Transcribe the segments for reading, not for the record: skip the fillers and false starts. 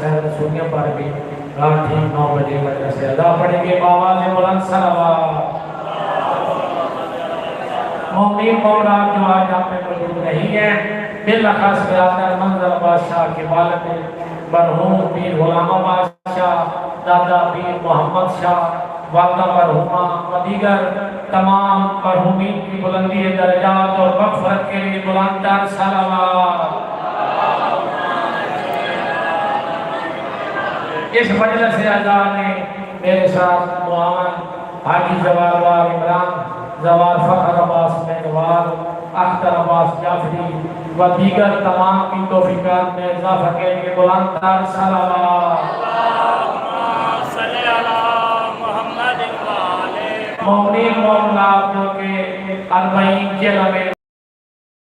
صاحب رسولیوں پر بھی رات ٹھیک 9 بجے وجہ سے ادا پڑھیں گے آواز بلند صلوات مومنین مولا جو آج آپ میں موجود نہیں ہے بالاخص برادر منظر بادشاہ کے والد مرحوم پیر غلام بادشاہ دادا پیر محمد شاہ والدہ مرحومہ و دیگر تمام مرحومین کی بلندی درجات اور مغفرت کے لیے بلند تر صلوات اس مجلس اعزاز میں میرے ساتھ معاون حاجی زوار وار عمران زوار فخر عباس مہنوار اختر عباس جعفری و دیگر تمام کی توفیقات میں اضافہ کے لیے بلند تر صلوات مومنین مومنات جو کہ 40 جلوہ میں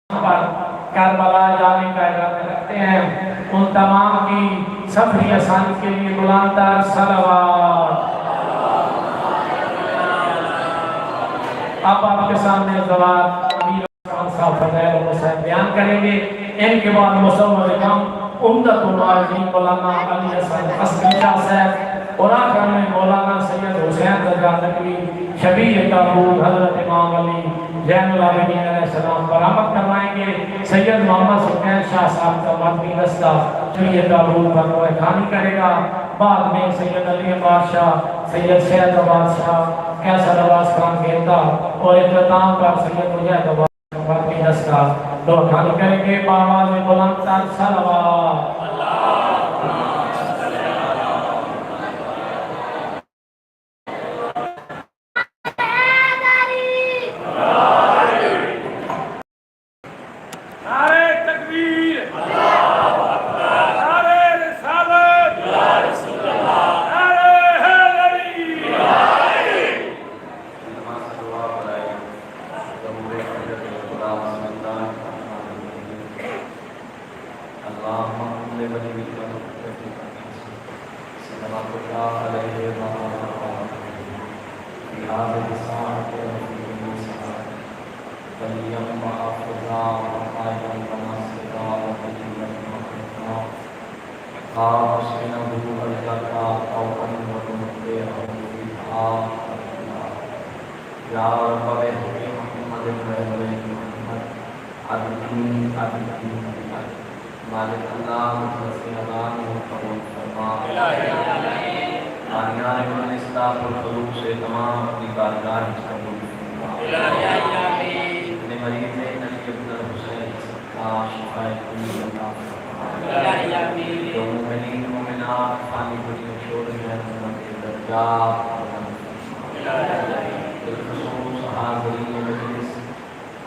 پر کربلا جانے کا ارادہ رکھتے ہیں ان تمام کی سفری آسانی کے لیے بلند تر صلوات اب آپ کے سامنے زوار امیر صاحب فضائل حسین بیان کریں گے ان کے بعد مصور امام عمدۃ العالمین مولانا علی حسن حسنی شاہ صاحب اور آخر میں مولانا سید حسین رضا نقوی شبیہ تابوت حضرت امام علی زین العابدین علیہ السلام برآمد کروائیں گے سید محمد سلطان شاہ صاحب کا مدنی دستہ شبیہ تابوت پر روح خانی کرے گا بعد میں سید علی بادشاہ سید سید عباس شاہ کیسر عباس خان گھیتا اور اختتام پر سید مجاہد عباس مدنی دستہ روح خانی کریں گے بآواز بلند تر صلوات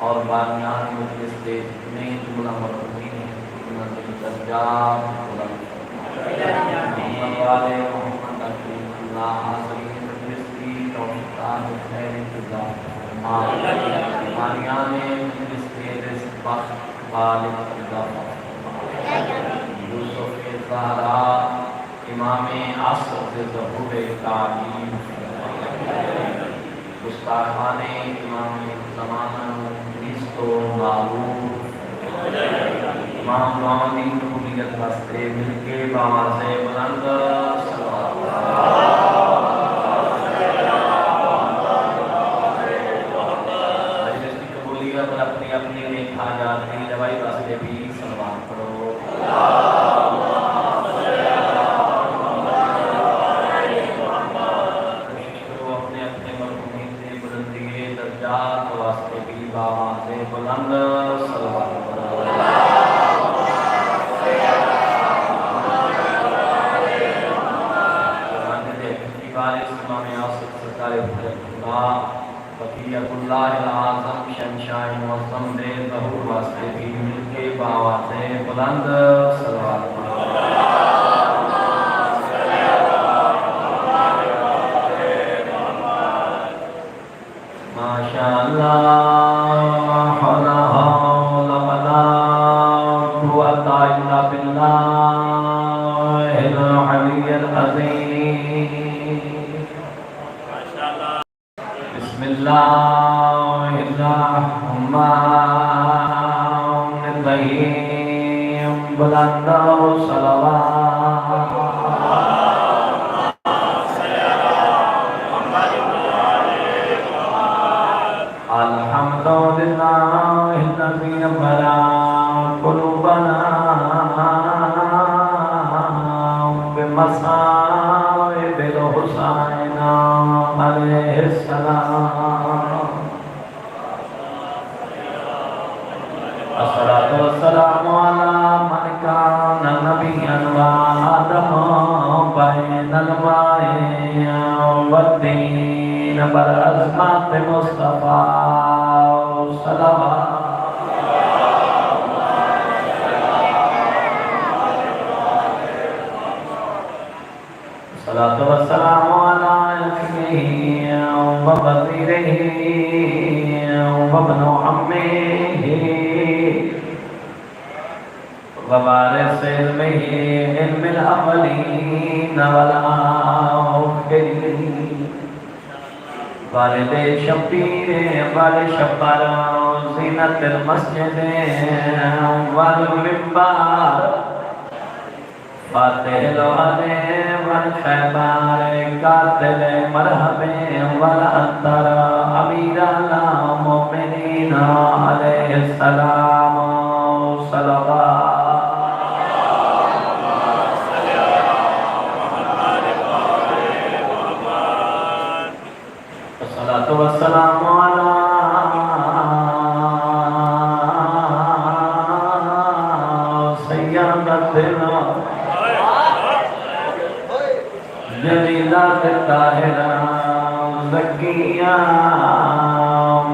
اور بانیان مجلس کے جتنے جملہ مرحومین ہیں انہوں نے درجات محمد والے محمد اکریم اللہ حاضرین مجلس کی توفیقات خیر انتظام بانیان مجلس کے رزق بخش بالغ اضافہ یوسف زہرا امام عصر سے ظہور تعلیم گستاخان امام زمانہ تو معلوم امام معامین قبولیت واسطے مل کے باواز بلند صلوات مجلس کی قبولیت پر اپنی اپنی نیک حاجات کی روائی واسطے بھی صلوات پڑھو کوشش کرو اپنے اپنے مرحومین سے بلندی درجات واسطے بھی باواز بلند صلوات بقیت اللہ العظم شنشاہ معظم دے ظہور واسطے بھی مل کے باواز بلند صلوات ماشاءاللہ بلند صلوات مصائب الحسین علیہ السلام الصلاة والسلام على من كان نبيا وآدم بين الماء والدين بالعظمة مصطفى صلوات الصلاة والسلام على ابنه ووزيره وابن عمه ووارث علمه علم الأولين والآخرين والد شبیر والد شبر زینت المسجد والمنبر فاتح الوالے والخیبار قاتل مرحب والانتر امیر المؤمنین علیہ السلام صلوات الصلاة والسلام على سیدنا جلیلات طاہرہ زکیہ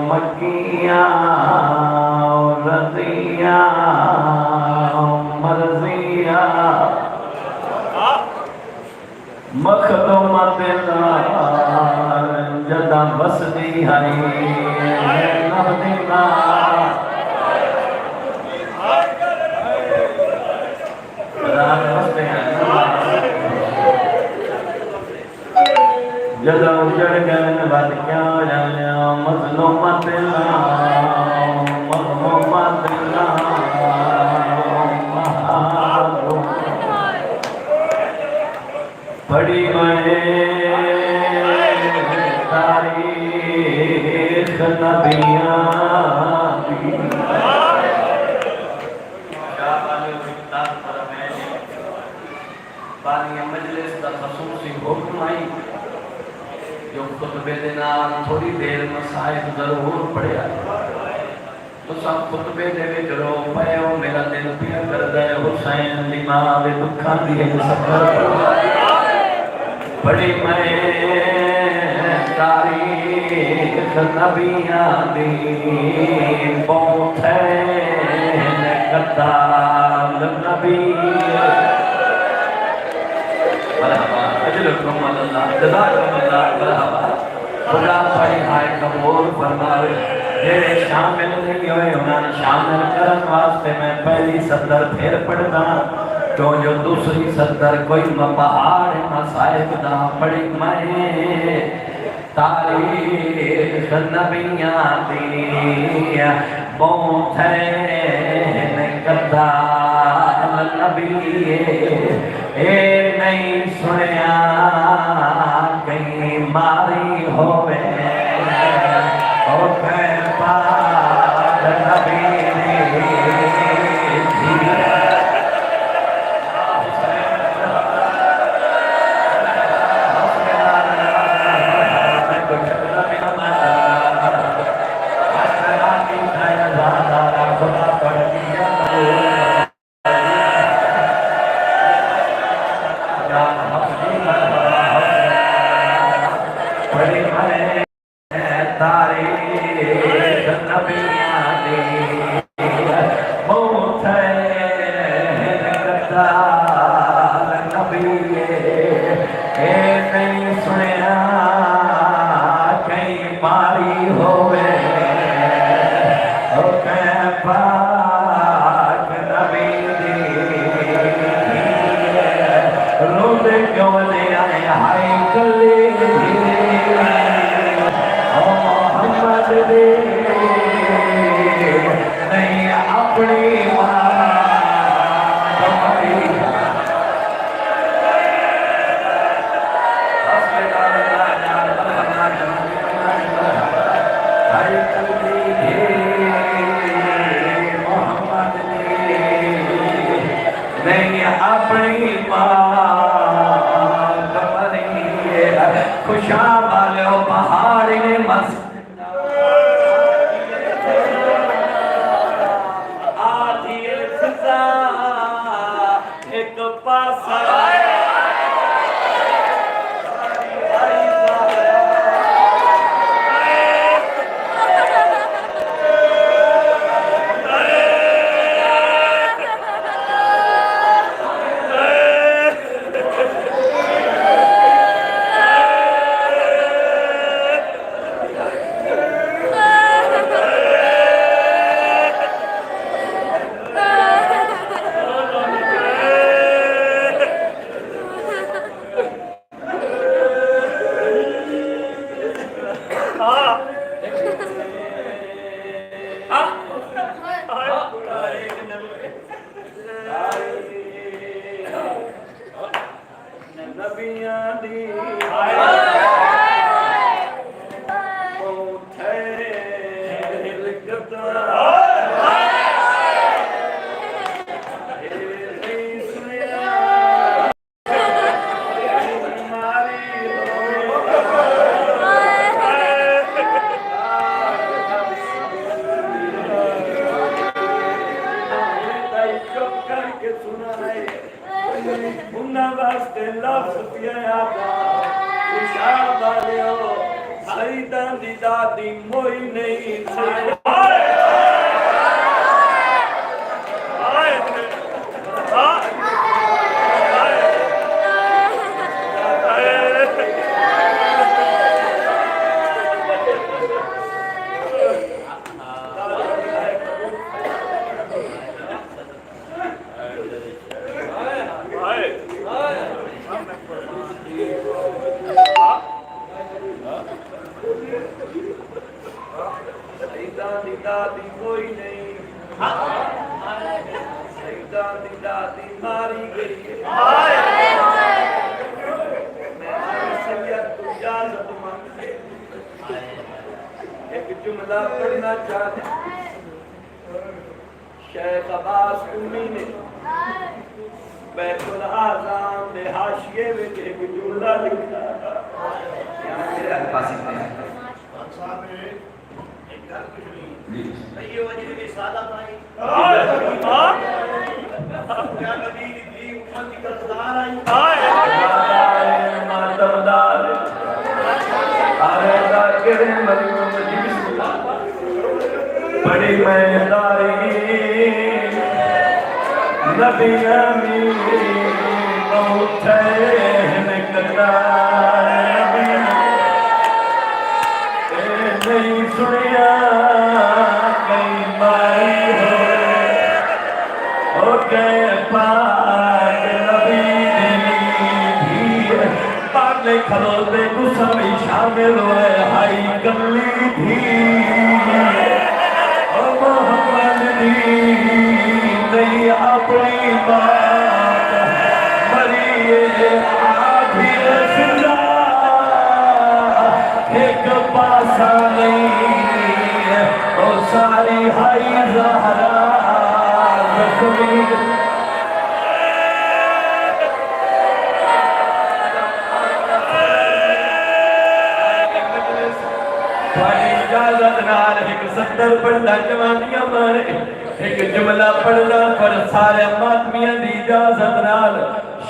مکیہ رضیہ مرضیہ مخدومت جدہ بسدی ہے نبدینا جدہ اجڑ گئن بات کیا جایا مظلومت مظلومت پڑی میں تاریخ نبیاں دی بانی مجلس دا خصوصی حکم آئی جو خطبے دینا تھوڑی دیر مسائل ضرور پڑھیا تو سب خطبے دے بھی کرو پہو میرا دل پیا کر دے حسین لیماں دے دکھا دیئے سفر بڑی میں تاریخ نبیاں دی بہت ہے قتال نبی مرحبا اجلکم اللہ جزاکم اللہ مرحبا خدا بھائی آئے قبول فرمائے جیرے شامل نہیں ہوئے انہاں شامل کرن واسطے میں پہلی صدر پھر پڑھنا تو جو دوسری صدر کوئی مبہار مسائب دا پڑھی میں تاریخ نبیاں دی بہت ہے قتال نبی اے نہیں سنیا کہیں ماری ہوئے اور پھر پاک نبی نہیں اپنی ماں نبیاں دی انہاں واسطے لفظ پیا آتا خوشاں والیو سیداں دی دادی موئی نہیں تھی سیداں دی دادی کوئی نہیں سیداں دی دادی ماری گئی میں سید کو اجازت مانگتے ایک جملہ پڑھنا چاہتے شیخ عباس امی نے بیت الاعظام دے حاشیے وچ ایک جملہ لکھا یہ وجہ بھی سادہ بھائی کیا نبی دی امت کی قدردار آئی ماتمدار آرے دار کرے مریم مجید بڑی مہداری نبی امین بہتین قدردار نہیں سنیا کئی مائی ہو گئے پاک نبی دلی پاگلے کھلوتے گسمی شامل ہوئے ہائی کملی تھی محمد دی نہیں اپنی بات مریے آدھی رسلا ایک پاسا نہیں او ساری ہائی زہرا زخمی تھوڑی اجازت نال ایک 70 پڑھنا جوانیاں مارے ایک جملہ پڑھنا پر سارے ماتمیاں دی اجازت نال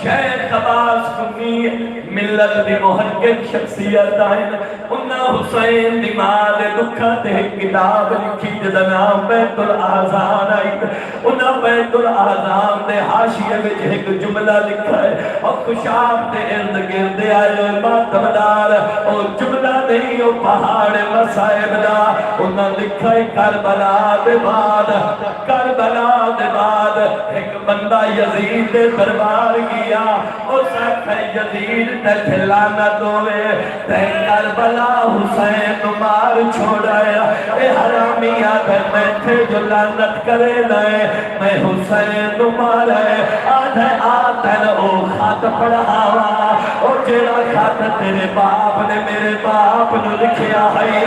شیخ عباس کنی ملت دی محقق شخصیت آئین انہا حسین دی ماں دے دکھا دے کتاب لکھی جدا نام بیت الاعظام آئین انہا بیت الاعظام دے حاشیے وچ ایک جملہ لکھا ہے اور خوشاب دے ارد گرد آئے ماتمدار اور جملہ نہیں او پہاڑ مسائب دا انہا لکھا ہے کربلا دے بعد ایک بندہ یزید دے دربار گیا او سکھے یزید تے کھلانت ہوئے تے کربلا حسین مار چھوڑایا اے حرامی آدھے میں تھے جو لانت کرے لائے میں حسین مارے آدھے آتن او خط پڑھاوا او جیڑا خط تیرے باپ نے میرے باپ نو لکھیا ہے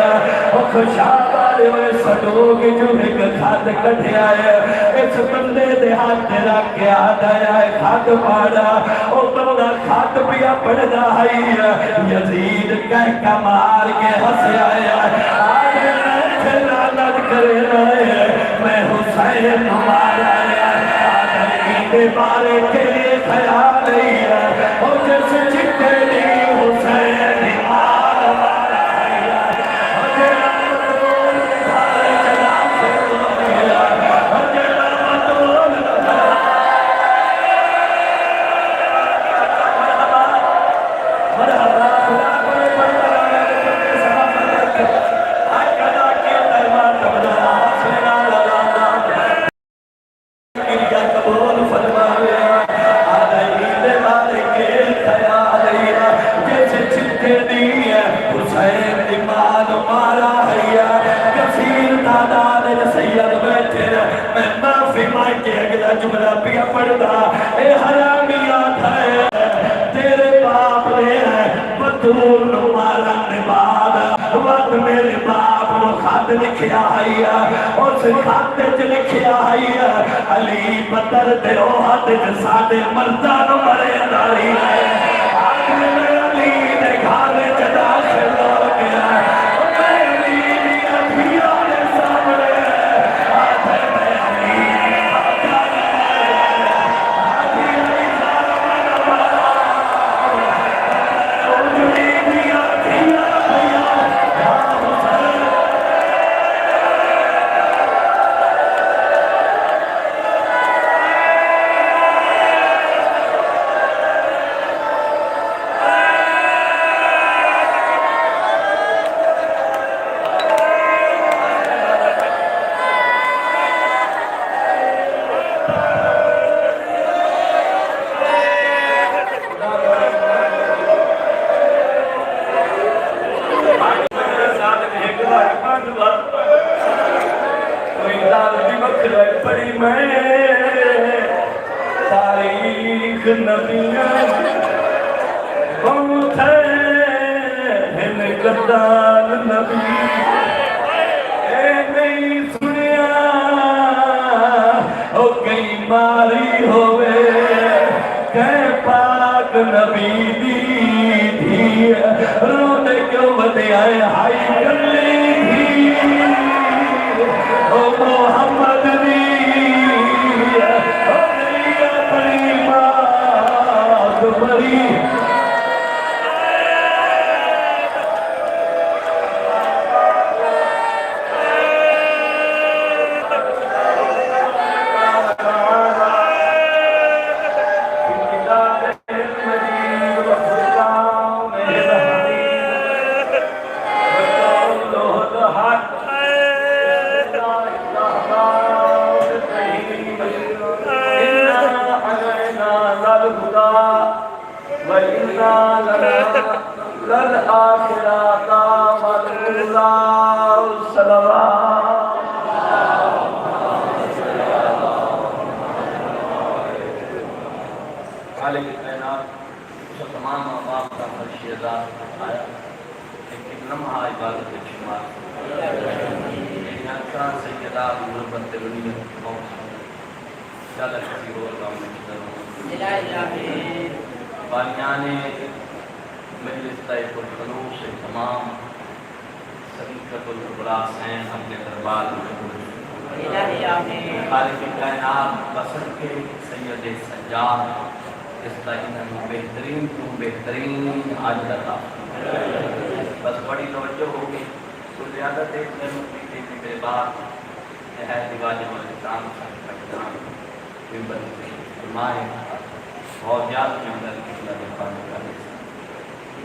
او خوشاب آلے ہوئے سڈوگ جو ایک خط کٹھے آئے اس بندے دے ہاتھ رکھ کے آدھا ہے خط پاڑا او بندہ خط پیا پڑھنا ہے یزید کہہ کا مار کے ہنسے آیا آدھے میں لعنت کرے رہے میں حسین ہمارا آدھے کی بارے کے لیے خیال نہیں ہے او جس چکے نہیں حسین ہمارا دستور مارن دے بعد وقت میرے باپ نو خط لکھیا ہے اس خط وچ لکھیا ہے علی بدر دے احد وچ ساڈے مرداں نو مرے داری ہے علی دے گھر وچ داخل ہو گیا میں علی دی اکھیاں دے سامنے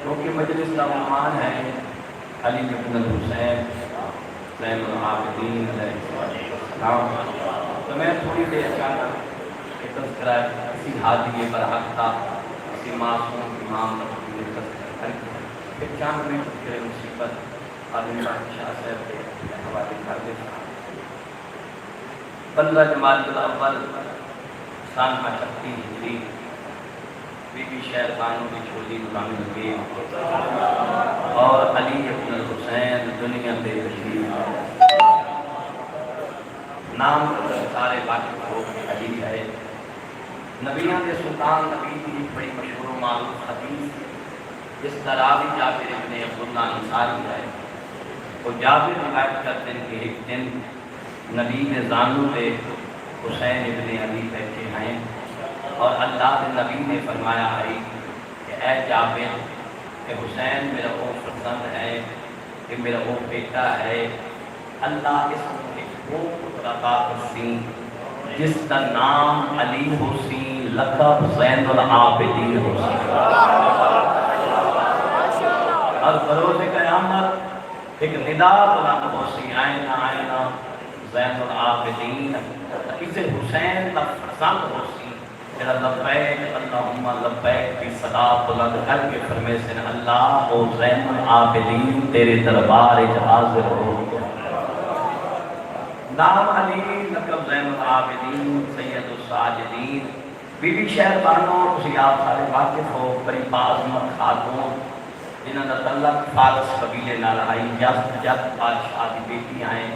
کیونکہ مجلس کا عنوان ہے علی بن الحسین زین العابدین علیہ السلام. تو میں تھوڑی دیر چاہتا کہ تذکرہ کسی حادیے پر حق تھا کسی معصوم امام نے تذکرہ پھر چاند میں تذکرہ مصیبت آدمی شاہ صاحب کے حوالے کر دیتا. 15 جمادی الاول سن 38 ہجری بی بی شہر بانو کی چھوٹی غلامی لگی اور علی بن الحسین دنیا دے تشریف نام سارے واقف ہو علی ہے. نبیوں کے سلطان نبی کی بڑی مشہور و معروف حدیث جس کا راوی جابر ابن عبداللہ انصاری ہے. وہ جابر روایت کرتے ہیں کہ ایک دن نبی کے زانو پہ حسین ابن علی بیٹھے ہیں اور اللہ کے نبی نے فرمایا ہے کہ اے جابر کہ حسین میرا وہ فرزند ہے کہ میرا وہ بیٹا ہے. اللہ اس کو وہ پتر عطا کرسی جس کا نام علی حسین لقب زین العابدین حسین اور بروز قیامت ایک ندا بلند ہوسی آئینہ آئینہ زین العابدین اسے حسین کا فرزند ہوسی میرا لبیک اللہم لبیک کی صدا بلند کر کے فرمے سے اللہ او زین العابدین تیرے دربار حاضر ہو. نام علی لقب زین العابدین سید الساجدین. بی بی شہر بانو اسی آپ سارے واقف ہو بڑی باعظمت خاتون جنہوں نے تعلق فارس قبیلے نال آئی یزد بادشاہ دی بیٹی آئیں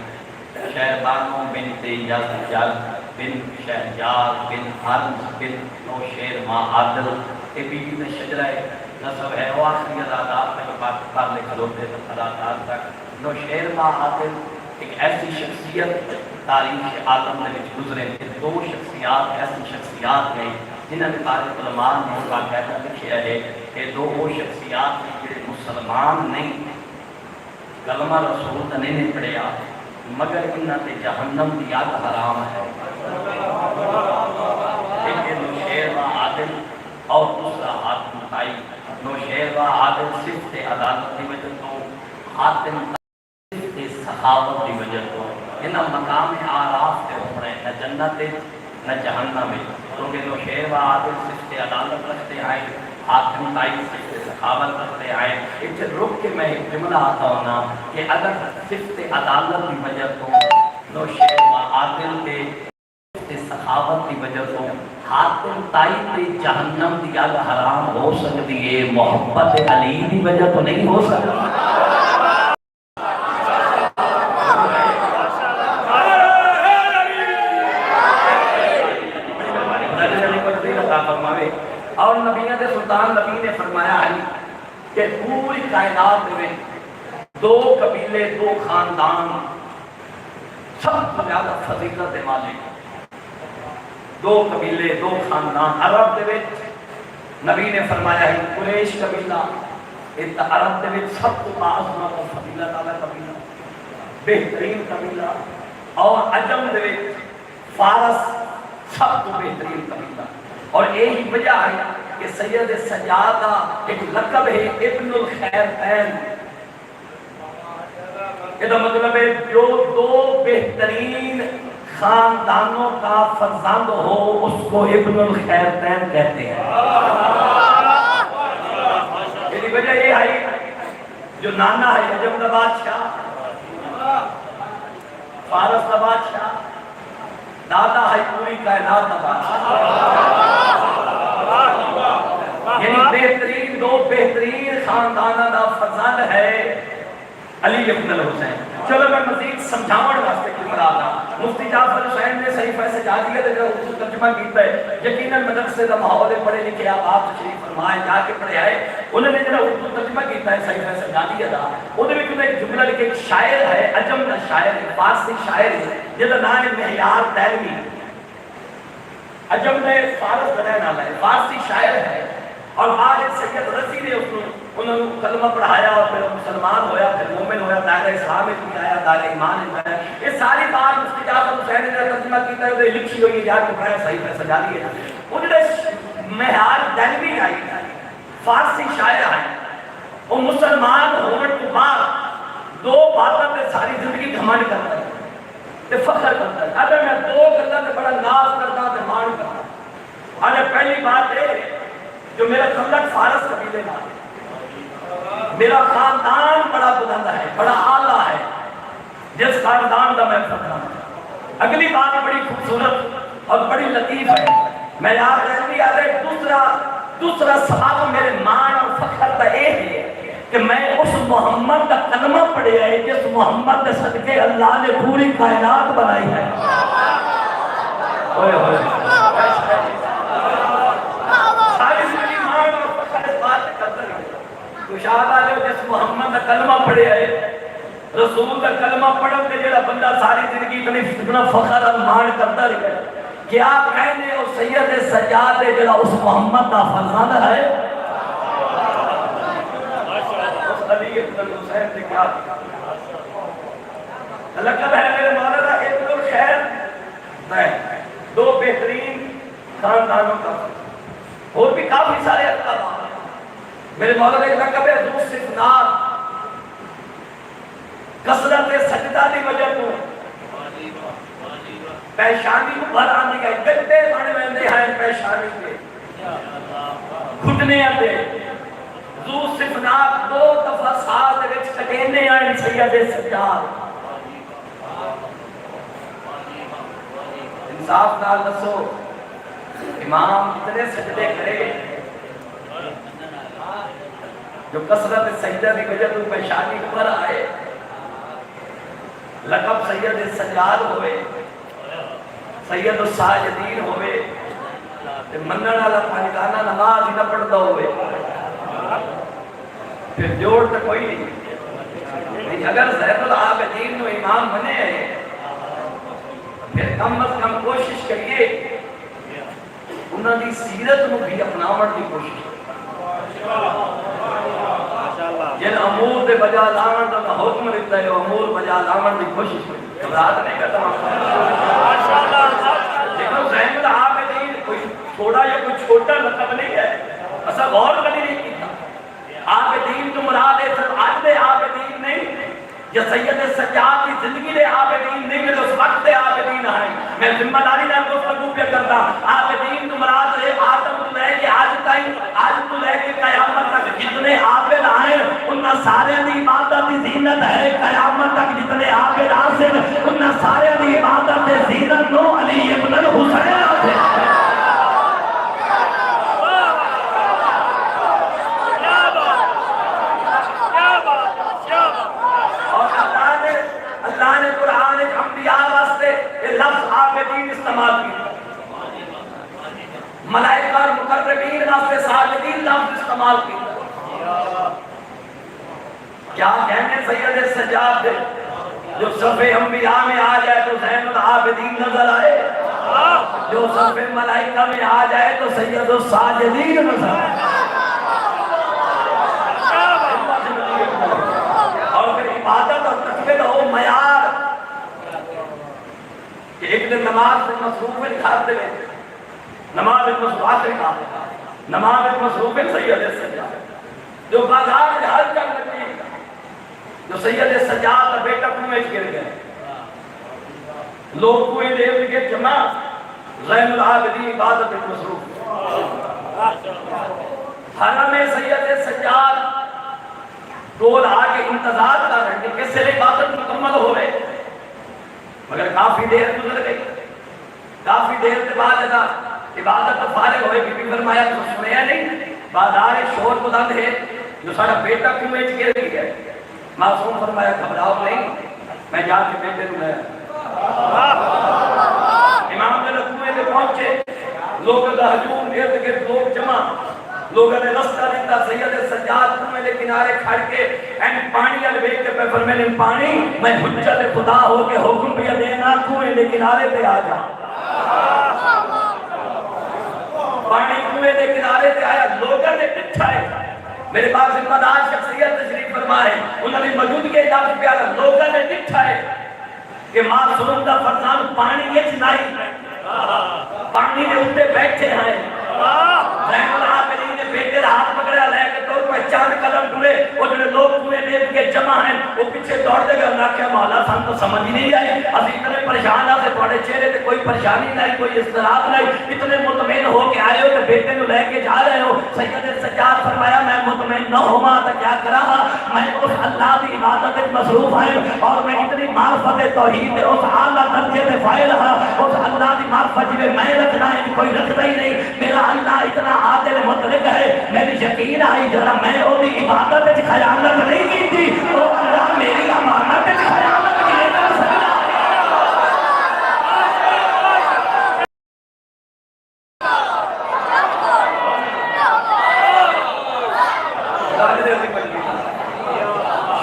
شہربانو بنت یزد بن شہریار بن حرز بن نوشیر ماں عادل یہ بیوی میں شجرہ نصب ہے وہ آخری ادادار تک بات کر لے کھلوتے ادادار تک نوشیر ماں عادل ایک ایسی شخصیت تاریخ عالم نے گزرے تھے دو شخصیات ایسی شخصیات ہیں جنہوں نے بارے علماء نے اس کا کہتا لکھیا ہے کہ دو وہ شخصیات جو مسلمان نہیں کلمہ رسول نے نہیں پڑھیا مگر انہاں تے جہنم دی آگ حرام ہے ایک نوشیر و عادل اور دوسرا حاتم طائی نوشیر و عادل صفت عدالت دی وجہ تو حاتم صفت سخاوت دی وجہ تو انہاں مقام آراف تے اپنے نہ جنت نہ جہنم میں کیونکہ نوشیر و عادل صفت عدالت رکھتے آئے حاتم طائی صفت سخاوت رکھتے آئے اس رک کے میں ایک جملہ آتا ہوں نا کہ اگر صفت عدالت کی وجہ تو نوشیر و عادل کے صفت سخاوت کی وجہ تو حاتم طائی تے جہنم دی آگ حرام ہو سکتی ہے محبت علی کی وجہ تو نہیں ہو سکتی اور نبیوں کے سلطان نبی نے فرمایا ہے کہ پوری کائنات میں دو قبیلے دو خاندان سب سے زیادہ فضیلت مالک دو قبیلے دو خاندان عرب دے وچ نبی نے فرمایا ہے قریش قبیلہ عرب دے وچ سب تو اعظم و فضیلت والا قبیلہ بہترین قبیلہ اور عجم دے وچ فارس سب تو بہترین قبیلہ اور یہی وجہ ہے کہ سید سجادہ ایک لقب ہے ابن الخیرتین یہ مطلب ہے جو دو بہترین خاندانوں کا فرزند ہو اس کو ابن الخیرتین کہتے ہیں یہ وجہ یہ ہے جو نانا ہے عجم کا بادشاہ فارس کا بادشاہ دادا ہے پوری کائنات کا بادشاہ یعنی بہترین دو بہترین خاندانہ دا فرزند ہے علی ابن الحسین چلو میں مزید سمجھاؤں واسطے کی مراد ہوں مفتی جعفر حسین نے صحیفہ سجادیہ دے جو ترجمہ کیتا ہے یقیناً مدرسے دا ماحول پڑھے لکھے آپ تشریف فرمائے جا کے پڑھے آئے انہوں نے جو اردو ترجمہ کیتا ہے صحیفہ سجادیہ دا انہوں نے کیونکہ ایک جملہ لکھے ایک شاعر ہے عجم کا شاعر ہے فارسی شاعر ہے جس کا نام ہے مہیار دہلوی عجم نے فارس کا رہنے والا ہے فارسی شاعر ہے اور بعد سید رضی نے انہوں نے کلمہ پڑھایا اور پھر مسلمان ہویا پھر مومن ہویا دائرہ اسلام میں آیا دائرہ ایمان میں آیا یہ ساری بات مفتی جعفر حسین نے ترجمہ کیتا ہے لکھی ہوئی ہے جا کے پڑھایا صحیح ہے سجا لیے انہوں نے مہیار دہلوی آئی فارسی شاعر آئے وہ مسلمان ہونے کے بعد دو باتوں پہ ساری زندگی گھمنڈ کرتا ہے تے فخر کرتا ہے اگر میں دو گلاں تے بڑا ناز کرتا تے مان کرتا اگر پہلی بات ہے جو میرا تعلق فارس قبیلے نال میرا خاندان بڑا بلند ہے بڑا اعلیٰ ہے جس خاندان کا میں فخر ہوں اگلی بات بڑی خوبصورت اور بڑی لطیف ہے میں یاد رہتی آ رہے دوسرا سبب میرے مان اور فخر کا یہ ہے کہ میں اس محمد کا کلمہ پڑھے ہے جس محمد کے صدقے اللہ نے پوری کائنات بنائی ہے جس محمد کا کلمہ پڑھے ہے رسول کا کلمہ پڑھن کے جڑا بندہ ساری زندگی اتنا فخر اور مان کرتا رہے کیا کہنے اور سید سجاد جڑا اس محمد کا فرزند ہے اس علی ابن الحسین نے کیا لقب ہے میرے مولانا ابن الخیر دو بہترین خاندانوں کا اور بھی کافی سارے القاب میرے مولانا کا لقب ہے ذو صفنات کثرت سجدہ دی وجہ تو پیشانی کو بھر آنے گئے گدے بڑے ویندے ہیں پیشانی کے گھٹنے آتے ذو صفنات دو دفعہ سال دے وچ ٹکینے آئے سید سجاد انصاف نال دسو امام اتنے سجدے کرے جو کثرت سجدہ دی وجہ تو پیشانی پر آئے لقب سید سجاد ہوئے سید الساجدین ہوئے منن والا پنجگانہ نماز ہی نہ پڑھتا ہوئے پھر جوڑ تو کوئی نہیں. اگر زید العابدین نو امام بنے ہیں پھر کم از کم کوشش کریے انہوں دی سیرت نو بھی اپناون دی کوشش جن امور دے بجا لاون دا حکم دیتا ہے امور بجا لاون دی کوشش کریں رات نہیں کرتا لیکن زین العابدین کوئی تھوڑا یا کوئی چھوٹا لقب نہیں ہے ایسا غور کبھی نہیں کیتا عابدین تو مراد ہے صرف آج دے عابدین نہیں یا سید سجاد کی زندگی دے عابدین نہیں کہ اس وقت دے عابدین ہیں میں ذمہ داری نہ گفتگو پہ کرتا عابدین تو مراد ہے آدم تو لے کے آج تائیں آج تو لے کے قیامت تک جتنے عابد آئے ان سارے دی عبادت دی زینت ہے قیامت تک جتنے عابد حاصل ان سارے دی عبادت دی زینت نو علی ابن الحسین آتے اللہ نے قرآن انبیاء واسطے یہ لفظ عابدین استعمال کی ملائکہ اور مقربین واسطے ساجدین لفظ استعمال کی کیا کہنے سید سجاد دے جو صف انبیاء میں آ جائے تو زین العابدین نظر آئے جو صف ملائکہ میں آ جائے تو سید الساجدین نظر آئے اور پھر عبادت اور تقوی کا ہو معیار کہ ایک دن نماز میں مصروف کھاتے میں نماز میں مصروف کھا نماز میں مصروف سید سجاد جو بازار میں ہر جگہ لگی جو سید سجاد کا بیٹا کنویں گر گئے لوگ کنویں دیکھ کے جمع زین العابدین عبادت میں مصروف حرم سید سجاد ٹول آگے انتظار کر رہے ہیں کس سے عبادت مکمل ہو رہے مگر کافی دیر گزر گئی کافی دیر کے بعد لگا عبادت تو فارغ ہوئے بی بی فرمایا تو سنیا نہیں بازار شور بلند ہے جو سارا بیٹا کنویں گر گئی ہے معصوم فرمایا گھبراؤ نہیں میں جا کے بیٹے کو لایا امام نے کنویں سے پہنچے لوگ کا ہجوم ارد گرد لوگ جمع لوگوں نے رستہ دیتا سید سجاد کنویں کے کنارے کھڑ کے این پانی والے دیکھ کے پہ فرمایا پانی میں حجت خدا ہو کے حکم پہ دینا کنویں کے کنارے پہ آ جا پانی کنویں کے کنارے پہ آیا لوگوں نے بچھائے میرے پاس ذمہ دار شخصیت تشریف فرمائے انہوں نے موجود کے لفظ پہ آیا لوگوں نے بچھائے کہ معصوم دا فرزان پانی یہ چنائی پانی کے اوپر بیٹھے ہیں زین العابدین نے بیٹے ہاتھ پکڑا لے کے تو چاند قدم ٹرے وہ جو لوگ کنویں دیکھ کے جمع ہیں وہ پیچھے دوڑ دے گا اللہ کیا مولا سان تو سمجھ نہیں آئی اسی اتنے پریشان آتے تھوڑے چہرے تے کوئی پریشانی نہیں کوئی اضطراب نہیں اتنے مطمئن ہو کے آئے ہو کہ بیٹے کو لے کے جا رہے ہو سید سجاد فرمایا میں مطمئن نہ ہوا تو کیا کرا میں اس اللہ کی عبادت میں مصروف ہوں اور میں اتنی معرفت توحید اس اعلیٰ درجے میں فائل ہوں اس اللہ کی معرفت جی میں رکھنا ہے کوئی رکھتا ہی نہیں میرا اللہ اتنا عادل مطلق ہے میری یقین آئی ذرا میں وہ عبادت وچ خیانت نہیں کی تھی وہ اللہ میری امانت وچ خیانت کی نہ سکتا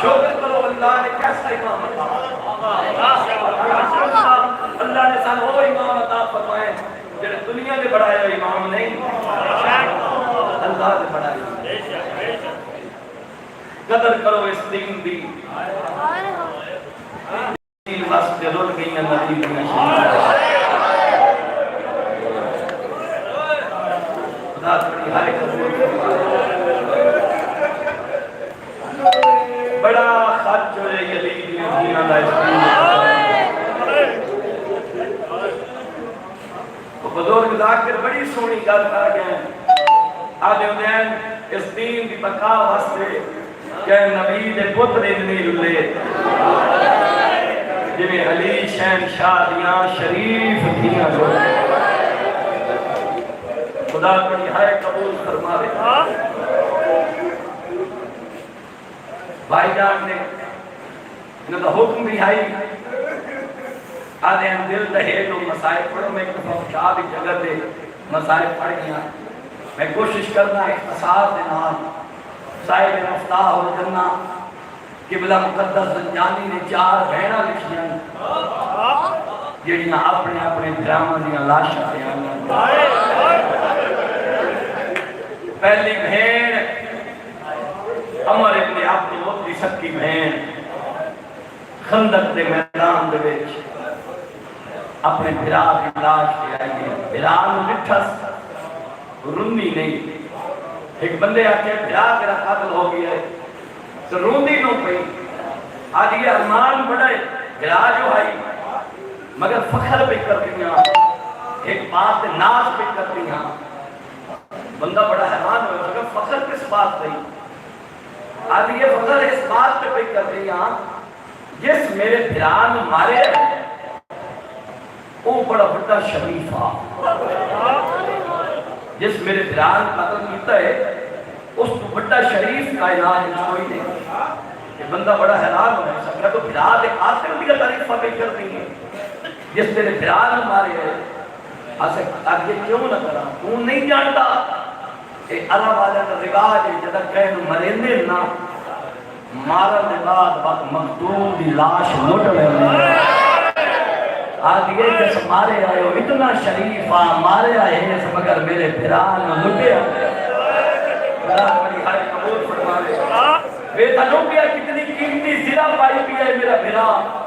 شکر کرو اللہ نے کیسا امام اللہ نے سان وہ امام عطا فرمائے جو دنیا میں بڑھایا امام نہیں اللہ نے بڑھایا قدر کرو اس دین دی دین واسطے رول گئی ہیں نبی کی خدا تبڑی ہائے بڑا خرچ ہو جائے یلید میں دین اللہ اس بزرگ ذاکر بڑی سونی گل کر گئے آدھے دین اس دین کی بقا واسطے کہ نبی دے پتر اتنی رلے جنہیں علی شہن شادیاں شریف دیاں جو خدا بڑی ہائے قبول فرما دے بھائی جان نے انہوں نے حکم بھی آئی آدھے ہم دل دہے تو مسائل پڑھو میں ایک دفعہ شاہ بھی جگہ دے مسائل پڑھ گیا میں کوشش کرنا اختصار دینا صاحب مفتاح اور جنہ قبلہ مقدس زنجانی نے 4 بہناں لکھیاں جڑیاں اپنے اپنے دراما دیاں لاشاں دیاں پہلی بہن عمر ابن عبد الوہاب دی سکی بہن خندق دے میدان دے وچ اپنے بھرا کی لاش لے آئی بھرا نو ڈٹھس روندی نہیں ایک بندے آکے بھرا تیرا قاتل ہو گیا ہے تو روندی نو پئی آج یہ ارمان بڑھائے بھرا جو آئی مگر فخر پہ کر دیا ایک بات ناز پہ کر دیا بندہ بڑا حیران ہوئے مگر فخر کس بات پہ آج یہ فخر اس بات پہ کر دیا جس میرے بھران مارے وہ بڑا بڑا شریفہ جس میرے بھران قتل کیتا ہے اس تو بڑا شریف کائنات کوئی نہیں یہ بندہ بڑا حیران ہو نہیں سکتا تو بھران ایک آخر بھی تعریفہ پہ کر رہی ہے جس تیرے بھران مارے ہے آسے آگے کیوں نہ کرا تو نہیں جانتا کہ اللہ والے کا رواج ہے جدہ کہہ نو مرندے نہ مارا دے بعد مقتول دی لاش لٹ رہے آج یہ جس مارے آئے ہو اتنا شریفہ مارے آئے ہیں مگر میرے بھران لٹے آئے اللہ بڑی ہائے قبول فرما لے بے تنوں کیا کتنی قیمتی زرہ پائی بھی ہے میرا بھران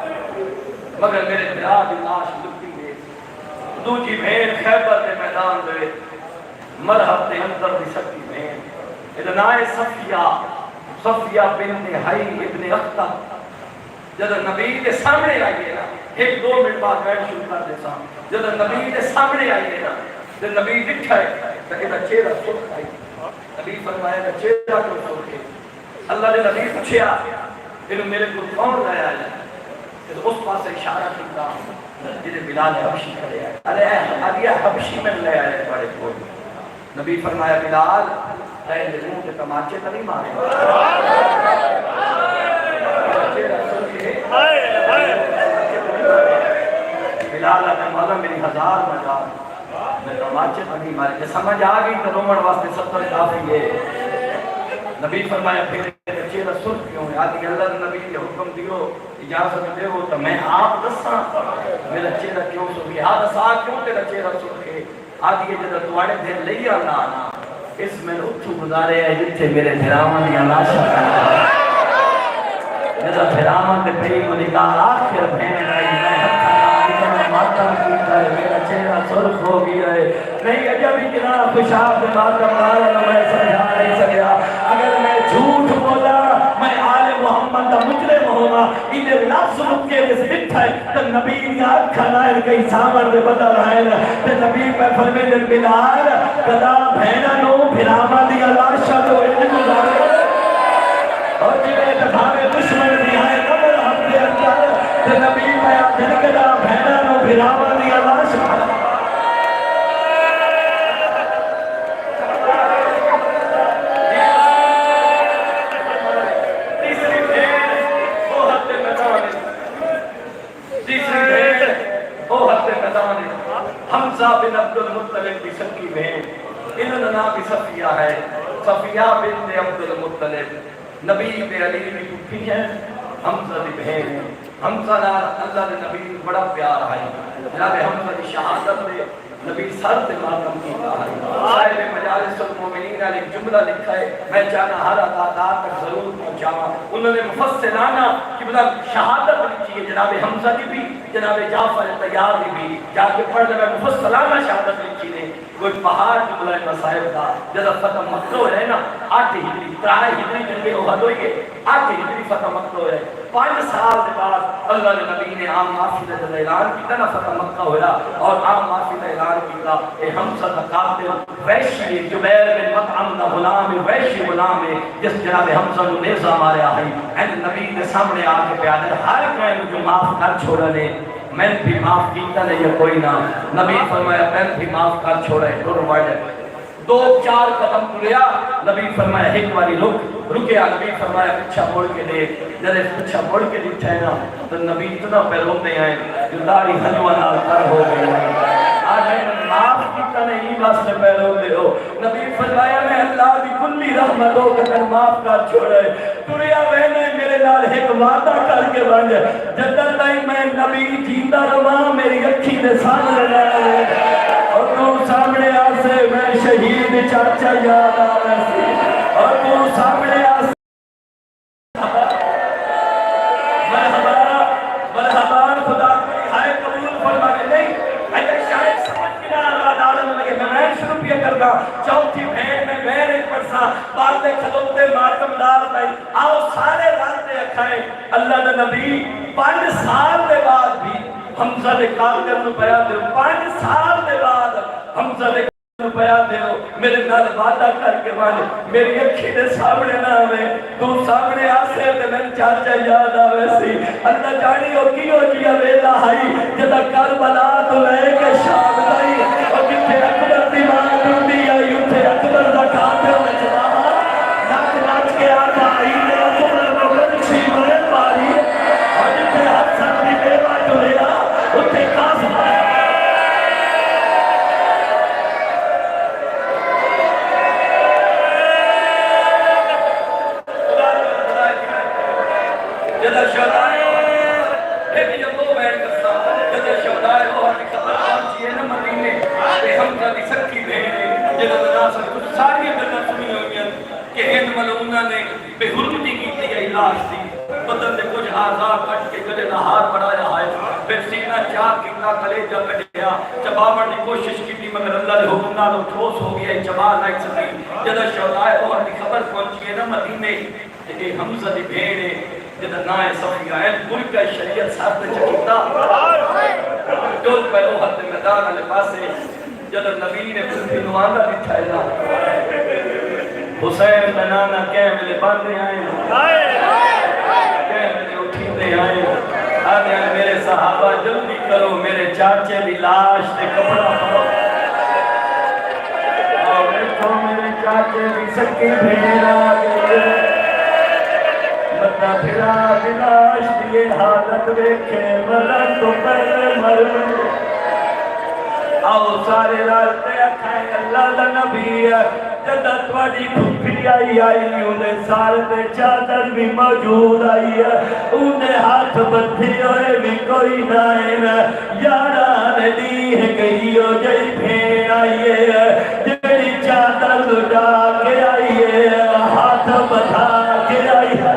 مگر میرے بھران دی لاش لٹی ہے دوجی بہن خیبر دے میدان دے مرحب دے اندر دی سکتی بہن ادنائے صفیہ بنت حی ابن اختہ جب نبی کے سامنے آئیے نا 1-2 منٹ بعد بیٹھ شروع کر دیتا ہوں جب نبی کے سامنے آئیے نا جب نبی دکھائے تو یہ چہرہ سرخ آئی نبی فرمایا کہ چہرہ کیوں سرخ ہے اللہ نے نبی پوچھیا کہ میرے کو کون لایا ہے کہ اس پاس اشارہ کیتا جنہیں بلال حبشی کھڑے آئے ارے علیہ حبشی میں لے آئے بڑے کوئی نبی فرمایا بلال اے منہ کے تماچے تو نہیں مارے بلال نے مولا میری 1000 بجا میں تماچے تو نہیں مارے کہ سمجھ آ گئی تو رومن واسطے 70 کافی ہے نبی فرمایا پھر چہرہ سرخ کیوں ہے آدھی اللہ نے نبی نے حکم دیو اجازت دے ہو تو میں آپ دساں میرا چہرہ کیوں سرخ ہے حادثہ کیوں تیرا چہرہ سرخ ہے آدھی یہ جدہ تواڑے دن لئی آنا اس میں اتھو گزارے ہیں جتھے میرے بھرامان دیا لاشا کرنا جدہ بھرامان دے پہی کو نکال آخر بہن آئی میں ہتھا ماتم کیتا ہے میرا چہرہ سرخ ہو گیا ہے نہیں اجب ہی کنارا خوشاب دے ماتم مارا نہ میں سمجھا نہیں سکیا اگر میں جھوٹ بولا میں آل محمد دا مجرم ہوگا انہیں لفظ مکے دے سکتا ہے تو نبی نے آنکھا لائن کئی سامر دے بتا رہا ہے تو نبی میں فرمے دن بلال کدا بہنہ نو بھراما دیا لاشا تو علم دارے اور جنہیں دکھاوے دشمن دیہائے قبر ہم دے اندر تو نبی میں آنکھا کدا بہنہ نو بھراما دیا لاشا حمزہ بن عبد المطلب کی سکی بہن انہوں نے بھی صفیہ ہے صفیہ بن عبد المطلب نبی بے علی بھی پھوپھی ہیں حمزہ دی بہن ہیں حمزہ نال اللہ نے نبی بڑا پیار ہے جناب حمزہ دی شہادت میں نبی سر سے ماتم کیتا ہے صاحب مجالس المومنین نے ایک جملہ لکھا ہے میں چاہنا ہر عطادار تک ضرور پہنچاوا انہوں نے مفصلانہ کہ بلا شہادت لکھی ہے جناب حمزہ کی بھی جناب جعفر طیار کی بھی جا کے پڑھ لے میں مفصلانہ شہادت لکھی نے کوئی پہاڑ جملہ مسائب کا جب فتح مکہ ہو رہے نا 8 ہجری 3 ہجری جنگے احد ہوئی ہے 8 ہجری فتح مکہ ہو رہے 5 سال کے بعد اللہ نے نبی نے عام معافی کا اعلان کیا نا فتح مکہ ہو رہا اور عام معافی کا اعلان کیا اے حمزہ قاتل وحشی جبیر بن مطعم کا غلام وحشی غلام ہے جس جناب حمزہ نے نیزہ ماریا ہے اے نبی کے سامنے آ کے بیان ہر کوئی جو معاف کر چھوڑا نے میں بھی معاف کیتا نہیں کوئی نہ نبی فرمایا میں بھی معاف کر چھوڑے ڈر وڑ دو چار قدم ٹریا نبی فرمایا ایک باری رکیا نبی فرمایا پچھا موڑ کے دیکھ جب پچھا موڑ کے دیکھا ہے نا تو نبی اتنا پیروتے آئے جو داڑھی حلوانہ کر ہو گئی آج ہے معاف کیتا نہیں واسطے پیروتے ہو نبی فرمایا میں اللہ بھی کلی رحمت ہو کر معاف کر چھوڑے تریا بہنے میرے نال ایک وعدہ کر کے بن جدن تائیں میں نبی جیندہ رواں میری اکھی دے سامنے لائے اور تو سامنے آسے میں شہید چاچا یاد آ سی اور تو سامنے آسے مرحبا خدا کی ہائے قبول فرمانے نہیں اگر شاید سمجھ کے نہ اللہ دارن لگے میں شروع بھی کرتا چوتھی بھین میں بہن ایک پرسا باتیں کھلوتے ماتم دار بھائی آؤ سارے راستے اکھائیں اللہ نے نبی 5 سال دے بعد بھی حمزہ دے کارگر نو پیا دے 5 سال دے بعد حمزہ دے کارگر نو پیا دے میرے نال وعدہ کر کے وانے میری اکھی دے سامنے نہ آوے تو سامنے آسے تے میں چاچا یاد آوے سی اللہ جانی ہو کی ہو جیا ویلا ہائی جدا کربلا تو لے کے شام لائی اور جتھے اکبر دی ماں ٹوٹی آئی اتھے اکبر دا کھاتے ہوئے جواب ناچ ناچ کے آتا آئی نے اکبر کو بچی مرے پاری اور جتھے حسن دی بیوہ ٹولیا اتھے قاسم آیا جدہ شہدائے ایک جب دو بیٹھ کرتا جدہ شہدائے وہ ہاتھ خبر آنچی ہے نا مدینے کہ ہم کا دی سکی بھینے جدہ مناسب کچھ ساری گلہ سنی ہوئی ہیں کہ ہند ملعونہ نے بے حرمتی کی تھی علاج تھی بدن دے کچھ آزاد کٹ کے گلے نہ ہاتھ بڑھایا ہے پھر سینہ چاک کتنا کلیجہ کٹیا چباور نے کوشش کی تھی مگر اللہ نے حکم نہ لو ٹھوس ہو گیا چبا نہ سکی جدہ شہدائے وہ ہاتھ خبر پہنچی ہے نا مدینے کہ حمزہ دی بھینے جدہ نائے صفیہ ہے ملک کا شریعت صاحب نے چکیتا ٹول پہلو حد میدان علی پاسے جدہ نبی نے پھر نوانا دکھائے حسین بنانا کیملے باندھے آئے کیملے اٹھیتے آئے آدھے میرے صحابہ جلدی کرو میرے چاچے بھی لاش دے کپڑا پڑو اور دیکھو میرے چاچے بھی سکی بھیڑا گئے بندہ پھرا بلاش دیئے حالت دیکھے مرن تو پہلے مرن آؤ سارے راستے اکھائیں اللہ دا نبی ہے جدہ تواڈی پھپھی آئی انہیں سارے چادر بھی موجود آئی ہے انہیں ہاتھ بدھی ہوئے بھی کوئی نائن یاران دی ہے گئی ہو جئی پھین آئی ہے جڑی چادر لٹا کے آئی ہے ہاتھ بدھا کے آئی ہے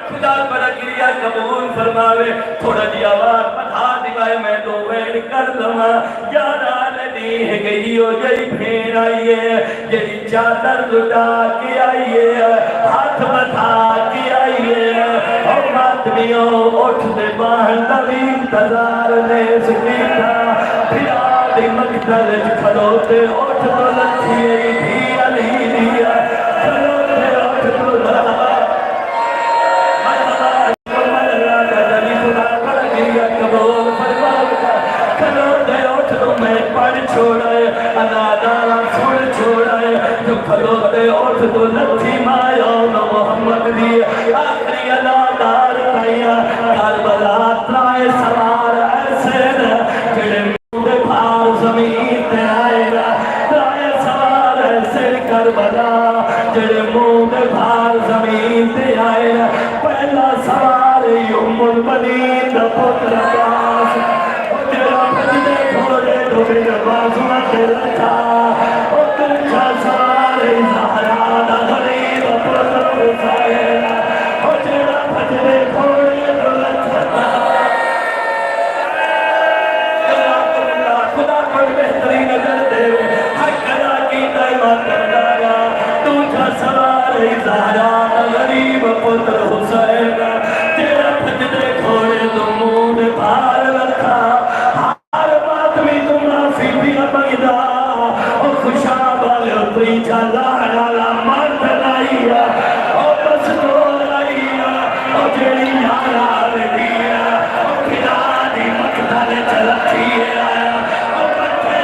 خدا پر گریا قبول فرماوے تھوڑا جی آواز پتھا دیوائے میں دو ویڈ کر لما یاران دی ہے گئی ہو جئی پھین آئیے جی چادر لٹا کے آئیے ہاتھ بتا کے آئیے اور ماتمیوں اٹھ دے باہن نبی انتظار نے سکیتا پھرا دی مقتل کھڑوتے اٹھ تو لچھیے بھی علی دیا کھڑوتے اٹھ تو لچھیے چھوڑے انادارا سن چھوڑے جو کھلوتے اٹھ تو لچھی مایا محمد دی آخری انادار تائیا کربلا ترائے سوار ایسے جڑے مودے بھار زمین تے آئے ترائے سوار ایسے کربلا جڑے مودے بھار زمین تے آئے پہلا سوار یم البنین پتر عباس جڑا بجدے گھوڑے ڈھوڑے بازوہ کے رکھا او ترچا سارے زہران غریب پتر حسین او جڑا بجدے گھوڑے ڈھوڑے خدا کوئی بہترین اگر دے حق ادا کی دائمہ کرنایا تجھا سوارے زہران غریب پتر حسین جڑا بجدے گھوڑے دمون بھار رکھا ہر بات میں تم نافی بھی بگدا اور خوشاب والے اتری چالا حلالا مرد لائیا اور بس تو لائیا اور جڑی یارا لگیا اور پھرا دی مقدر چلتی آیا اور بچے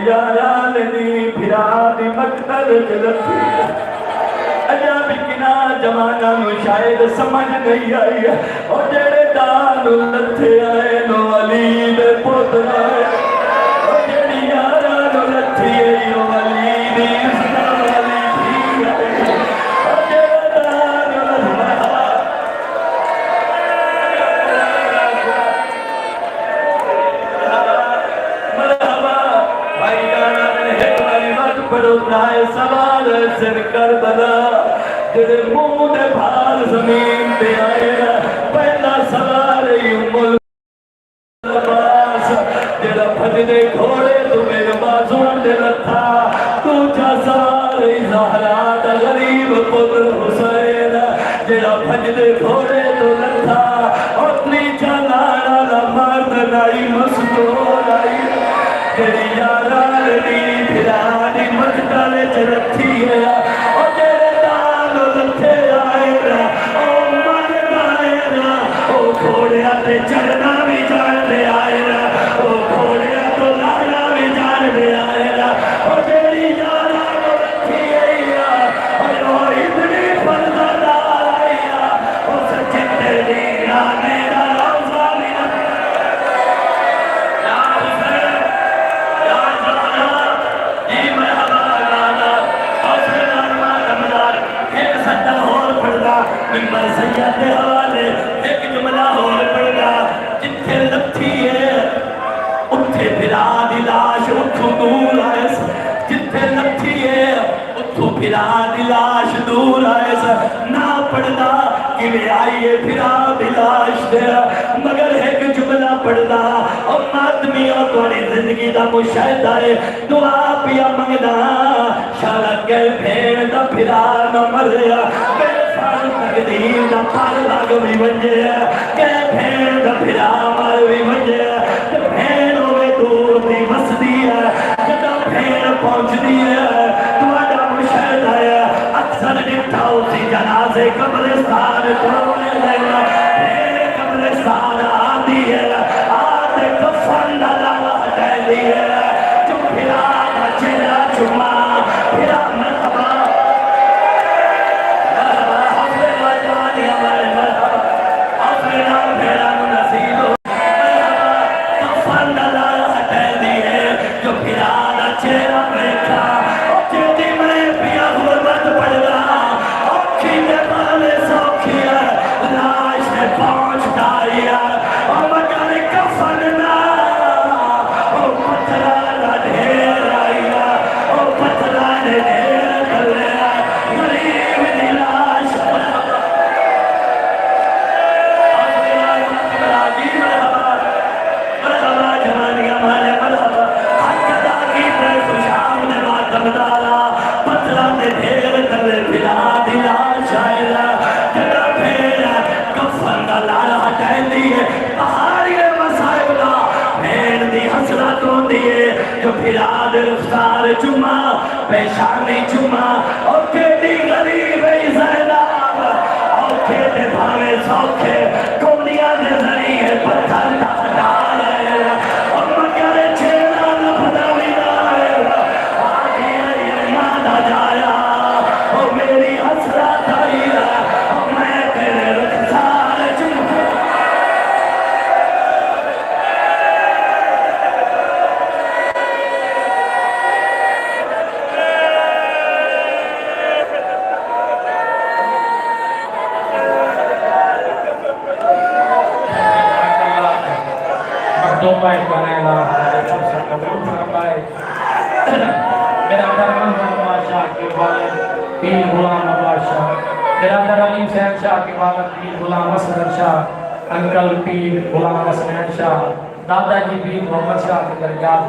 یاران دی پھرا دی مقتل چلتی عجب کنا زمانہ نو شاید سمجھ نہیں آئی اور جڑے دان لتھے آئے نو علی دے پتر آئے اور جڑی یاران نو لتھی آئی نو علی دی اسلام علی دی آئے اور جڑے دان مرحبا بھائی جانا میں ہے والی وقت پڑھو نائے سوال سر کربلا جڑے منہ دے بھال زمین پہ آئے پہلا سوال ام العباس جڑا پھجدے گھوڑے تو میرے بازون دے رتھا دوجا سوال زہرا دا غریب پتر حسین جڑا پھجدے گھوڑے تو رتھا اپنی جلانا مرد نائی مستور آئی جڑی یاران دی پھرانی مقتل چرتھی ہے اور جڑے دان لتھے آئے او مرد آئے او گھوڑیا تے چڑھنا بھی جان دے آئے او گھوڑیا تو لانا بھی جان دے آئے اور جڑی یاران لتھی ہے اور اتنی پردہ دار آئی او سچتے دینا میرا روزہ بھی ممبر سید حوالے ایک جملہ اور پڑھنا جتھے لتھی ہے اتھے پھرا دی لاش اتھو دور آئے جتھے لتھی ہے اتھو پھرا دی لاش دور آئے نہ پڑھنا کہ میں آئیے پھرا دی لاش دے مگر ایک جملہ پڑھنا اور آدمی اور توڑی زندگی دا مشاہدہ ہے دعا پیا منگنا شارت کے بھیڑ دا پھرا نہ مریا تقدیر دا پار لگ بھی بنجے کہ بھیڑ دا پھرا مر بھی بنجے بھیڑ ہوئے دور دی بسدی ہے جدا بھیڑ پہنچ دی ہے تمہارا مشہد ہے اکثر جتا اسی جنازے قبرستان توڑنے لگا بھیڑ قبرستان آتی ہے آتے کفن ڈالا ڈیلی ہے جو پھرا دا چہرہ چما پھرا مرتبہ رفتار چما پیشانی چما اور کیٹی غریب زیناب اور کیٹے بھاوے سوکھے کونیا دے ذریعے پتھر ڈال ہے اور مگر چھینا لفظہ بھی دائے آگے یہ مانا جایا اور میری حسرت آئی اور میں تیرے رفتار چما Dopai panela Chursa kabul farmai Biradar Manzur Basha ke walid Pir Ghulam Basha Biradar Ali Said Shah ke walid Pir Ghulam Asghar Shah Uncle Pir Ghulam Asghar Shah Dada ji Pir Muhammad Shah ke darajat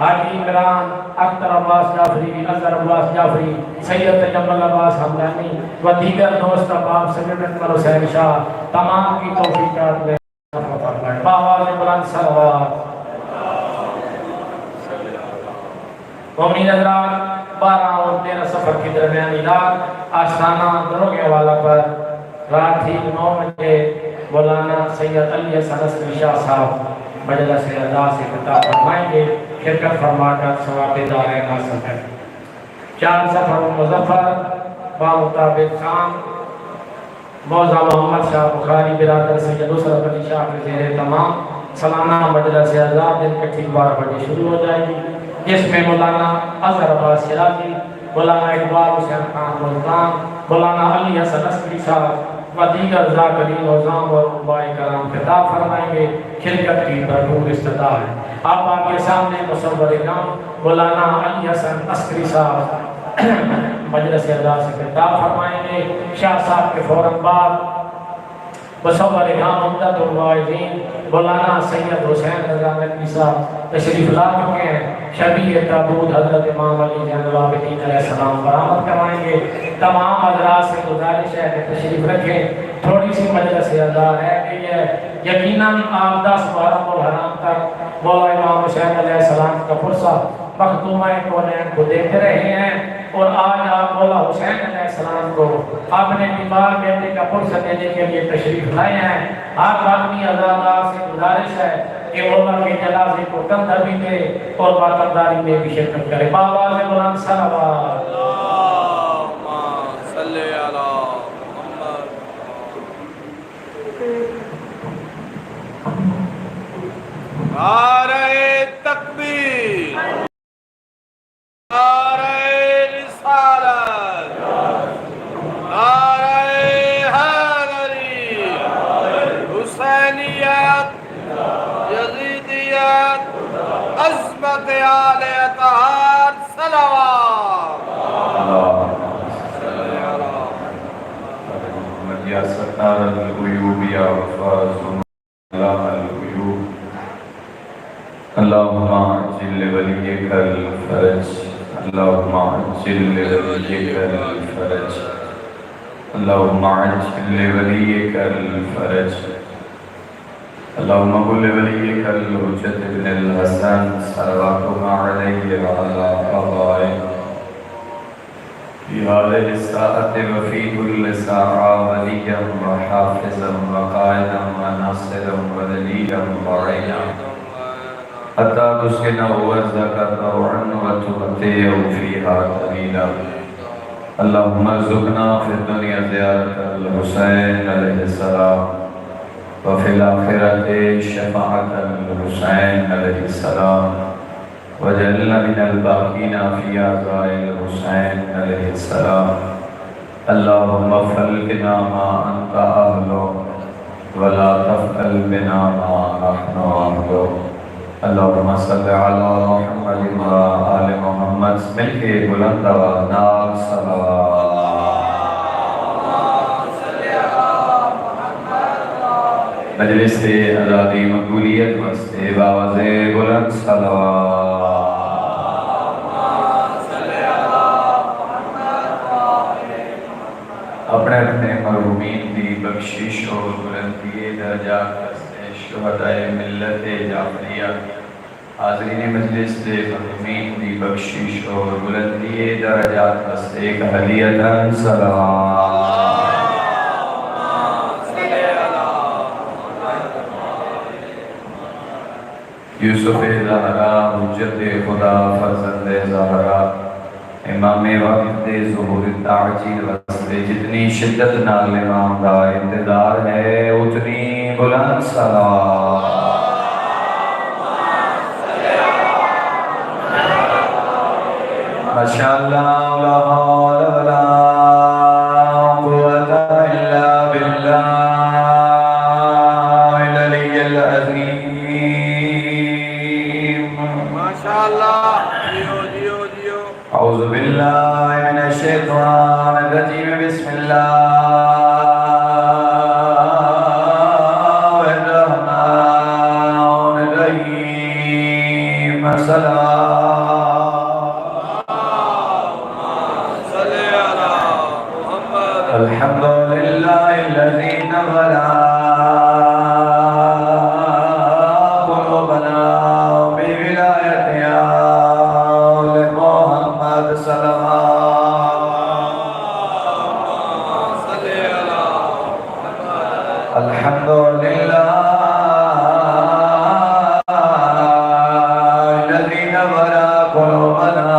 حاجی عمران، اختر عباس جعفری، اظہر عباس جعفری، سید تجمل عباس حمدانی و دیگر دوست احباب سیدنا حسین شاہ تمام کی توفیقات میں بآواز بلند صلوات۔ مومنین حضرات، 12 اور 13 سفر کی درمیانی رات آستانہ دروگے والا پر رات ہی 9 بجے مولانا سید علی حسن عسکری شاہ صاحب مجلس اعزاز سے خطاب فرمائیں گے، شرکت فرما کر ثواب دارین حاصل کریں۔ 4 سفر مظفر بامطابق خان موضع محمد شاہ بخاری برادر سید نصرت علی شاہ کے زیر تمام سالانہ مجلس اعزاز دن کے ٹھیک 12 بجے شروع ہو جائے گی، جس میں مولانا اظہر عباس شیرازی، مولانا اقبال حسین خان ملتان، مولانا علی حسن عسکری صاحب و دیگر ذاکرین عظام اور علماء کرام خطاب فرمائیں گے۔ شرکت کی بھرپور استدعا ہے۔ آپ کے سامنے مصور اکرام مولانا علی حسن عسکری صاحب مجلس اعزاز سے خطاب فرمائیں گے۔ شاہ صاحب کے فوراً بعد مصور اکرام عمدۃ الواعظین مولانا سید حسین رضا ندوی صاحب تشریف لا چکے ہیں۔ شبیہ تابوت حضرت امام علی زین العابدین علیہ السلام برآمد کروائیں گے۔ تمام حضرات سے گزارش ہے کہ تشریف رکھیں، تھوڑی سی مجلس اعزاز ہے کہ یہ یقیناً آپ 10 محرم الحرام تک مولا امام حسین علیہ السلام کا پرسہ مختومہ کونین کو دیکھ رہے ہیں، اور آج آپ مولا حسین علیہ السلام کو اپنے بیمار بیٹے کا پرسہ دینے کے لیے تشریف لائے ہیں۔ آپ آدمی حضرات سے گزارش ہے کہ مولا کے جنازے کو کندھا بھی دے اور باقداری میں بھی شرکت کرے۔ بآواز بلند صلوات۔ اللہم صلی علی محمد۔ نعرہ تکبیر، نعرہ رسالت، نعرہ حیدری، حسینیت، یزیدیت، عظمت آل اطہار، صلوات۔ صلی علی محمد یا ستار الغیوب یا وفاظ علام الغیوب، اللہم عجل ولیک الفرج، اللہم عجل ولیک الفرج، اللہم عجل ولیک الفرج، اللہم قل ولیک الحجت ابن الحسن صلواتک علیہ وعلا آبائک فی هذه الساعة وفي كل ساعة وليا وحافظا وقائدا وناصرا ودليلا وعينا حتى تسكنه أرزقك طوعا وتمتعه فيها طويلا. اللهم ارزقنا في الدنيا زيارة الحسين عليه السلام وفي الآخرة شفاعة الحسين عليه السلام وجعلنا من الباقين في عزاء الحسين عليه السلام. اللهم افعل بنا ما أنت أهله ولا تفعل بنا ما نحن أهله. اللهم صل على محمد وآل محمد. مل کے بلند آواز نال صلوات. مجلس آزادی مقبولیت واسطے باواز بلند صلوات. اپنے اپنے مرحومین دی بخشش اور بلندی درجات واسطے شہداء ملت جعفریہ حاضرین مجلس دے مرحومین دی بخشش اور بلندی درجات واسطے ایک ہدیۃ صلوات. یوسف زہرا حجت خدا فرزند زہرا امام وقت ظہور تعجیل واسطے جتنی شدت نال امام دا انتظار ہے اتنی بلند صلوات. ماشاءاللہ لا حول ولا قوة الا باللہ العلی العظیم. اعوذ باللہ من الشیطان الرجیم. بسم اللہ الرحمن الرحیم. صلوات الذي نور قلوبنا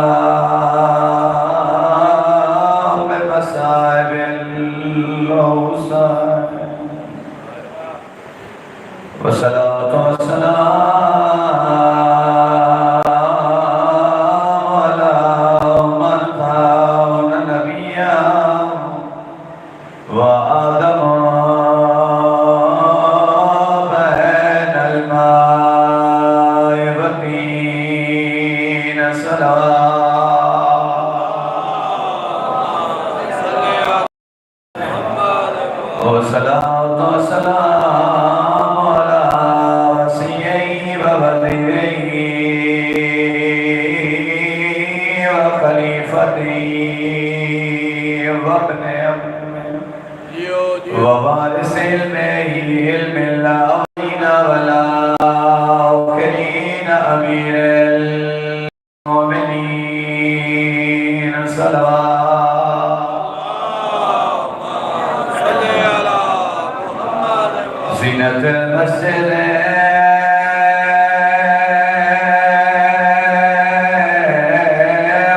بمصائب الأوصال والصلاة والسلام على من كان نبيا وآدم بين الماء والطين والصلاة والسلام على وصيه ووليه وخليفته وابن أمه ووارث علمه علم الأولين والآخرين أمير المؤمنين زينة المسجد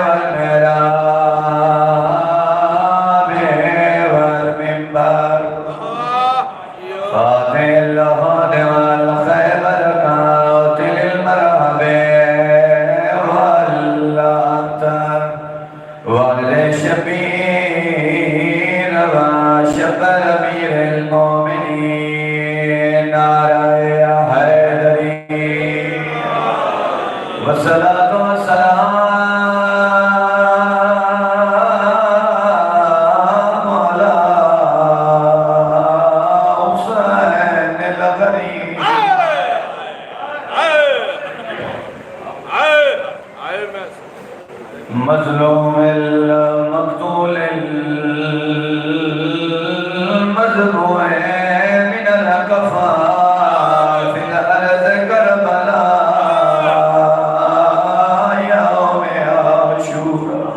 والمحراب والمنبر فاتح اللحد والخيبر قاتل المرهب والأبتر والشبير وشبر أمير المؤمنين نعرہ حیدری والصلاة والسلام على حسین الغریب مظلوم المقتول المذبوح من الأكفاء في الأرض كربلاء يوم عاشوراء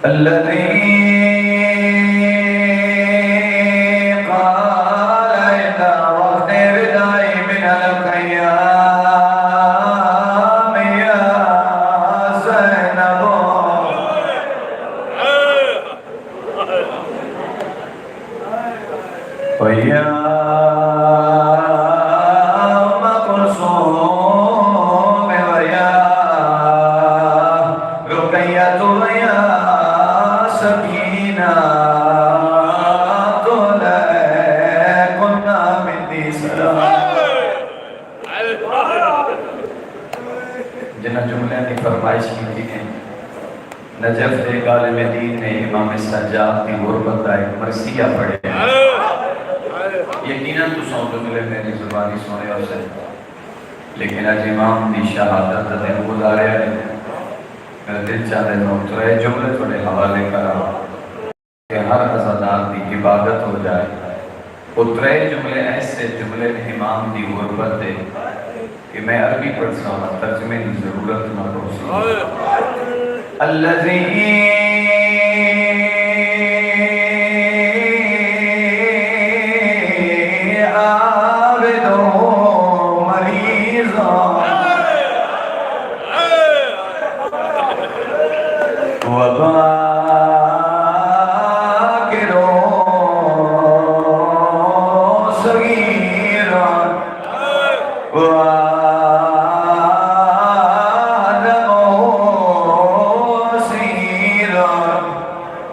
الذي قال إلى وقت بداية من القيام يا زينب ويا أم كلثوم ويا رقية ويا سكينة كنا من ذي سلام جنہ جملے کی فرمائش کی تھی کہ نجف دے عالم دین نے امام سجاد کی غربت کا ایک مرثیہ پڑھے یقیناً تو سو جملے میری زبانی سونے اور سے لیکن آج امام دی شہادت دن گزارے ہیں میرا دل چاہتے ہیں ترے جملے تھوڑے حوالے کرا کہ ہر عزادار دی عبادت ہو جائے اترے جملے ایسے جملے امام دی غربت دے کہ میں عربی پڑھ سکتا ہوں ترجمے کی ضرورت نہ ہو الذی عابد مریض وباکر صغیر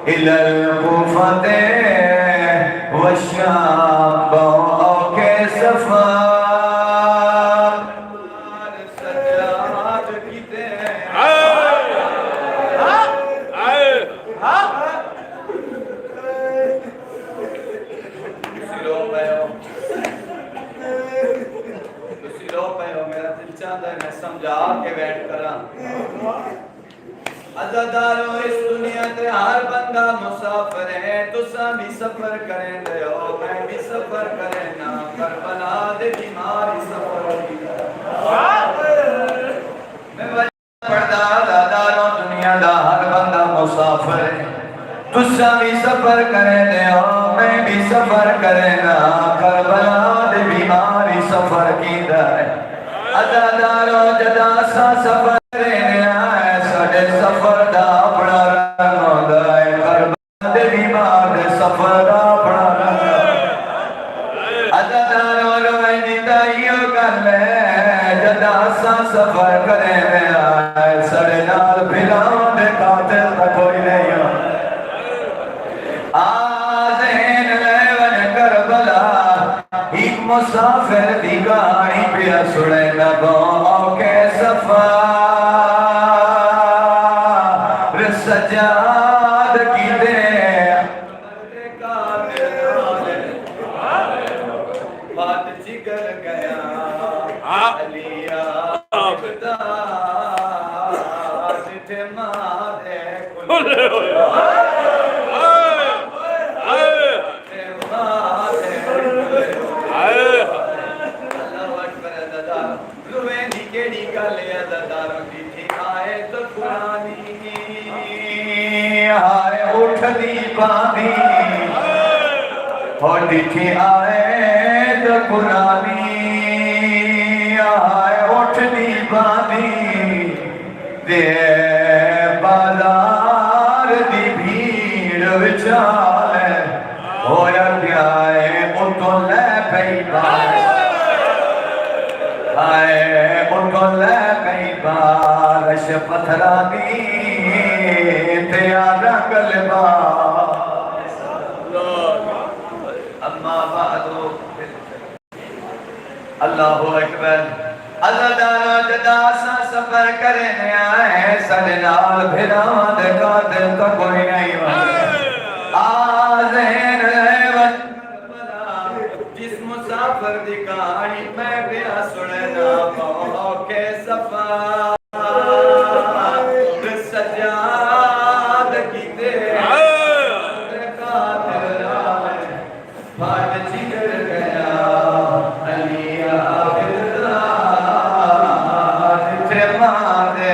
إلى الكوفة والشام وكسفا میرا دل چاہتا ہے میں سمجھا کے بیٹھ کرا عزادارو اس دنیا تے ہر بندہ مسافر ہے تسا بھی سفر کریں دے ہو میں بھی سفر کریں نا کربلا دے بیماری سفر ہوگی میں وجہ پڑھدا عزادارو دنیا دا ہر بندہ مسافر ہے تسا بھی سفر کرے دیا میں بھی سفر کرے نا کربلا دے بیماری سفر کی دائے عزادارو جدا سا سفر کرے دیا ساڑے سفر دا اپنا رنگ ہوندہ ہے کربلا دے بیمار دے سفر دا اپنا رنگ عزادارو روائیں دیتا یہ کر لے جدا سا سفر کرے دیا ساڑے نال بھلاؤں دے قاتل تا کوئی نہیں ہو آزین لیون کربلا ایک مسافر دی گاڑی پیا سڑے نبوں کے سفر سجاد کی دے بات جگر گیا علیہ عبدہ جتے مارے کھلے آئے اٹھ دی باندھی اور دیکھی آئے تو قرآنی آئے اٹھ دی باندھی دے بازار دی بھیڑ وچالے ہویا کیا ہے ان کو لے پئی بار آئے ان کو لے پئی بارش پتھرانی تیارا قلبا اما بعدو اللہ اکبر عزادارو جدا سا سفر کرنے آئے سلنال بھراوان دکھا دل کا کوئی نہیں وہاں آزین لیون جس مسافر دکھائی میں بیا سڑنا پاؤں کے سفر سجاد کی دے قاتل آئے بات جگر گیا علی عبدہ جتے مارے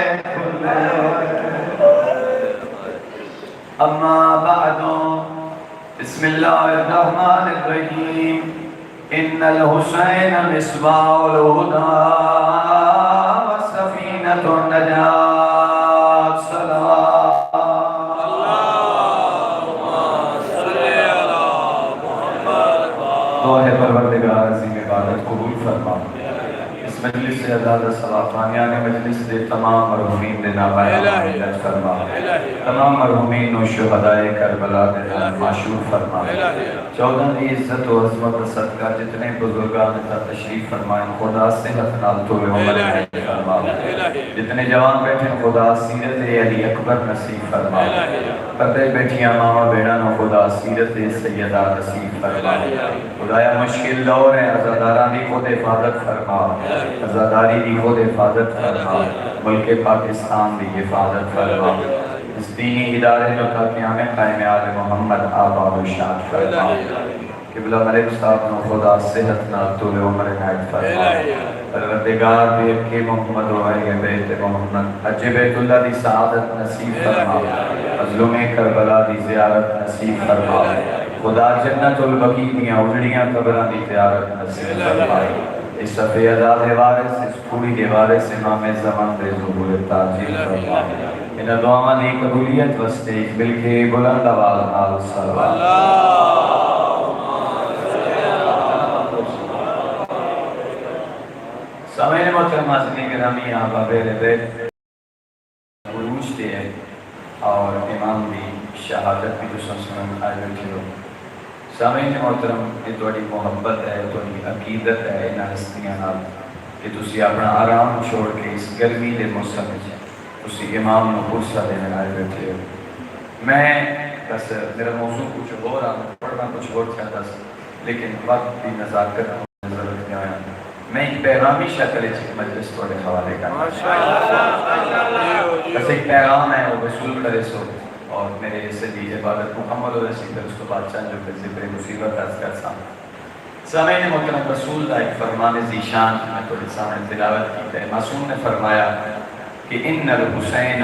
اما بعدو بسم اللہ الرحمن الرحیم ان الحسین مصباح الہدى وسفینۃ النجاة پروردگار عظیم عبادت قبول فرما اس مجلس سے عزادہ ثوابانیان مجلس دے تمام مرحومین دے نابائے عمد فرما تمام مرحومین و شہداء کربلا دے معشور فرما 14 دی عزت و عظمت صدقہ جتنے بزرگان تا تشریف فرمائیں خدا صحت نال طول عمر فرما جتنے جوان بیٹھے خدا سیرت علی اکبر نصیب فرما پردے بیٹھیاں ماما بیڑا نو خدا سیرت سیدہ نصیب فرما خدایا مشکل دور ہے عزاداران دی خود حفاظت فرما عزاداری دی خود حفاظت فرما ملک پاکستان دی حفاظت فرما اس دینی ادارے جو تھا قیام قائم آل محمد آباد و شاد فرما قبلہ ملک صاحب نو خدا صحت نا طول عمر نائد فرما پروردگار بیب کے محمد و آئے بیت محمد حج بیت اللہ دی سعادت نصیب فرما مظلوم کربلا دی زیارت نصیب فرما خدا جنت البقیع دیاں اجڑیاں قبران دی زیارت نصیب فرما اس صفحہ عذاب وارث اس پوری دیوارے سے امام زمان دے ظہور تاجیل فرما ان دعاواں دی قبولیت واسطے بلکہ بلند آواز نال صلوات سامعین محترم حاضرین گرامی آبا بیر بیت عروج دے ہے اور امام دی شہادت بھی جو سنسنن آئے بیٹھے ہو سامعین محترم یہ توڑی محبت ہے توڑی عقیدت ہے انہا ہستیاں نال کہ تسی اپنا آرام چھوڑ کے اس گرمی دے موسم ہے تسی امام نو پرسہ دینے آئے بیٹھے ہو میں بس میرا موضوع کچھ ہو رہا پڑھنا کچھ اور چاہتا لیکن وقت بھی نزاکت ضرورت نہیں آیا میں ایک پیغامی شکل مجلس توڑے حوالے کرنا بس ایک پیغام ہے وہ وصول کرے سو اور میرے سے دی عبادت مکمل ہو رسی پھر اس کو بادشاہ جو پھر ذکر مصیبت عرض کر سامنے سامعین محترم رسول کا ایک فرمان ذیشان میں توڑے سامنے تلاوت کی ہے معصوم نے فرمایا کہ ان الحسین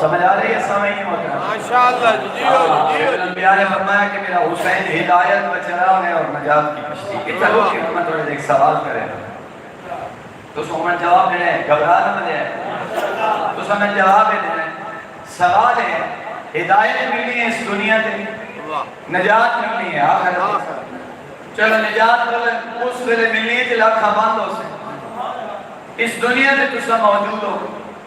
سمجھ آ رہی ہے سامعین محترم؟ ماشاءاللہ جیو جیو انبیاء نے فرمایا کہ میرا حسین ہدایت و چراغ ہے اور نجات کی کشتی کتنا لوگ کہ میں تھوڑے ایک سوال کرے تو سومن جواب دینے گھبرا نہ ملے تو سمجھ جواب دینے سوال ہے ہدایت ملنی ہے اس دنیا سے نجات ملنی ہے آخر چلو نجات اس ویلے ملنی ہے کہ لاکھاں باندھ ہو سے اس دنیا سے تسا موجود ہو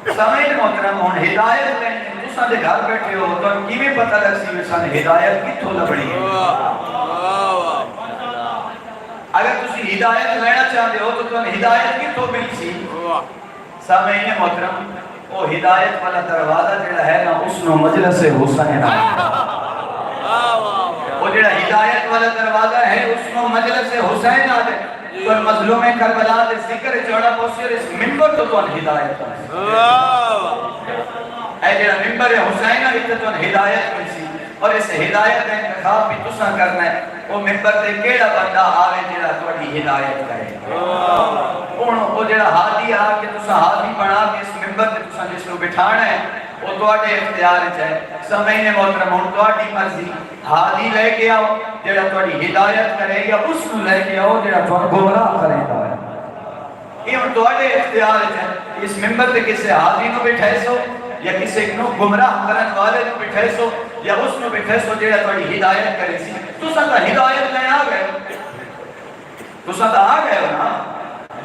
سمجھ محترم ہون ہدایت لیں تسا دے گھر بیٹھے ہو تو کی بھی پتہ لگ سی انسان ہدایت کتھوں لبڑی ہے اگر تسی ہدایت لینا چاہتے ہو تو تم ہدایت کتھوں مل سی سامعین محترم وہ ہدایت والا دروازہ جڑا ہے نا اس نو مجلس حسین وہ جڑا ہدایت والا دروازہ ہے اس نو مجلس حسین آ دے تو مظلوم کربلا دے ذکر چوڑا پوسی اور اس ممبر تو تون ہدایت اے جڑا ممبر حسین آ تو تون ہدایت ملسی اور اس ہدایت کا انتخاب بھی تساں کرنا ہے وہ ممبر تے کیڑا بندہ آوے جڑا تہاڈی ہدایت کرے وہ جڑا ہادی آ کے تساں ہادی بنا کے اس ممبر تے تساں جس کو بٹھانا ہے وہ تواڈے اختیار وچ ہے سامعین محترم ہن تواڈی مرضی ہادی لے کے آؤ جڑا تہاڈی ہدایت کرے یا اس کو لے کے آؤ جڑا تہاڈا گمراہ کرے گا یہ ہن تواڈے اختیار وچ ہے اس ممبر تے کسے ہادی نو بٹھائے سو یا کسی نو گمراہ کرن والے نو بٹھائے سو یا اس نو بٹھائے سو جڑا تہاڈی ہدایت کرے سی تساں تا ہدایت لے آ گئے تساں تا آ گئے ہو نا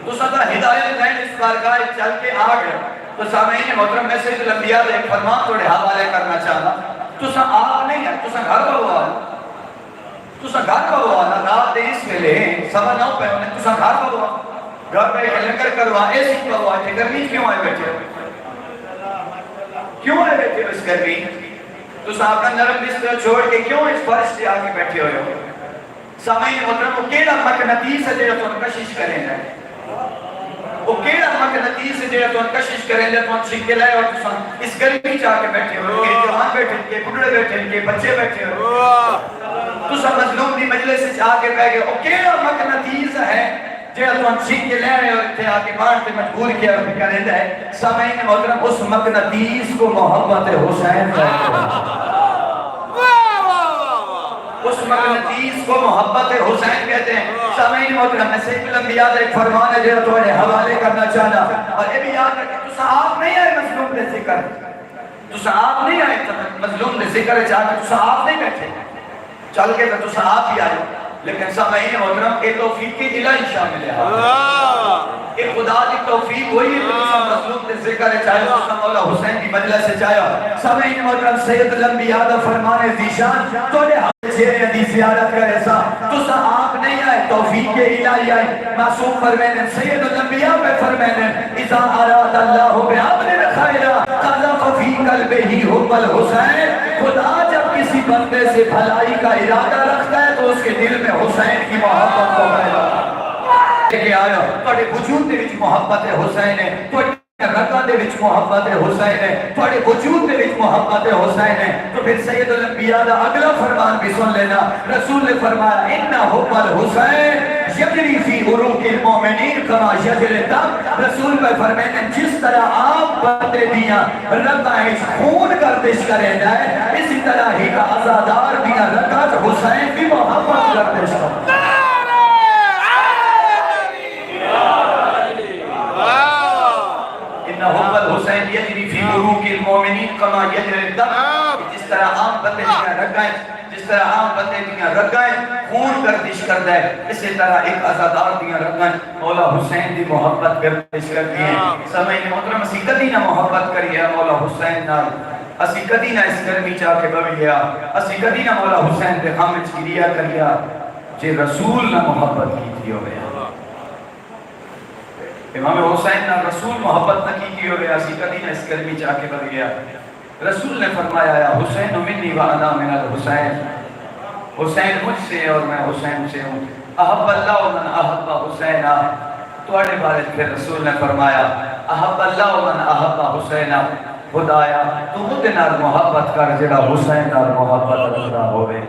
تساں تا ہدایت لین اس بارگاہ چل کے آ گئے تو سامعین محترم میں سید الانبیاء دے ایک فرمان تھوڑے حوالے کرنا چاہتا تساں آپ نہیں ہے تساں گھر پہ ہوا تساں گھر پہ ہوا رات دے اس ویلے 9:15 پہ ہونے تساں گھر پہ ہوا گھر پہ ایک لنگر کروا اے سی پہ ہوا گرمی کیوں آئے بیٹھے کیوں آئے بیٹھے ہو اس گرمی تساں اپنا نرم بستر چھوڑ کے کیوں اس فرش سے آگے بیٹھے ہوئے ہو سامعین محترم وہ کیڑا مقناطیس ہے جڑا تم کشش کریں گے وہ کیڑا مقناطیس ہے جڑا تم کشش کریں گے تم چھکے لائے اور تساں اس گرمی چ آ کے بیٹھے ہو کہ جوان بیٹھے کہ بڈھڑے بیٹھے کہ بچے بیٹھے ہو تساں مظلوم دی مجلس وچ آ کے بیٹھ گئے وہ کیڑا مقناطیس ہے جڑا تم چھکے لے رہے اور تے آ کے باہر تے مجبور کیا کریندا ہے سامعین محترم اس مقناطیس کو محبت حسین کہتے ہیں اس مقناطیس کو محبت حسین کہتے ہیں سامعین محترم میں سید الانبیاء کا ایک فرمان ہے جو تمہیں حوالے کرنا چاہنا اور یہ بھی یاد رکھیں تساں آپ نہیں آئے مظلوم دے ذکر تساں آپ نہیں آئے مظلوم دے ذکر چاہ کے تساں آپ نہیں بیٹھے چل کے تو تساں آپ ہی آئے لیکن سامعین محترم یہ توفیق الہی شامل ہے یہ خدا کی توفیق ہوئی ہے کہ تساں مظلوم دے ذکر چاہے تساں مولا حسین کی مجلس سے چاہے سامعین محترم سید الانبیاء کا فرمان ذیشان توڑے چہرے دی زیارت کرے سا تسا آپ نہیں آئے توفیق الہی آئے معصوم فرمائنے سید الانبیاء پہ فرمائنے اذا اراد اللہ بعبد خیرہ قذف فی قلبہ حب الحسین خدا جب کسی بندے سے بھلائی کا ارادہ رکھتا ہے تو اس کے دل میں حسین کی محبت کو پیدا کہ آیا تھوڑے وجود دے وچ محبت حسین ہے رکھا دے وچ محبت حسین ہے تھوڑے وجود دے وچ محبت حسین ہے تو پھر سید الانبیاء دا اگلا فرمان بھی سن لینا رسول نے فرمایا ان حب الحسین یجری فی عروق المومنین کما یجری الدم رسول میں فرماتے جس طرح آپ بندے دیاں رگاں خون گردش کریں جائے اسی طرح ہی کا عزادار دیاں رگاں حسین کی محبت گردش کریں حب الحسین یجری فی عروق المومنین کما یجری الدم جس طرح عام بندے دیاں رگائیں جس طرح عام بندے دیاں رگائیں خون گردش کرتا ہے اسی طرح ایک عزادار دیاں رگائیں مولا حسین دی محبت گردش کرتی ہیں سامعین محترم اسی کدی نہ محبت کری ہے مولا حسین نال اسی کدی نہ اس گرمی چاہ کے بڑھ گیا اسی کدی نہ مولا حسین دے غم وچ گریا کریا جے رسول نہ محبت کی تھی ہوئے امام حسین نہ رسول محبت نہ کی ہوئے اسی کدی نہ اس گرمی چاہ کے بڑھ گیا رسول نے فرمایا یا حسین منی وانا من الحسین حسین مجھ سے اور میں حسین سے ہوں احب اللہ من احب حسین توڑے بارے پھر رسول نے فرمایا احب اللہ من احب حسین خدایا تو خود نال محبت کر جڑا حسین نال محبت رکھدا ہوئے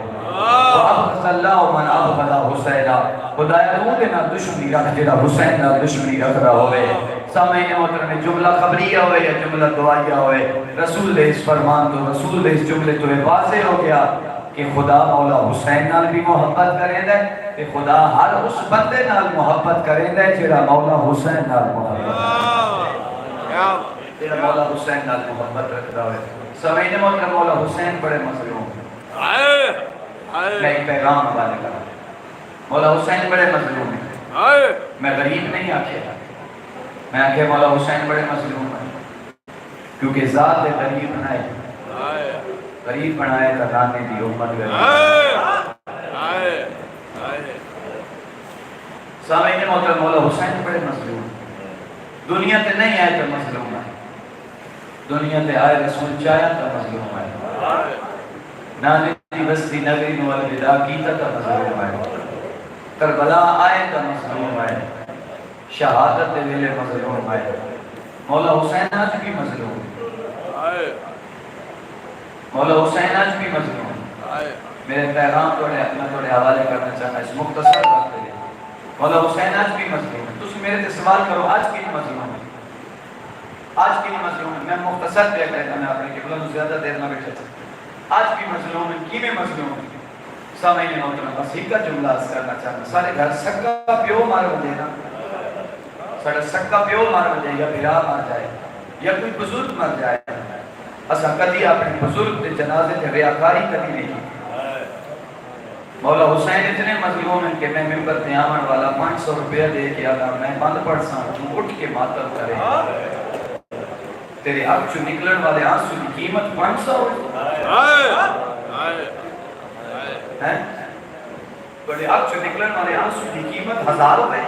وَأَبْغَضَ اللَّهُ مَنْ أَبْغَضَ حُسَيْنَ خدایا تو دے نال دشمنی رکھ جڑا حسین نال دشمنی رکھ رہا ہوئے. سامعین محترم جملہ خبریہ ہوئے یا جملہ دعائیہ ہوئے, رسول دے اس فرمان تو رسول دے اس جملے تو واضح ہو گیا کہ خدا مولا حسین نال بھی محبت کریں دے کہ خدا ہر اس بندے نال محبت کریں دے جڑا مولا حسین نال محبت جڑا مولا حسین نال محبت رکھتا ہوئے. سامعین محترم مولا حسین بڑے مظلوم, میں ایک پیغام حوالے کرا, مولا حسین بڑے مظلوم ہیں. میں غریب نہیں آکھیا, میں آکھے مولا حسین بڑے مظلوم ہیں کیونکہ ذات دے غریب بنائے ترانے دی امت غریب. سامعین محترم مولا حسین بڑے مظلوم ہیں. دنیا تے نہیں آئے تو مظلوم ہے, دنیا تے آئے رسول چاہیا تو مظلوم ہے, نانے دی بستی نگری نو الوداع کیتا تو مظلوم ہے, کربلا آئے تو مظلوم ہے, شہادت دے ویلے مظلوم ہے. مولا حسین آج بھی مظلوم ہے, مولا حسین آج بھی مظلوم ہے. میرے پیغام توڑے حوالے کرنا چاہتا ہے اس مختصر وقت لئے. مولا حسین آج بھی مظلوم ہے. تُس میرے تے سوال کرو آج کی مظلوم ہے, آج کی مظلوم ہے. میں مختصر پہ کہتا میں اپنے قبلہ نو زیادہ دیر نہ بیٹھا چاہتا. آج بھی مظلوم ہے, کی میں مظلوم ہے. سامعین محترم بس ایک کا جملہ عرض کرنا چاہتا ہوں. سارے گھر سکا پیو مار ہو دینا, سارا سکا پیو مار ہو جائے یا بھرا مار جائے یا کوئی بزرگ مر جائے. اسا کدی اپنے بزرگ کے جنازے تے ریاکاری کدی نہیں کی. مولا حسین اتنے مظلوم ہیں کہ میں ممبر تے آمن والا 500 روپیہ دے کے آگا میں بند پڑھ ساں تو اٹھ کے ماتم کرے. تیرے آنکھ چو نکلن والے آنسو کی قیمت 500 ہے, تیرے آنکھ چو نکلن والے آنسو کی قیمت 1000 روپے.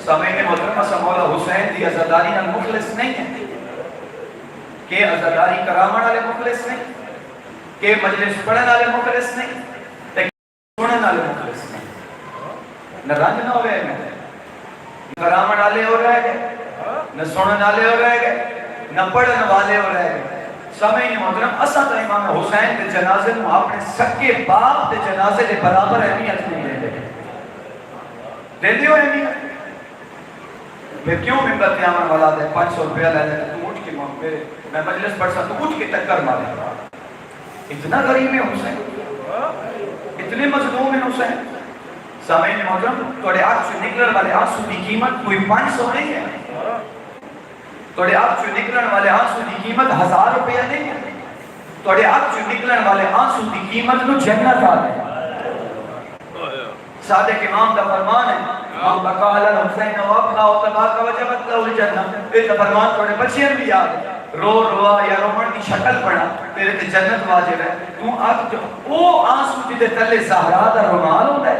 سامعین محترم اسا مولا حسین دی عزاداری نال مخلص نہیں ہے کہ عزاداری کرامن والے مخلص نہیں, کہ مجلس پڑھن والے مخلص نہیں, کہ سنن والے مخلص نہیں. نہ رنج نہ ہوئے میں کرامن والے ہو رہے گئے, نہ سنن والے ہو رہے گئے, نہ پڑھن والے ہو رہے گئے. سامعین محترم اسا تو امام حسین دے جنازے نو اپنے سکے باپ دے جنازے دے برابر اہمیت نہیں دے دے. دے دیو اہمیت. میں کیوں ممبر تے آمن والا دے 500 روپیہ لے لے تو اٹھ کے میں مجلس پڑھ سا تو اٹھ کے ٹکر مارے. اتنا غریب ہے حسین, اتنے مظلوم ہے حسین. سامعین محترم توڑے آنکھ سے نکلن والے آنسو دی قیمت کوئی 500 نہیں ہے, توڑے آنکھ سے نکلن والے آنسو دی قیمت 1000 روپیہ نہیں ہے, توڑے آنکھ سے نکلن والے آنسو دی قیمت نو جنت آتا ہے. صادق امام دا فرمان ہے ہم بقال الحسین و اپنا و تباک وجبت لہو الجنہ. یہ فرمان توڑے بچیاں بھی یاد ہے, رو روا یا رومن کی شکل پڑا تیرے تے جنت واجب ہے. تو آگ جو او آنسو جدے تلے زہرا دا رومال ہوتا ہے,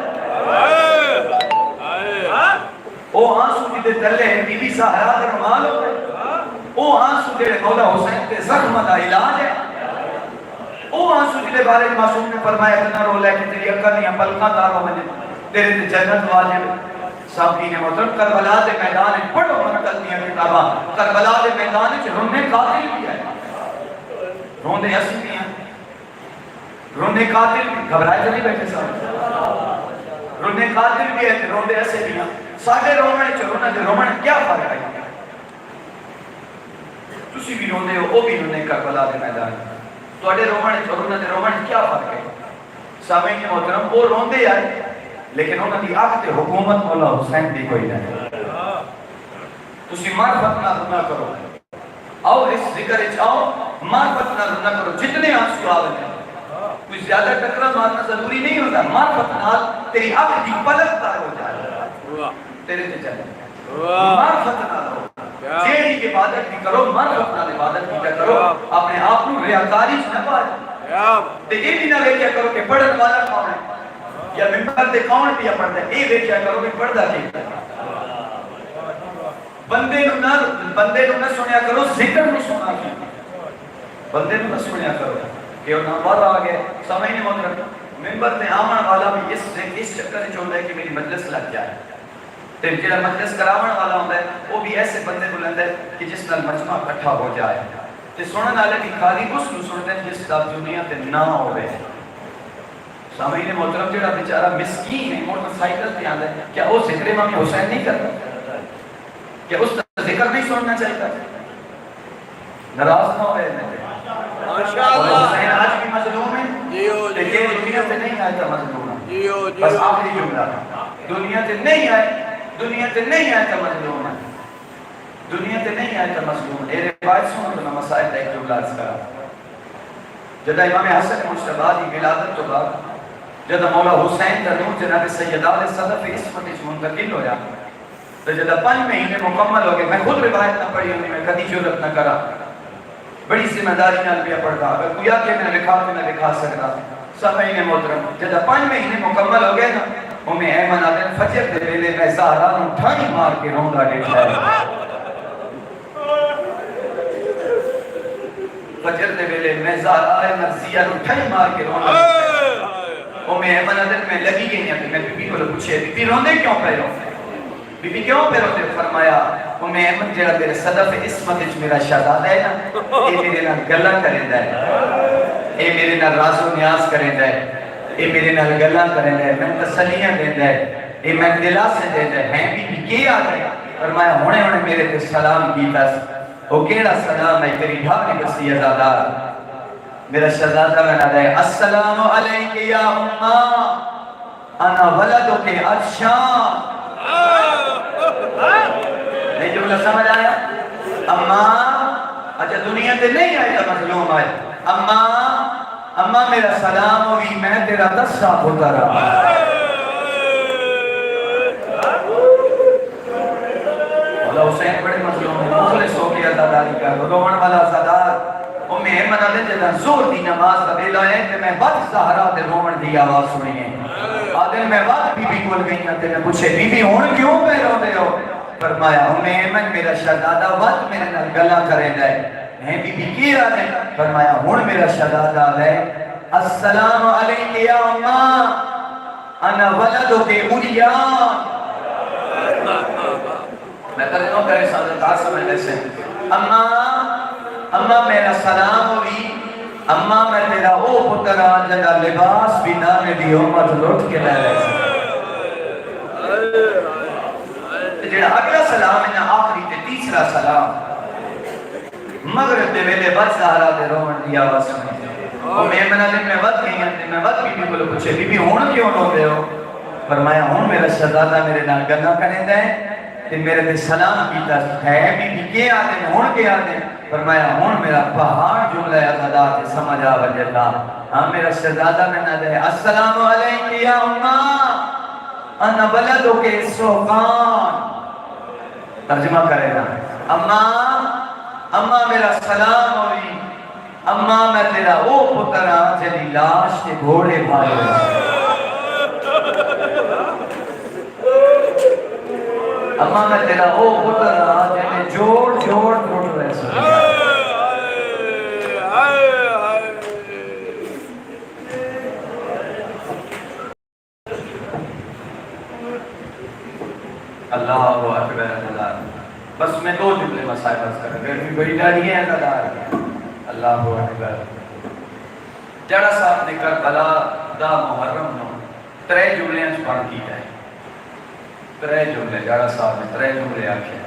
او آنسو جدے تلے بی بی زہرا دا رومال ہوتا ہے, او آنسو جدے مولا حسین تے زخم دا علاج ہے, او آنسو جدے بارے معصوم نے فرمایا اتنا رو لے کہ تیری اکر نہیں پلکاں دارو مجھے تیرے تے جنت واجب ہے. سامعین محترم کربلا دے میدان پڑھو منقل دیا کتاباں, کربلا دے میدان رونے قاتل بھی ہے, رونے اسی بھی ہیں, رونے قاتل بھی, گھبرائے تو نہیں بیٹھے صاحب, رونے قاتل بھی ہے رونے ایسے بھی ہیں. ساڑھے رونے رونے دے رونے کیا فرق ہے؟ تسی بھی رونے ہو, او بھی رونے کربلا دے میدان, توڑے رونے دے رونے کیا فرق ہے؟ سامعین محترم وہ روندے آئے لیکن انہوں نے آختے حکومت مولا حسین دی کوئی نہیں. تسی معرفت نہ کرو, آؤ اس ذکر آؤ معرفت نہ کرو. جتنے آنسو آوے ہیں کوئی زیادہ ٹکرا مارنا ضروری نہیں ہوتا, معرفت نال تیری آنکھ دی پلک تار ہو جائے تیرے تے جائے. معرفت نہ کرو, جیڑی عبادت بھی کرو معرفت نال عبادت بھی کرو, اپنے آپ کو ریاکاری نہ پائے. تے یہ بھی نہ لے کرو کہ پڑھن والا کون ہے یا ممبر دے کون پیا پڑھتا ہے, اے دیکھیا کرو کہ پڑھدا کیتا ہے. بندے نو نہ سنیا کرو, ذکر نو سنا کیتا, بندے نو نہ سنیا کرو کہ وہ نمبر آ گئے. سمجھنے محترم ممبر تے آمن والا بھی اس چکر چاہتا ہے کہ میری مجلس لگ جائے, تے جڑا مجلس کراون والا ہوندا ہے وہ بھی ایسے بندے کو لیندا ہے کہ جس نال مجمع اکٹھا ہو جائے. تے سنن والے بھی خالی اس کو سنتے ہیں جس دا دنیا تے نہ ہوئے. سامعین محترم جڑا بیچارہ مسکین ہے موٹر سائیکل پہ آندا ہے کیا وہ ذکر امام حسین نہیں کرتا؟ کیا اس کا ذکر نہیں سننا چاہیے؟ ناراض نہ ہوئے ماشاءاللہ. حسین آج بھی مظلوم ہے جیو لیکن جیو دنیا سے نہیں آئے تو مظلوم ہے. جیو بس جیو. آخری جملہ دنیا سے نہیں آئے تو مظلوم ہے. دنیا سے نہیں آئے تو مظلوم ہے. روایت سنو تو میں مسائل کا ایک جملہ عرض کرا. جدہ امام حسن مجتبی دی ولادت تو بعد جدہ مولا حسین دا نور جناب سیدہ علیہ صدف عصمت اس منتقل ہویا تو جدہ 5 مہینے مکمل ہو گئے. میں خود روایت نہ پڑھی ہوں، میں کدی جرت نہ کرا، بڑی ذمہ داری نال پیا پڑھتا. اگر کوئی آ کے میں لکھا تو میں لکھا سکتا. سامعین محترم جدہ 5 مہینے مکمل ہو گئے نا امی ایمن آدھے فجر دے ویلے میں زہرا نوں ٹھائی مار کے روندا ڈٹھا ہے. فجر دے ویلے میں زہرا مرضیہ نوں ٹھائی مار کے روندا ڈٹھا ہے. امی ایمن آدھے میں لگی گئی ہیں. میں بی بی کو پوچھے بی بی روندے کیوں پے ہو؟ بی بی کیوں پہ روتے؟ فرمایا امی ایمن جڑا میرے صدف عصمت وچ میرا شہزادہ ہے نا اے میرے نال گلاں کریندا ہے، اے میرے نال راز و نیاز کریندا ہے، اے میرے نال گلاں کریندا ہے، میں تسلیاں دیندا ہے، اے میں دلاسے دیندا ہے. بی بی کی آ گئے؟ فرمایا ہونے میرے تے سلام کیتا. او کیڑا سلام ہے؟ تیری ڈھاکی بسی عزادار. میرا شہزادہ میں نہ دے السلام علیک یا اماں انا ولدک عطشان. نہیں جملہ سمجھ آیا؟ اماں اچھا دنیا تے نہیں آئے تو مظلوم آئے. اماں میرا سلام ہوگی میں تیرا دسا ہوتا رہا. مولا حسین بڑے مظلوم ہیں، مخلص ہو کے عزاداری کر روان والا عزادار. امی ایمن آدھے جدہ زور دی نماز کا بیلا ہے کہ میں بد زہرا دے رومن دی آواز سنی ہے. آدھے میں بد بی بی کول گئی ہیں تے میں پوچھے بی بی ہون کیوں پہ رو دے ہو؟ فرمایا امی ایمن میرا شہزادہ بد میرے نال گلا کرے دے. ہیں بی بی کی آدھے؟ فرمایا ہون میرا شہزادہ ہے السلام علیک یا اماں انا ولدک عریان. میں ترجمہ کرے سادتار سمجھ لے سے اماں میرا سلام ہوئی. اماں میں تیرا او پترا جگہ لباس بھی نانے دی امت لوٹ کے لے رہے سے. جڑا اگلا سلام ہے نا آخری تے تیسرا سلام مغرب دے ویلے بد زہرا دے رومن دی آواز سنی. او میں منالم میں ود گئی ہیں میں ود بی بی کو پوچھے بی بی ہون کیوں رو دے ہو؟ فرمایا ہون میرا شہزادہ میرے نال گلا کریں دے تے میرے تے سلام کیتا ہے. بی بی کے آدھے ہون کے آدھے؟ فرمایا ہون میرا پہاڑ جملہ عزادار سے سمجھ آ وجہتا. ہاں میرا شہزادہ میں نہ دے السلام علیک یا اماں انا ولدک سوقان. ترجمہ کرے نا اماں میرا سلام ہوئی. اماں میں تیرا او پترا جلی لاش کے گھوڑے بھائے. اماں میں تیرا او پترا جلی جوڑ ٹوٹ رہے سکتے. اللہ اکبر اللہ. بس میں 2 جملے مسائل بس کر رہے ہیں. بڑی ڈاری ہے اللہ. اللہ اکبر. جڑا صاحب نے کربلا دا محرم نو 3 جملے پڑھ کی ہے. 3 جملے جڑا صاحب نے 3 جملے آکھے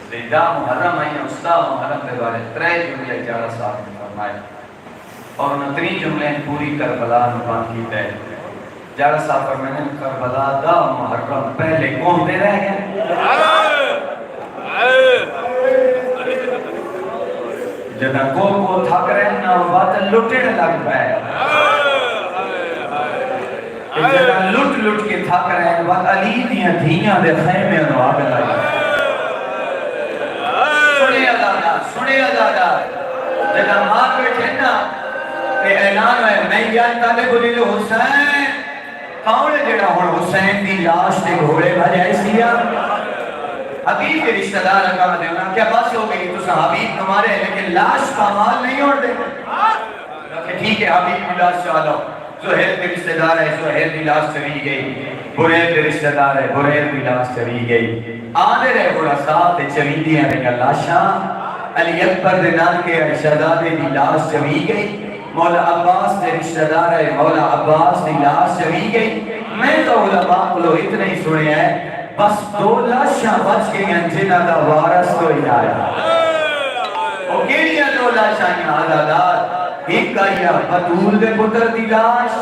تے دا محرم ہے اس دا محرم دے بارے 3 جملے جڑا صاحب نے فرمائے اور ان 3 جملے پوری کربلا نو پڑھ کی ہے. جڑا صاحب فرمانے کربلا دا محرم پہلے کون دے رہ گئے؟ جدہ کو تھک رہے ہیں نا بات لٹنے لگ پائے. جدہ لٹ کے تھک رہے ہیں بات علی دیاں دھیاں دے خیمے انہوں آگ لائی. سنے ازادہ جدہ مار بیٹھے نا کہ اعلان ہے میں یاد طالب علیل حسین کون جڑا ہون حسین دی لاش دے گھوڑے بھجائے سیا. حبیب کے رشتہ دار کہا دے انہاں کیا بس ہو گئی تو حبیب نمارے لیکن لاش کا مال نہیں اوڑ دے. ٹھیک ہے حبیب کی لاش چالو. زہیر کے رشتہ دار ہے زہیر کی لاش چلی گئی. بریر کے رشتہ دار ہے بریر کی لاش چلی گئی. آنے رہے بڑا صاحب تے چلی دیا رہے لاشاں علی اکبر دے نال کے شہزادے دی لاش جمی گئی، مولا عباس دے رشتہ دار ہے مولا عباس دی لاش جمی گئی۔ میں تو علماء کو اتنا ہی سنے ہیں بس 2 لاشاں بچ گئی ہیں جنہاں دا وارث کوئی نہ آیا۔ وہ کیڑیاں 2 لاشاں آزادار، ایک آیا بطول دے پتر دی لاش،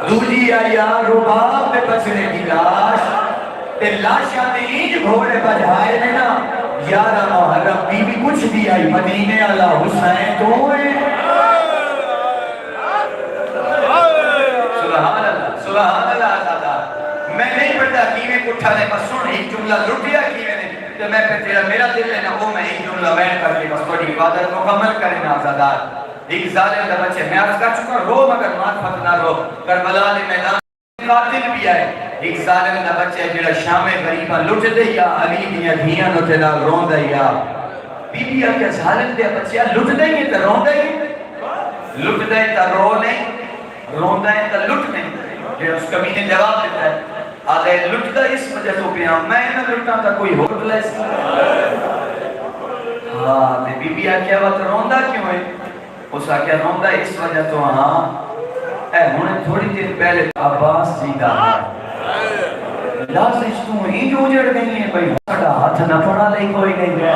دوجی آیا رباب دے بچڑے دی لاش، تے لاشاں دے اینج گھوڑے بجھائے نے نا 11 محرم بی بی کچھ بھی آئی مدینے والا حسین تو ہے۔ سبحان اللہ سبحان اللہ آزادار، میں نہیں پڑھتا کیویں کٹھا نے بس سن ایک جملہ لٹیا کیویں نے، تو میں پھر تیرا میرا دل ہے نا وہ میں ایک جملہ بیان کر کے بس تھوڑی عبادت مکمل کرے نا آزادار۔ ایک ظالم دا بچے میں عرض کر چکا رو مگر معرفت نہ رو، کربلا نے میدان قاتل بھی آئے، ایک ظالم دا بچے جڑا شام غریباں لٹ دے یا علی دیاں دھیاں نو تے نال روندا یا بی بی آ کے ظالم دے بچے لٹ دے تے روندا ہی، لٹ دے تے رو نہیں، روندا ہے تے لٹ نہیں۔ کہ اس کمی نے جواب دیتا ہے آدھے لٹتا اس وجہ تو پیا میں نہ لٹا تا کوئی ہوٹ لے سی۔ ہاں تے بی بی آکھیا وقت روندا کیوں ہے؟ اس آکھیا روندا اس وجہ تو ہاں اے ہن تھوڑی دیر پہلے عباس جی دا لازش تو ہی جو جڑ گئی ہے بھائی ساڈا ہاتھ نہ پڑا لے کوئی نہیں گیا۔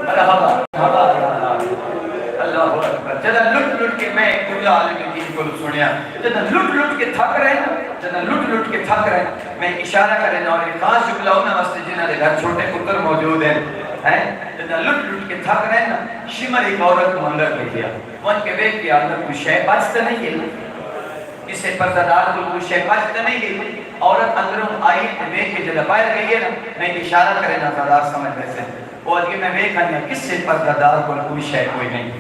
مرحبا مرحبا اللہ اکبر۔ جدا لٹ لٹ کے میں کلا عالم دین کو سنیا، جدا لٹ لٹ کے تھک رہے نا، جدا لٹ لٹ کے تھک رہے میں اشارہ کرے نا اور ایک خاص جملہ ہونا واسطے جنہاں دے گھر چھوٹے پتر موجود ہیں، جدا لٹ لٹ کے تھک رہے نا شمر ایک عورت کو اندر لے گیا، ون کے بیٹھ کے اندر کوئی شے بچتا نہیں گئی، کسے پردہ دار کوئی شے بچتا نہیں گئی، عورت اندروں آئی تے بیٹھ کے جدا باہر گئی ہے نا، میں اشارہ کرے نا زادار سمجھ ویسے وہ آدھی میں بیٹھ آنیا کسے پردہ دار کوئی شے کوئی نہیں،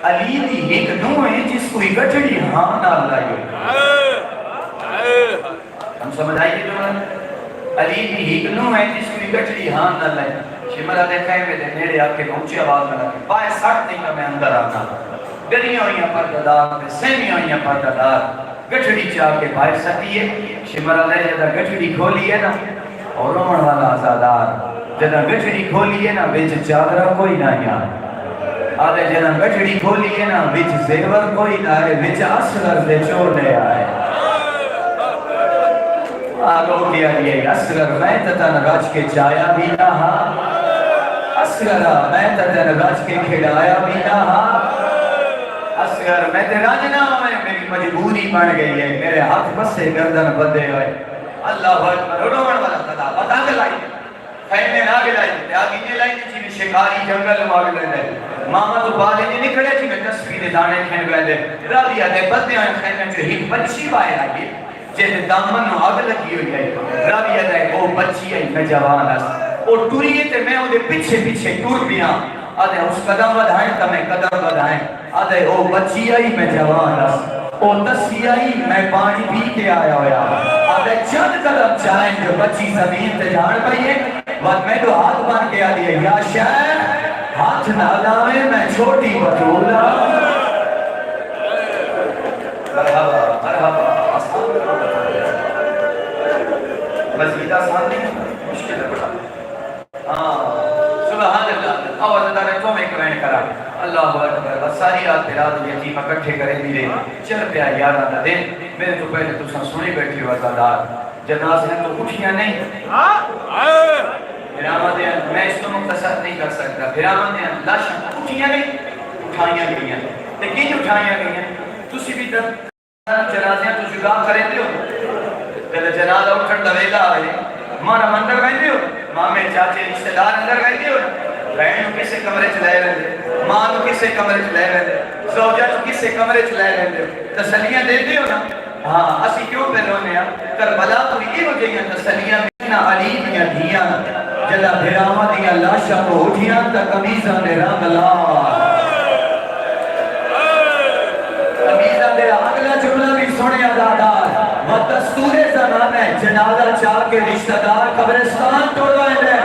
علی دی ایک نو ہے جس کو گٹھڑی ہاں نہ لائی ہوئی۔ ہم سمجھ آئیے جو ہے علی دی ایک نو ہے جس کو گٹھڑی ہاں نہ لائی۔ شمرہ دیکھا ہے میں میرے آکے اونچی آواز میں لگے پائے سٹ نہیں کہ میں اندر آنا، گریاں ہوئیاں پردہ دار میں سہمیاں ہوئیاں پردہ دار، گٹھڑی چاہ کے باہر سٹی ہے۔ شمرہ نے جدہ گٹھڑی کھولی ہے نا اور رومن والا آزادار جدہ گٹھڑی کھولی ہے نا بیچ چادرہ کوئی نہ یہاں آدھے جنہ گٹھڑی کھولی ہے نا بیچ زیور کوئی نہ آئے بیچ اصغر دے چوڑے آئے آگو کیا لیے اصغر میں تتن رج کے چایا بھی نہ ہاں، اصغر میں تتن رج کے کھڑایا بھی نہ ہاں، اصغر میں تے راجنا ہوئے میری مجبوری بن گئی ہے میرے ہاتھ بسے گردن بدے ہوئے۔ اللہ اکبر روڑ والا صدا پتنگ لائی خیمے ناگ لائی آگی نے لائی چیزی شکاری جنگل ماگ لے ماما تو بالے نے نکڑے تھی میں تصویر دانے کھین گئے دے راویہ دے بدے آئے خیمے جو ایک بچی باہر آئی جیسے دامن نو آگ لگی ہوئی ہے راویہ دے وہ بچی آئی میں جوان اس اور ٹوریے تے میں وہ دے پچھے پچھے ٹور بیاں آدھے اس قدم بدھائیں تا میں قدم بدھائیں آدھے وہ بچی آئی میں جوان اس وہ تسی آئی میں پانی پی کے آیا ہویا آدھے چند قدم چاہیں جو بچی زمین تے جھاڑ پئی ہے وقت میں تو ہاتھ بان کے آدھی ہے یا شہر ہاتھ نہ لاوے میں چھوٹی بطولہ مرحبا مرحبا مزید آسان نہیں مشکل ہے بڑا سبحان اللہ آواز دارے تو میں کرائن کرا اللہ اکبر بس ساری رات پہ رات یتیم اکٹھے کرے میرے چل پیا یارہ نہ دن میرے تو پہلے تو سن سنی بیٹھی ہوا زادار جنازے تو اٹھیاں نہیں پھر آمدیں میں اس کو مختصر نہیں کر سکتا پھر آمدیں لاشاں اٹھیاں نہیں اٹھائیاں گئی ہیں لیکن اٹھائیاں گئی ہیں تسی بھی جنازیاں تو جدا کریں دے ہو جب جنازہ اٹھن دویلا آئے مانا مندر گئے دے ہو مامے چاچے رشتہ دار اندر گئے دے ہو بہنوں کسے کمرے چلائے رہے دے ماں تو کسے کمرے چلائے رہے دے زوجہ تو کسے کمرے چلائے رہے دے تسلیاں دے دے ہو نا ہاں اسی کیوں پہ رونے ہیں کربلا تو یہ ہو جائیں تسلیاں مینا علی دیا دیا جلا بھراما دیا لاشا کو اٹھیاں تا کمیزہ دے رنگ لا کمیزہ دے اگلا جملہ بھی سنے ادادار وہ دستور زمان ہے جنازہ چاہ کے رشتہ دار قبرستان توڑوائیں دے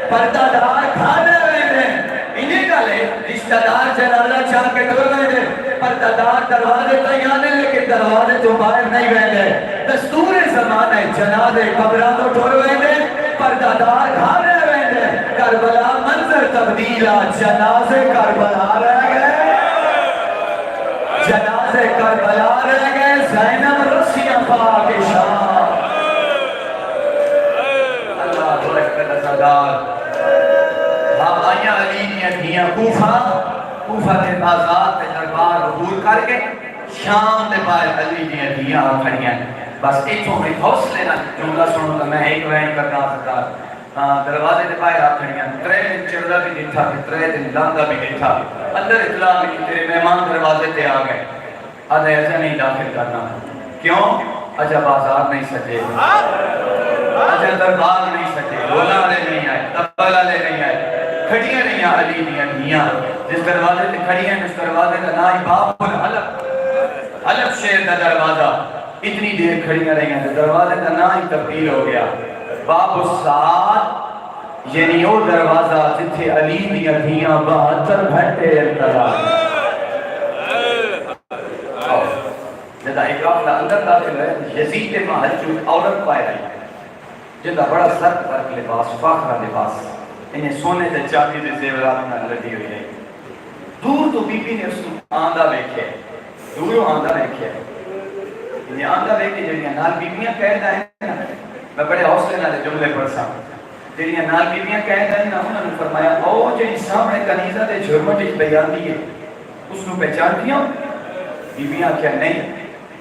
پردہ دار کھانے ہوئے دے انہیں گلے رشتہ دار جنازہ چاہ کے توڑوائیں دے پردہ دار دروازے تیانے لیکن دروازے تو باہر نہیں گئے دے دستور زمان ہے جنازے قبران تو توڑوائیں دے پردہ دار کھانے ہوئے دے کربلا منظر تبدیلا جنازے کربلا رہ گئے جنازے کربلا رہ گئے زینب رسیاں پاک شاہ اللہ تو اکبر نظردار ہاں آئیاں علی نے دھیاں کوفہ دے بازار تے دربار عبور کر کے شام دے پائے علی نے دھیاں کھڑیاں بس ایتھوں میں حوصلے نہ جملہ سنوں تو میں ایک وین کرنا سکتا دروازے دے پائے رکھ کھڑیاں 3 دن چڑھدا بھی دیکھا 3 دن لاندا بھی دیکھا اندر اطلاع میں تیرے مہمان دروازے تے آ گئے آدھے ایسا نہیں داخل کرنا کیوں اجا بازار نہیں سجے اجا دربار نہیں سجے بولا والے نہیں آئے تبل والے نہیں آئے کھڑیاں نہیں علی دیا دھیاں جس دروازے تے کھڑیاں اس دروازے کا نام باب الحلب شہر کا دروازہ اتنی دیر کھڑیاں رہی ہیں دروازے کا نام ہی تبدیل ہو گیا باب السعاد یعنی وہ دروازہ جتھے علی دیا دھیاں 72 گھنٹے انتظار جدا ایک وقت اندر داخل ہے یزید محجوب عورت پائے رہی ہے جدا بڑا سخت فرق لباس فاخرہ لباس انہیں سونے تے چاندی دے زیورات نہ لگی ہوئی ہے دور تو بی بی نے اس کو آندہ دیکھے دوروں آندہ دیکھے انہیں آندہ دیکھے جنہیں نال بیبیاں کہہ رہے ہیں میں بڑے حوصلے نہ جملے پڑھسا جنہیں نال بیبیاں کہہ رہے ہیں انہوں نے فرمایا او جنہیں سامنے کنیزہ دے جھرمٹ ایک بیان دی ہے اس نے پہچان دیا بیبیاں کیا نہیں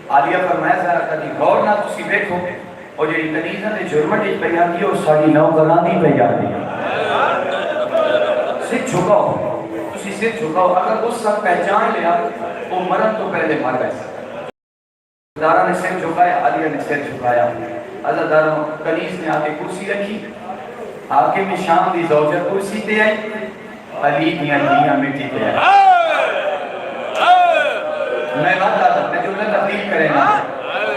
عالیہ فرمایا ذرا کدی غور نہ تسی دیکھو اور جڑی کنیزہ دے جرمٹ وچ بیان دی او ساڈی نوکرانی بیان دی سر جھکاؤ تسی سر جھکاؤ اگر اس سب پہچان لیا وہ مرن تو پہلے مر گئے دارہ نے سر جھکایا عالیہ نے سر جھکایا عزاداروں کنیز نے آگے کرسی رکھی حاکم شام دی زوجہ کرسی تے آئی علی دیاں دیاں مٹی تے آئی میں بات آتا میں جملہ تبدیل کریں گا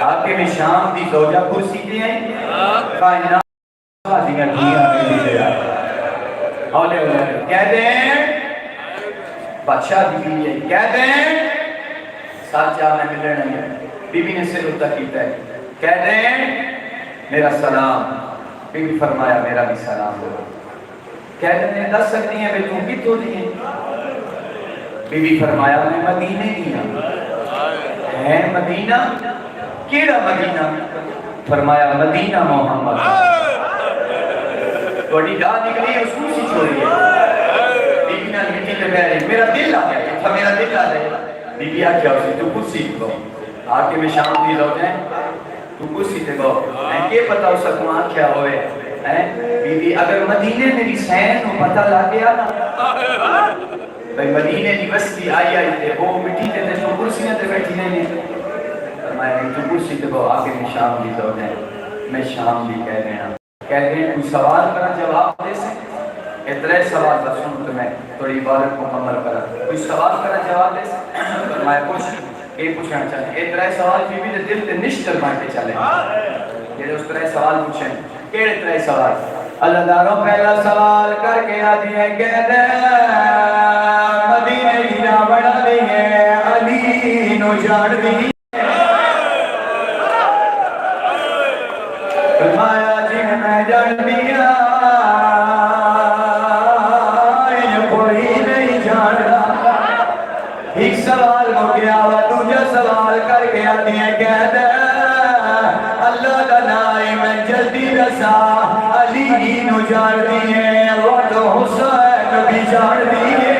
حاکم شام دی زوجہ کرسی تے آئی کائنات دیاں دیاں مٹی تے آئی اولے اولے کہہ دیں بادشاہ دی بھی ہے کہہ دیں ساتھ جانے ملے نہیں ہے بی بی نے سر اتھا کیتا ہے کہہ دیں میرا سلام بی بی فرمایا میرا بھی سلام ہو کہہ دیں دس سکتی ہیں بے تم کتوں دی ہیں بی بی فرمایا میں مدینے دیا ہے مدینہ کیڑا مدینہ فرمایا مدینہ محمد توڑی گاہ نکلی اس کو سی چھوڑی ہے بی بی نے مٹی کے بہرے میرا دل آ گیا تھا میرا دل آ گیا بی بی آ کیا اسے تو کچھ سیکھ گو آکے میں شام دی لو جائیں تو کچھ سیکھ گو کہ پتا اس اکمان کیا ہوئے بی بی اگر مدینے میری سین کو پتہ لا گیا نا بھئی مدینے کی بستی آئی آئی تھے وہ مٹی تے تھے تو کرسیاں تے بیٹھی نہیں فرمایا نہیں تو کرسی تے وہ آگے میں شام دی لو جائیں میں شام دی کہہ رہے ہیں کوئی سوال کرا جواب دے سے اترے سوال بس سن تمہیں تھوڑی عبادت مکمل کرا کوئی سوال کرا جواب دے سے فرمایا کچھ یہ پوچھنا چاہتے اترے سوال بھی بھی دل تے نشتر بانٹے چلے یہ اس طرح سوال پوچھیں کیڑے طرح سوال اللہ داروں پہلا سوال کر کے آدھی ہے کہہ دے مدینے کی نہ بڑھا دی ہے علی نو جان دی فرمایا جن میں جان دیا یہ کوئی نہیں جانتا ایک سوال ہو گیا وہ دوسرا سوال کر کے آدھی ہے کہہ دے اللہ کا نائی میں جلدی رسا علی نو جان دیئے وہ تو حسین بھی جان دیئے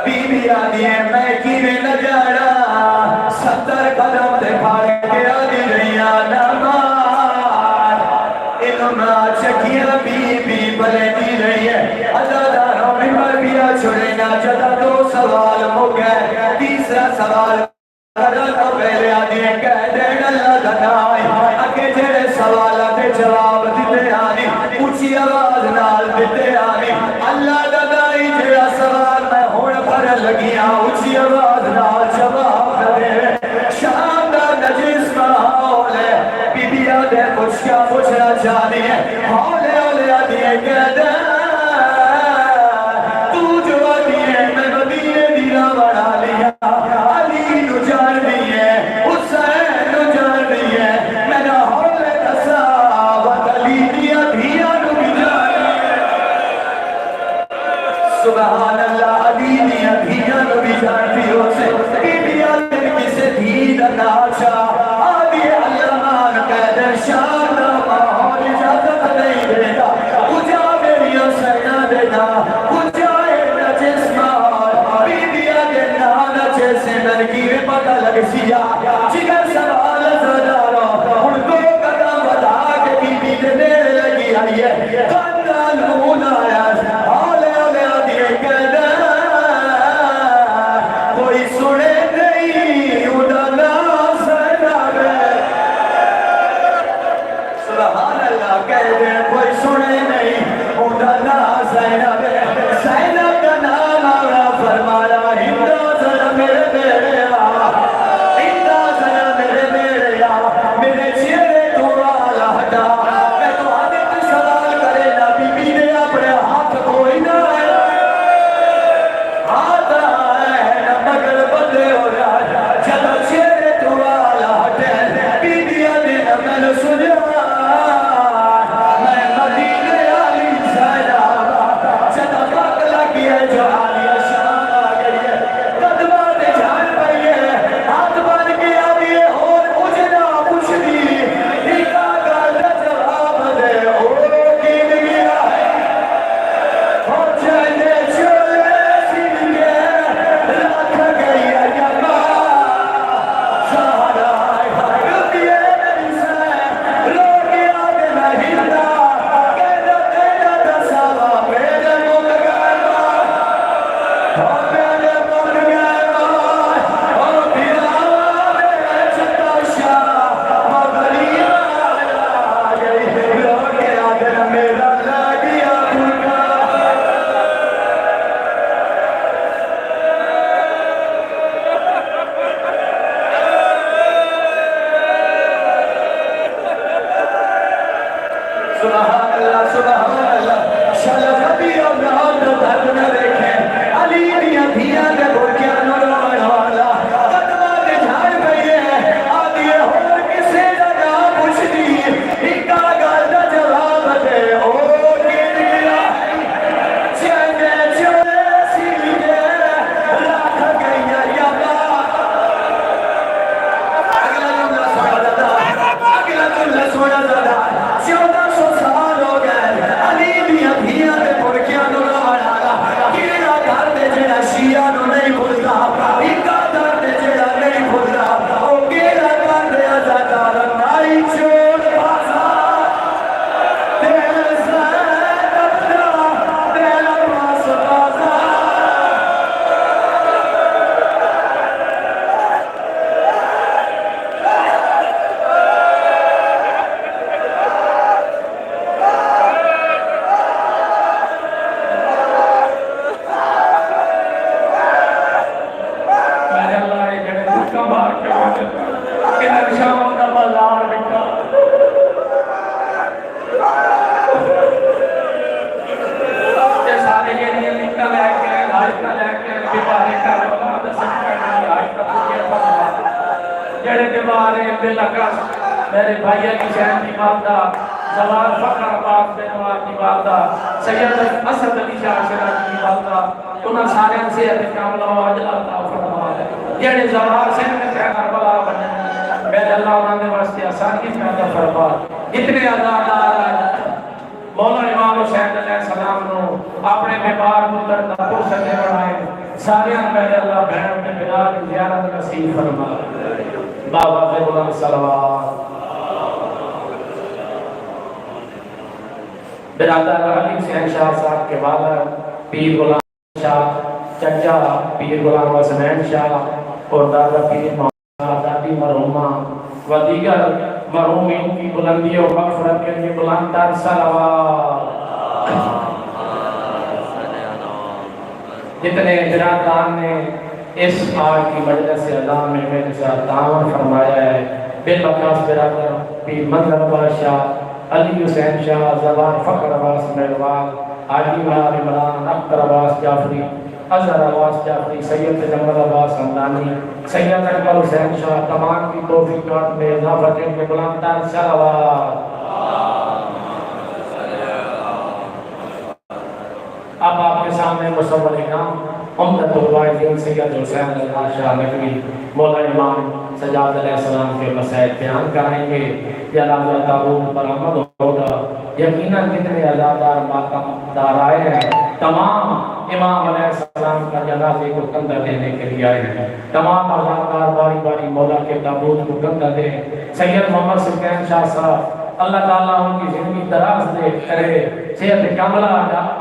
بی بی آدھی ہے میں کینے نہ جانا 70 قدم تے کھاڑے کے آدھی رہیا نمان انہوں چکیاں بی بی بلیتی رہی ہے عزاداروں میں مربیہ چھوڑے نہ جدا 2 سوال ہو گئے تیسرا سوال کرنا تو پہلے آدھی ہے کہہ دین اللہ دنائی اکے جڑے سوالات جواب دیتے آنی اونچی آواز نال دیتے آنی اللہ دنائی جڑا سوال میں ہوڑ پر لگیا اونچی آواز نال جواب دے شام دا نجیس ماحول ہے بی بی آدھے کچھ کیا پوچھنا چاہنی ہے ہولے ہولے آدھی ہے کہہ دین تو جو آدھی ہے میں مدینے دینا بڑھا لیا علی نو جان دیئے حسین نو جان دیئے میں نہ ہولے تصاوت علی دیا دھیا نو بھی جان دیئے سبحان اللہ علی دیا دھیا نبی جانتی ہو سے بیبیا لڑکی سے دید ناچا آدھی علمان قیدر شان ماحول اجازت نہیں دیتا اجا میری سینا دینا اجائے نہ جسمان بیبیا کے نانا جیسے نرگیر پتہ لگ سیا جگر سوال زدارا ان کو قدم بدا کے بیبی دینے لگی آئیے قدر لون آیا آلے آلے آدھیے قدر کوئی سنے نہیں اڈانا سینا میں سبحان اللہ کہہ دیں کوئی سنے نہیں اڈانا سینا میں سینا کا نام آیا فرمایا ہندہ ذرا میرے میرے ہندہ ذرا میرے میرے میرے چہرے تو والا ہٹا میں تو عادت سوال کرے نا بی بی نے اپنے ہاتھ کوئی نہ ہے ہاتھ ہے نہ مگر بدے ہو رہا جب چہرے تو والا ہٹے بی بی نے میں سنیا میں مدینے علی زیدہ جب پاک لگی ہے جو عالیہ شان آ گئی ہے قدمات جان پئی ہے ہاتھ بن کے آدھی ہے اور اجنا کچھ دی نکا گاڑا جواب دے او کی گیا ہے اور جانے چولے سیلے رکھ گئی ہے یما سہارا رکھیے میری سے لوگی آگے میں ہلدا کہنا تیرا دساوا میرے مک گیا اور میرے مک گیا اور پھر میرے چھتا شاہ مغلی آ گئی لوگی آگے میرا لگیا بھوکا سبحان اللہ شالا نبی اور نام تو دھر نہ دیکھیں علی دیا دھیا دے بھوکیا نوران والا قدمہ دے جھاڑ گئی ہے آدھی اور کسے جگہ پوچھ دی اکا گاڑا جواب دے او گن گیا چینے چولے سیلے رکھ گئی ہے یما اگلا جملہ سوڑا زدہ اگلا جملہ سوڑا زدہ 1400 سال ہو گئے علی دیا دھیا دے بھوکیا نوران والا کیڑا گھر دے جڑا شیعہ نو نہیں بھولتا اکا گھر دے جڑا نہیں بھولتا او کیڑا گھر دے ازادار نائی چور بازار تیرے سائے دفترہ تیرا پاس بازار میرے اللہ یہ جڑے دکھا بار کے ہوتے کہ نرشاہوں کا بازار بکھا یہ سارے یہ نہیں لکھا لے کے آجتا لے کے بیمارے کا رہا دسن کرنی آجتا تجھے پڑھا جڑے بیمارے بلکس میرے بھائیہ کی شہن کی مادہ زوال فقر عباس بنوار کی والدہ سید اسد علی شاہ شراج کی والدہ انہاں سارے سے اتکام اللہ عجل اللہ فرما ہے جڑے زوال سے کربلا بنے میرے اللہ انہوں نے واسطے آسانی پیدا فرما اتنے عزادار آئے مولا امام حسین علیہ السلام نو اپنے بیمار پتر دا پرسکے بڑھائے سارے میرے اللہ بہن کے بلال زیارت نصیب فرما بابا سے غلام صلوات برادر علی حسین شاہ صاحب کے والد پیر غلام شاہ چچا پیر غلام حسین شاہ اور دادا پیر محمد شاہ دادی مرحومہ و دیگر مرحومین کی بلندی اور مغفرت کے لیے بلند تر صلوات جتنے برادران نے اس آج کی مجلس اعلان میں میرے ساتھ تعاون فرمایا ہے بالخاص برادر پیر منظر عباس شاہ علی حسین شاہ زبان فخر عباس مہروال حاجی مار عمران اختر عباس جعفری اظہر عباس جعفری سید جمال عباس حمدانی سید اکبر حسین شاہ تمام کی توفیقات میں اضافہ کے بلند تر صلوات اب آپ کے سامنے مصور کام عمدۃ الواعظین سید حسین رضا شاہ نقوی مولا امام سجاد علیہ السلام کے مسائل بیان کرائیں گے۔ جنازہ تابوت پر آمد ہوگا، یقیناً کتنے عزادار ماتم دار آئے ہیں، تمام امام علیہ السلام کا جنازے کو کندھا دینے کے لیے آئے ہیں، تمام عزادار باری باری مولا کے تابوت کو کندھا دیں۔ سید محمد سلطان شاہ صاحب اللہ تعالیٰ ان کی زندگی دراز دے کرے، صحت کاملہ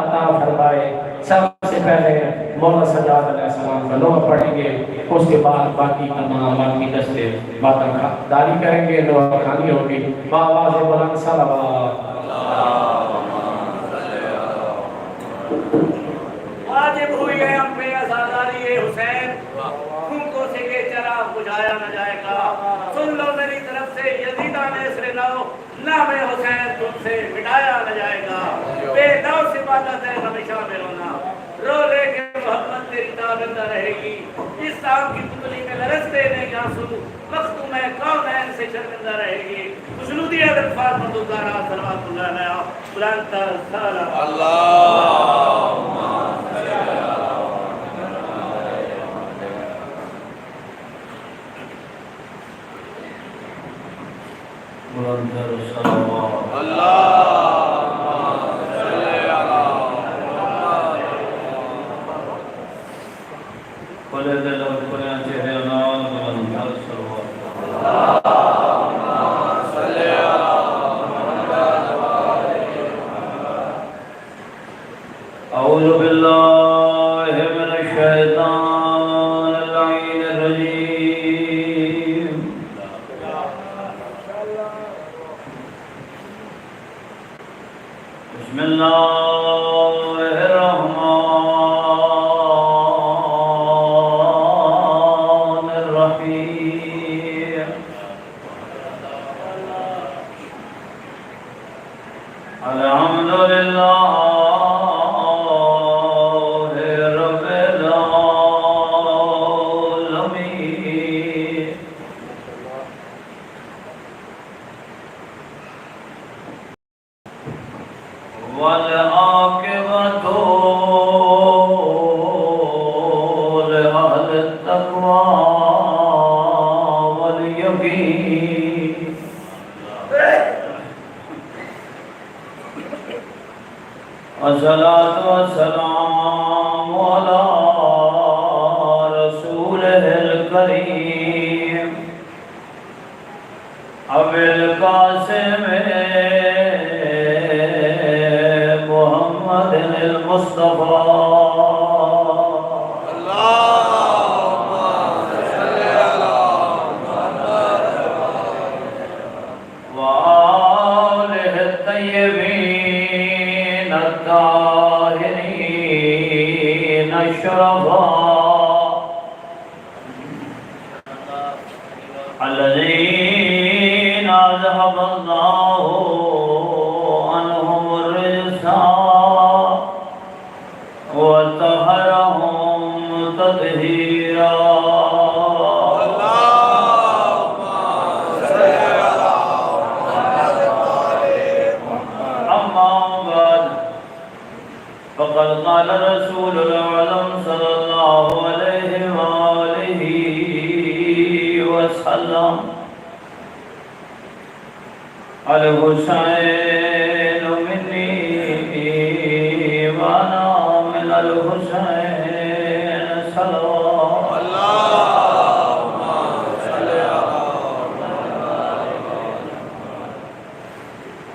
عطا فرمائے۔ سب سے پہلے مولا سجاد علیہ السلام کا نوح پڑھیں گے، اس کے بعد باقی تمام باقی دستے ماتم داری کریں گے، نوح خانی ہوگی۔ بآواز بلند صلوات۔ واجب ہوئی ہے ہم پہ ازاداری حسین، ان کو سے یہ چراغ بجھایا نہ جائے گا۔ سن لو میری طرف سے یزیدان اسر نو، نام حسین تم سے مٹایا نہ جائے گا۔ بے نو سفادت ہے ہمیشہ میں رونا، رو لے کے محبت تیری تابندہ رہے گی۔ اس سام کی پتلی میں لرزتے نہیں آنسو، مختوم ہے کونین سے شرمندہ رہے گی۔ خشنودی الفاظ مدوزارہ صلوات اللہ علیہ بلند تر صلوات اللہم بلند صلوات۔ کھلے دل اور کھلے چہرے نال بلند صلوات۔ اعوذ باللہ من الشیطان اللعین الرجیم۔ بسم اللہ الرحمن الرحیم۔ الحمدللہ رب العالمین۔ والعاقبۃ لأہل التقوی والیقین۔ الصلاۃ والسلام علی رسولہ الکریم ابی القاسم محمد المصطفیٰ۔ وآلہ الطیبین الطاہرین الشرفاء الذین اذهب اللہ عنہم الرجس وطہرہم تطہیرا۔ فقد قال رسول العالم صلی اللہ علیہ وآلہ وسلم الحسین منی وانا من الحسین صلوات۔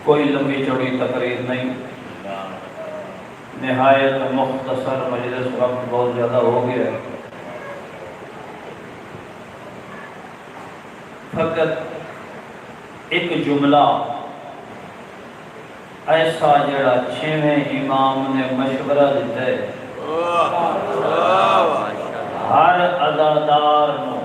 کوئی لمبی چوڑی تقریر نہیں، نہایت مختصر مجلس، وقت بہت زیادہ ہو گیا ہے۔ فقط ایک جملہ ایسا جڑا چھویں امام نے مشورہ دیتا ہے ہر عزادار نو۔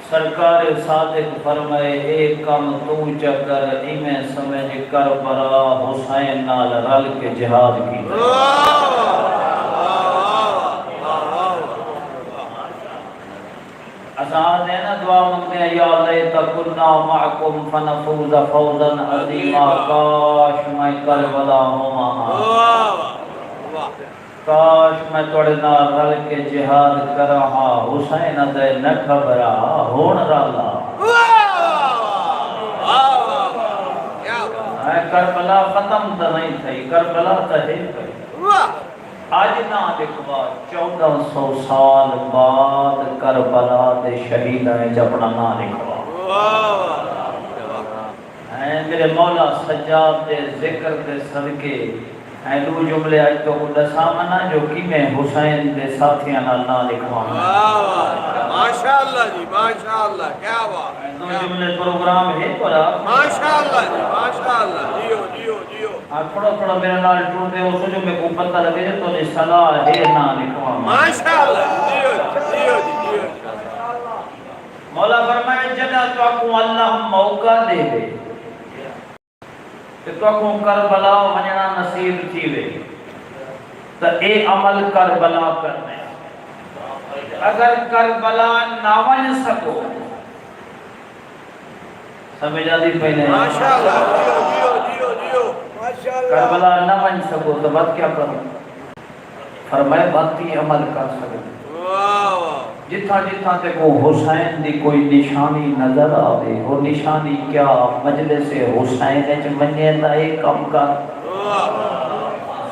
سرکار صادق فرمائے ایک کام تو چکر ایمیں سمجھ کر برا حسین نال رل کے جہاد کی۔ اساں دینا دعا مانگتے ہیں یا لیت کنا معکم فنفوز فوزا عظیما، کاش میں کربلا ہوں وہاں، کاش میں توڑے نال رل کے جہاد کرا، حسین دے نہ خبرا ہون رالا۔ کربلا ختم تو نہیں تھی، کربلا تو ہے پئی۔ آج نہ لکھوا 1400 سال بعد کربلا دے شہیداں وچ اپنا نام لکھوا۔ میرے مولا سجاد دے ذکر دے صدقے دو جملے اج تو دساں منا جو کہ میں حسین دے ساتھیاں نال نام لکھواں۔ ماشاءاللہ جی ماشاءاللہ، کیا بات، دو جملے پروگرام ہے پورا ماشاءاللہ جی ماشاءاللہ، جیو جیو جیو۔ تھوڑا تھوڑا میرے نال ٹور دے اس جو میں کو پتہ لگے تو نے صلاح ہے نام لکھواں۔ ماشاءاللہ جیو جیو جیو۔ مولا فرمائے جدا تو کو اللہ موقع دے دے کہ تو کو کربلا ونجنا نصیب تھی وے تو اے عمل کربلا کرنا ہے۔ اگر کربلا نہ ون سکو سمجھ آدھی پہلے ماشاءاللہ جیو جیو جیو جیو ماشاءاللہ۔ کربلا نہ ون سکو تو بات کیا کرو؟ فرمائے باقی عمل کر سکو۔ جتھا جتھا تے کو حسین دی کوئی نشانی نظر آوے، وہ نشانی کیا مجلس حسین وچ مننے دا ایک کم کر،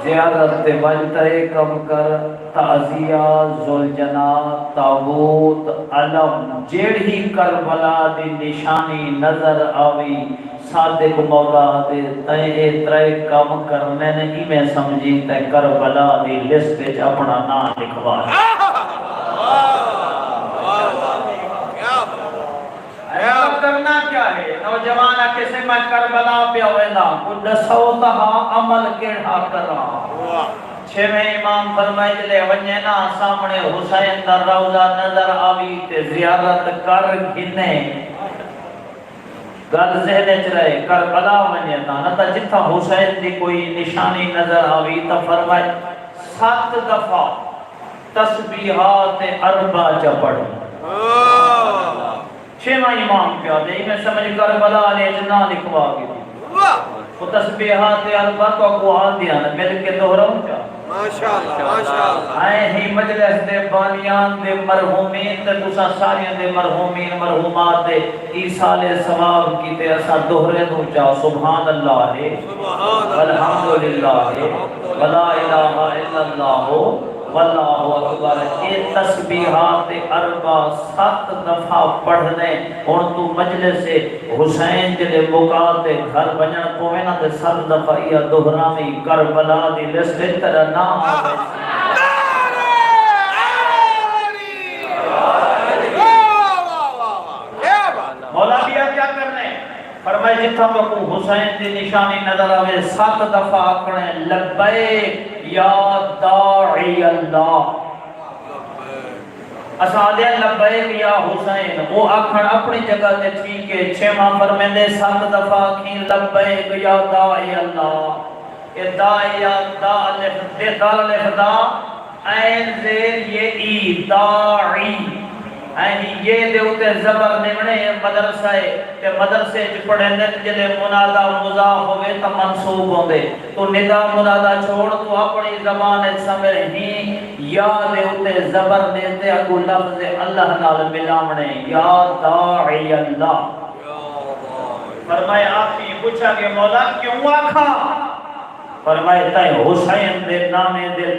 زیارت تے وجتا ایک کم کر، تعزیہ ذوالجنا تابوت علم جیڑی کربلا دی نشانی نظر آوی صادق مولا دے تے ترے کم کرنے نہیں میں سمجھی تے کربلا دی لسٹ وچ اپنا نام لکھوا۔ کرنا کیا ہے نوجوان کسے میں کربلا پہ ویلا کچھ دسو تہا عمل کیڑا کرا۔ چھویں امام فرمائے جلے ونجے نا سامنے حسین دا روضہ نظر آوی تے زیارت کر گھنے گل ذہن چ رہے کربلا ونجے نہ تا جتھا حسین دی کوئی نشانی نظر آوی تا فرمائے 7 دفعہ تسبیحات اربع چ پڑھ۔ چھواں امام کیا دے میں سمجھ کربلا نے جنا لکھوا کے وہ تسبیحات اربع کو آن دیا نہ مل کے دہراؤں کیا ماشاءاللہ ماشاءاللہ۔ آئے ہی مجلس دے بانیان دے مرحومین تے تسا ساریاں دے مرحومین مرحومات دے ایصال ثواب کی تے اسا دہرے دوں چا سبحان اللہ ہے والحمدللہ ہے ولا الہ الا اللہ واللہ اکبر۔ یہ تسبیحات اربع 7 دفعہ پڑھنے اور تو مجلس حسین جلے مقاتے گھر بنن پوے نا تے 7 دفعہ یہ دہراویں کربلا دی لسٹ تیرا نام آوے۔ مولا بیا کیا کرنے فرمائے جتھا تو حسین دی نشانی نظر آوے 7 دفعہ آکھنے لبیک یا داعی اللہ۔ اسادے لبیک یا حسین وہ آکھن اپنی جگہ تے ٹھیک ہے۔ چھواں فرمیندے 7 دفعہ کی لبیک یا داعی اللہ۔ یہ داعی یا دا لکھ دا عین زیر یہ ای داعی یہ دے اتے زبر نمنے مدرسہ ہے کہ مدرسے چ پڑھے نت جلے منادا مضاف ہوئے تا منصوب ہوندے تو ندا منادا چھوڑ تو اپنی زبان سمجھ ہی یا دے اتے زبر دیتے اگو لفظ اللہ نال ملاونے یا داعی اللہ۔ فرمائے آخری پوچھا کہ مولا کیوں آکھا؟ فرمائے تائیں حسین دے نامے دے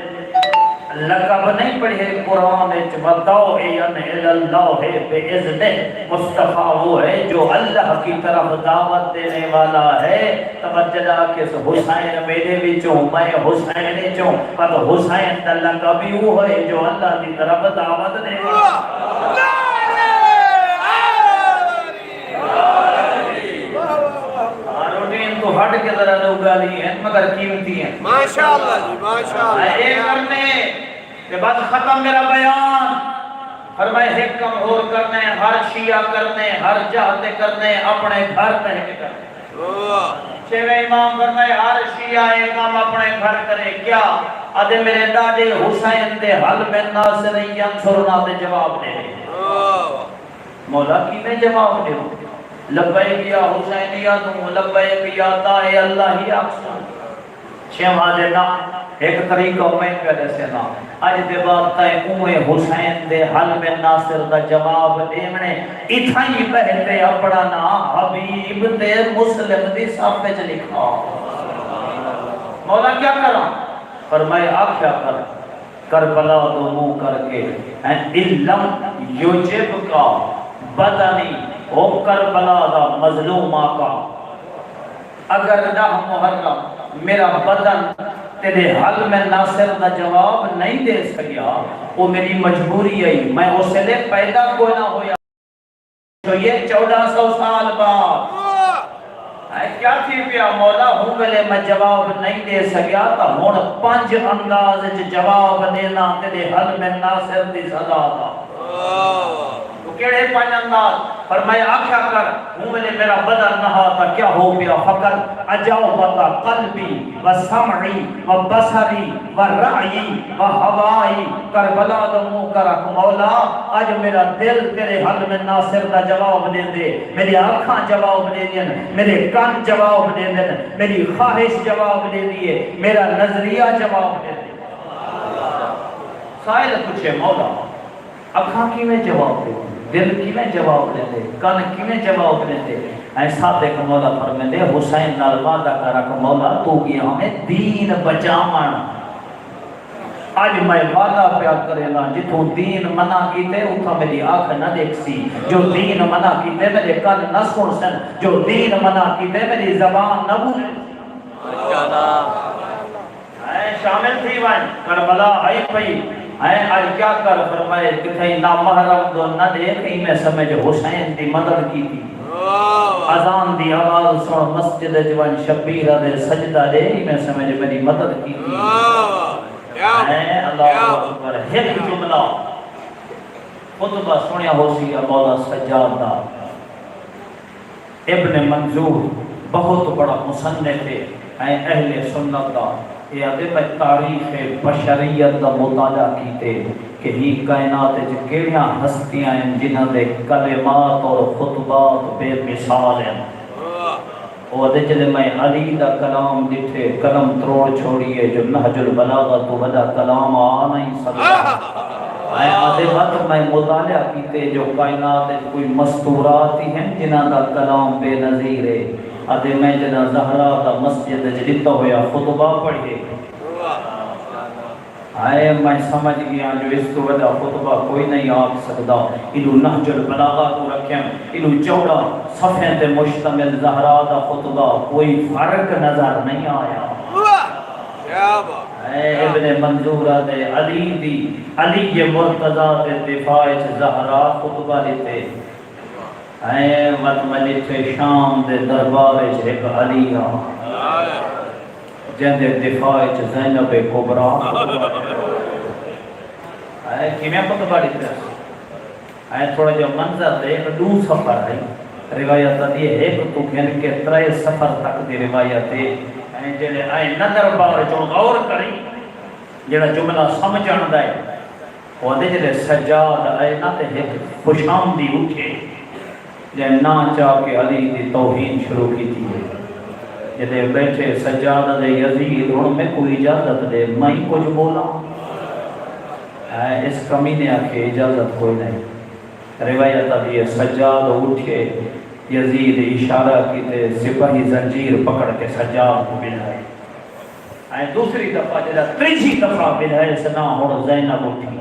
لقب نہیں پڑھے قرآن وچ وداعین اللہ بے اذن مصطفیٰ وہ ہے جو اللہ کی طرف دعوت دینے والا ہے۔ توجہ کہ حسین میرے وچوں میں حسین چوں پر حسین دا لقب وہ ہے جو اللہ کی طرف دعوت دینے والا تو ہٹ کے ذرا لوگالی ہیں مگر قیمتی ہیں ماشاءاللہ جی ماشاءاللہ۔ اے کرنے کہ بس ختم میرا بیان فرمائے حکم اور کرنے ہر شیعہ کرنے ہر جہتے کرنے اپنے گھر پہنے کرنے۔ چھویں امام فرمائے ہر شیعہ ایک کام اپنے گھر کرے کیا؟ ادھے میرے ڈاڈے حسین دے حل میں ناصر ینصرنا دے جواب دے مولا کی میں جواب دیوں لبیک یا حسین یا تم لبیک یا داعی اللہ ہی اقسم چھواں دینا ایک طریقہ میں کہتے سے نا آج دے بات تائیں اوے حسین دے حل میں ناصر دا جواب دیمنے اتھائی بہتے اپنا نا حبیب دے مسلم دی صفحے چ لکھا مولا کیا کرا فرمائے آپ کیا کر کربلا دو منہ کر کے علم یوجب کا بدنی او کربلا دا مظلومہ کا اگر نہ محرم میرا بدن تیرے حل میں ناصر دا جواب نہیں دے سکیا وہ میری مجبوری ہے میں اسے لے پیدا کوئی نہ ہویا تو یہ 1400 سال بعد کیا تھی پیا مولا ہوں ملے میں جواب نہیں دے سکیا تا ہون 5 انداز جواب دینا تیرے حل میں ناصر دی صدا تھا تو کیڑے 5 انداز فرمایا آکھا کر ہوں ملے میرا بدن نہا تا کیا ہو گیا فقط اجاوبتا قلبی و سمعی و بصری و رعی و ہوائی کربلا دمو کرک مولا آج میرا دل تیرے حل میں ناصر دا جواب دے دے میری آنکھاں جواب دے دیں میرے کان جواب دے دیں میری خواہش جواب دے دیئے میرا نظریہ جواب دے دے سائل پوچھے مولا اکھاں کی میں جواب دے دل کی میں جواب دے دے کان کی میں جواب دے دے ایسا دیکھ مولا فرمے دے حسین نال وعدہ کرا کہ مولا تو کی ہمیں دین بچامن آج میں وعدہ پیا کرے نا جتوں دین منع کیتے اتھا میری آنکھ نہ دیکھ سی جو دین منع کیتے میرے کان نہ سن سن جو دین منع کیتے میری زبان نہ بولے شامل تھی وائن کربلا آئی پئی آج کیا کر فرمائے کتھائی نامحرم دو نہ دیکھ میں سمجھ حسین دی مدد کی تھی اذان دی آواز سن مسجد جوان شبیرہ دے سجدہ دے میں سمجھ میری مدد کی تھی اللہ اکبر ایک جملہ خطبہ سنیا ہو سی مولا سجاد دا ابن منظور بہت بڑا مصنف ہے اہل سنت دا یہ ادب تاریخ بشریت دا مطالعہ کیتے کہ ہی کائنات کیڑیاں ہستیاں ہیں جنہاں دے کلمات اور خطبات بے مثال ہیں وہ جلے میں علی دا کلام ڈٹھے کلم تروڑ چھوڑیے جو نہج البلاغہ تو بدا کلام آ نہیں سکتا ادب میں مطالعہ کیتے جو کائنات کوئی مستورات ہی ہیں جنہاں دا کلام بے نظیر ہے آدھے میں جنا زہرہ دا مسجد جلتا ہویا خطبہ پڑھے آئے میں سمجھ گیا جو اس تو وجہ خطبہ کوئی نہیں آگ سکتا انہوں نہج البلاغہ تو رکھیں انہوں چوڑا صفحے تے مشتمل زہرہ دا خطبہ کوئی فرق نظر نہیں آیا ابن منظورہ دے علی مرتضیٰ دے دفاع زہرہ خطبہ لیتے وقت میں تھے شام دے دربار ایک علی جن دے دفاع زینب کبرا کیمیں خطبہ لیتے تھوڑا جو منظر دے دو سفر ہے روایت دی ایک تو گھن کے 3 سفر تک دی روایت ہے جنہیں نہ دربار جو غور کری جنہ جملہ سمجھان دائے وہ دے جنہیں سجاد آئے نہ تے ایک خوشام دی اٹھے جن نا چاہ کے علی دی توہین شروع کی تھی جدے بیٹھے سجادہ دے یزید ان میں کوئی اجازت دے میں کچھ بولا اس کمینے آکے اجازت کوئی نہیں روایت دی سجاد اٹھے یزید اشارہ کی تے سپاہی زنجیر پکڑ کے سجاد کو بلائے دوسری دفعہ جدہ 3 دفعہ بلائے سنا اور زینب اٹھی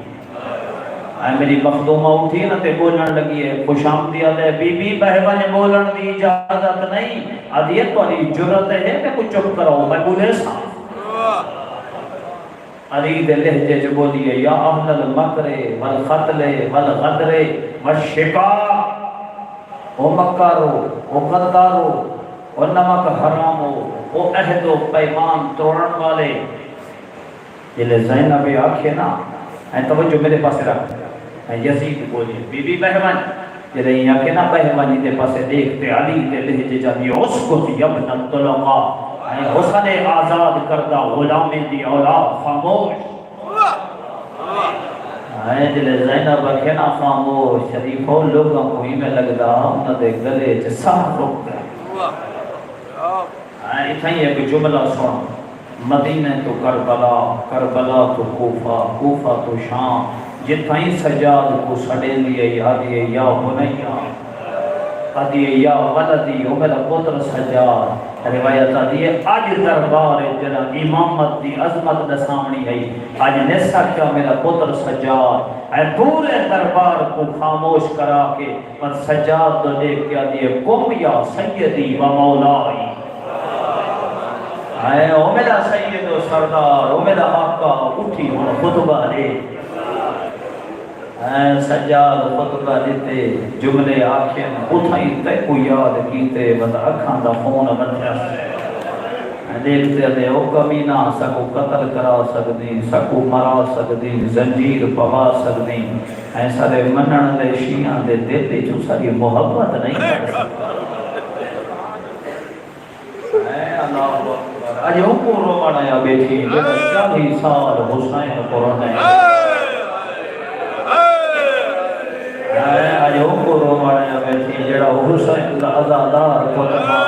میری مخدومہ اٹھی نا تے بولن لگی ہے خوش آمدید ہے بی بی بہوانے بولن دی اجازت نہیں عدیت والی جرت ہے کہ کچھ چپ کرو میں بولے سا علی دے لہجے جو بولی ہے یا اہل المکر والقتل والغدر والشقاء او مکارو او غدارو او نمک حرامو او عہد و پیمان توڑن والے یہ زینب آنکھیں نا توجہ میرے پاس رکھ یزید بولی بی بی بہوان جلے یہاں کے نا بہوانی دے پاسے دیکھتے علی دے لہجے جاتی اسکت یبن الطلقا حسن آزاد کردہ غلامی دی اولاد خاموش آئے دل زینب کے نا خاموش شریفوں لوگوں کو ہی میں لگدا انہاں دے گلے چ ساہ رک گئے آئے تھیں ایک جملہ سن مدینہ تو کربلا کربلا تو کوفہ کوفہ تو شام جتھائیں سجاد کو سڑے لیے آدھیے یا بنیا آدھیے یا ولدی او میرا پتر سجاد روایت آدھیے آج دربار جنا امامت دی عظمت دسامنی ہے آج نسا کیا میرا پتر سجاد اے پورے دربار کو خاموش کرا کے پر سجاد تو دیکھ کے آدھیے قم یا سیدی و مولائی اے او میرا سید و سردار او میرا آقا اٹھی ہوں خطبہ دے سجاد خطبہ دیتے جملے آکھیں اتھائی تے کو یاد کیتے بتا اکھاں دا خون بندھیا دیکھتے دے او کمینہ سکو قتل کرا سکدیں سکو مرا سکدیں زنجیر پوا سکدیں ایسا دے منن دے شیعہ دے دیتے جو ساری محبت نہیں کر سکتا اے اللہ اکبر اج ہم کو رومانا یا بیٹھی 40 سال حسین قرآن ہے آجو کو رومانا بیٹھی جڑا حسین عزادار کو تھا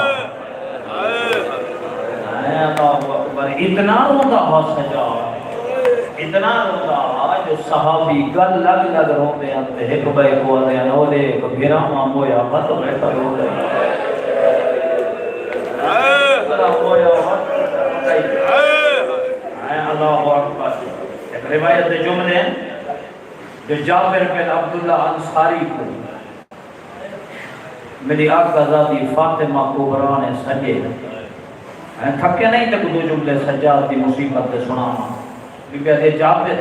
اتنا روندہ ہا سجاد اتنا روندہ ہا جو صحابی گل لگ لگ روندے انتے ایک بھائی کو آدھے ہیں اور ایک گھراما مویا مت بیٹھا روندے مویا مت اللہ اکبر ایک روایت جملے ہیں جو جابر بن عبداللہ انصاری کو میری آقا ذاتی فاطمہ کبریٰ نے سجے تھکے نہیں تک دو جملے سجاد دی مصیبت دے سنانا بی دے جابر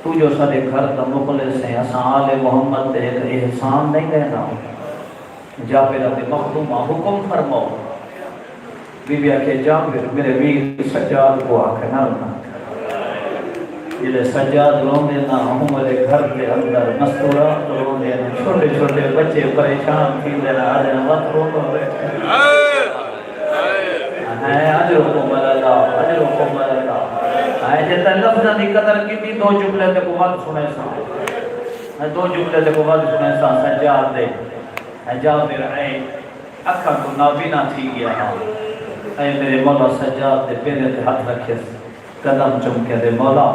تو جو سارے گھر دا مخلص ہیں اساں آل محمد دے احسان نہیں دینا جابر دے مخدومہ حکم فرماؤ بی کہ جابر میرے ویر سجاد کو آکھے نہ رہنا جلے سجاد روندے نہ ہوں میرے گھر کے اندر مستورات روندے نہ چھوٹے چھوٹے بچے پریشان تھی دینا آدھے وقت روندے بیٹھے اجرکم اللہ اجرکم اللہ جیتا لفظہ دی قدر کی تھی دو جملے تے کو وقت سنے سا دو جملے تے کو وقت سنے سا سجاد دے جابر اے اکھا کو نابینا تھی گیا اے میرے مولا سجاد دے پیرے تے ہاتھ رکھے قدم چمکے دے مولا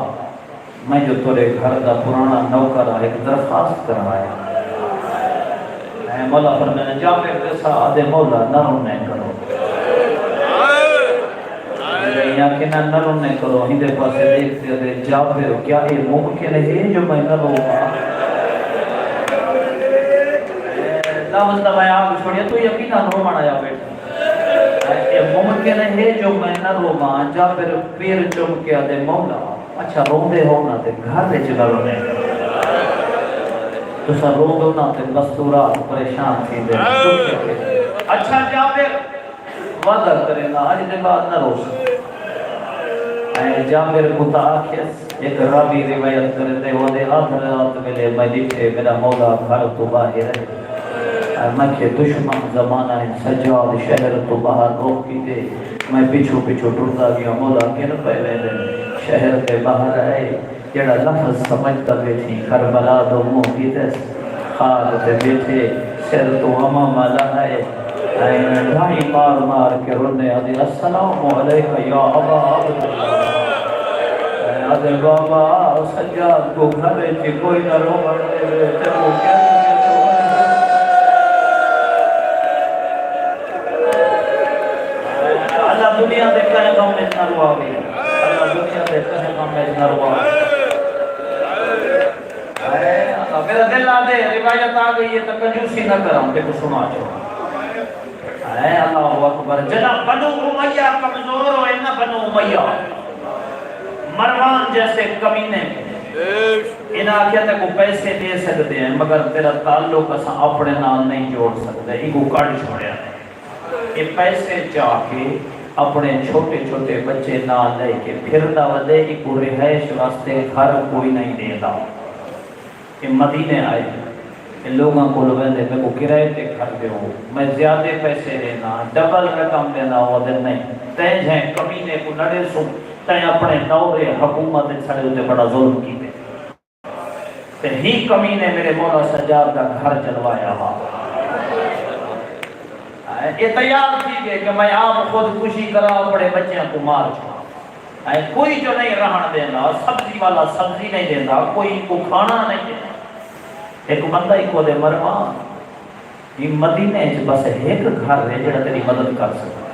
میں جو تورے گھر دا پرانا نوکر ایک درخواست کروایا اے مولا فرمایا جابر جیسا آدھے مولا نہ رونے کرو یا کہ نہ رونے کرو ہندے پاسے دیکھتے دے جابر کیا یہ ممکن ہے جو میں نہ روگا لفظ دا میں آپ چھوڑیا تو یقینا رو مانا یا بیٹھا یہ ممکن ہے جو میں نہ روگا جابر پیر چمکیا دے مولا اچھا روندے ہونا تے گھر دے چلا رونے تو سا روندے ہونا تے مستورات پریشان تھی دے اچھا جابر وعدہ کرے نا آج دے بعد نہ رو سکتے جابر متعاقص ایک راوی روایت کرتے وہ دے آخر رات ملے میں لکھے میرا مولا گھر تو باہر ہے میں کہ دشمن زمانہ ہے سجاد شہر تو باہر روک کی دے میں پیچھو پیچھو ٹرتا گیا مولا کن پہلے دن شہر کے باہر ہے جڑا لفظ سمجھتا بیٹھی کربلا دو منہ کی دس خاک تے بیٹھے سر تو ہما مالا ہے ڈھائی مار مار کے رونے آدھے السلام علیکہ یا ابا عبداللہ آدھے بابا سجاد کو گھرے چی کوئی نہ رو بڑھے تے وہ کیا اللہ دنیا دے کہے گا میں نروا بھی اللہ دنیا دے کہے گا میں نروا میرا دل آدھے روایت آ گئی ہے تو کنجوسی نہ کروں تے کو سنا چھوڑا اے اللہ اکبر جناب بنو امیہ کمزور ہو نہ بنو امیہ مروان جیسے کمینے ان آخیت کو پیسے دے سکتے ہیں مگر تیرا تعلق اسا اپنے نال نہیں جوڑ سکتے ان کو کاٹ چھوڑیا یہ پیسے چاہ کے اپنے چھوٹے چھوٹے بچے نال لے کے پھردا ودے ان کو رہائش واسطے گھر کوئی نہیں دیتا یہ مدینے آئے ان لوگوں کو لوگے میں کو کرائے تے گھر دے ہو میں زیادہ پیسے دینا ڈبل رقم دینا وہ دن نہیں تین ہیں کمینے کو نڑے سو تین اپنے دور حکومت چھڑے ہوتے بڑا ظلم کی دے تے ہی کمینے میرے مولا سجاد کا گھر جلوایا ہا یہ تیار تھی کہ میں آپ خود خوشی کرا بڑے بچیاں کو مار چھوڑا کوئی جو نہیں رہن دینا سبزی والا سبزی نہیں دینا کوئی کو کھانا نہیں دینا ایک بندہ ہی کو دے مرمان یہ مدینے بس ایک گھر ہے جڑا تیری مدد کر سکتا ہے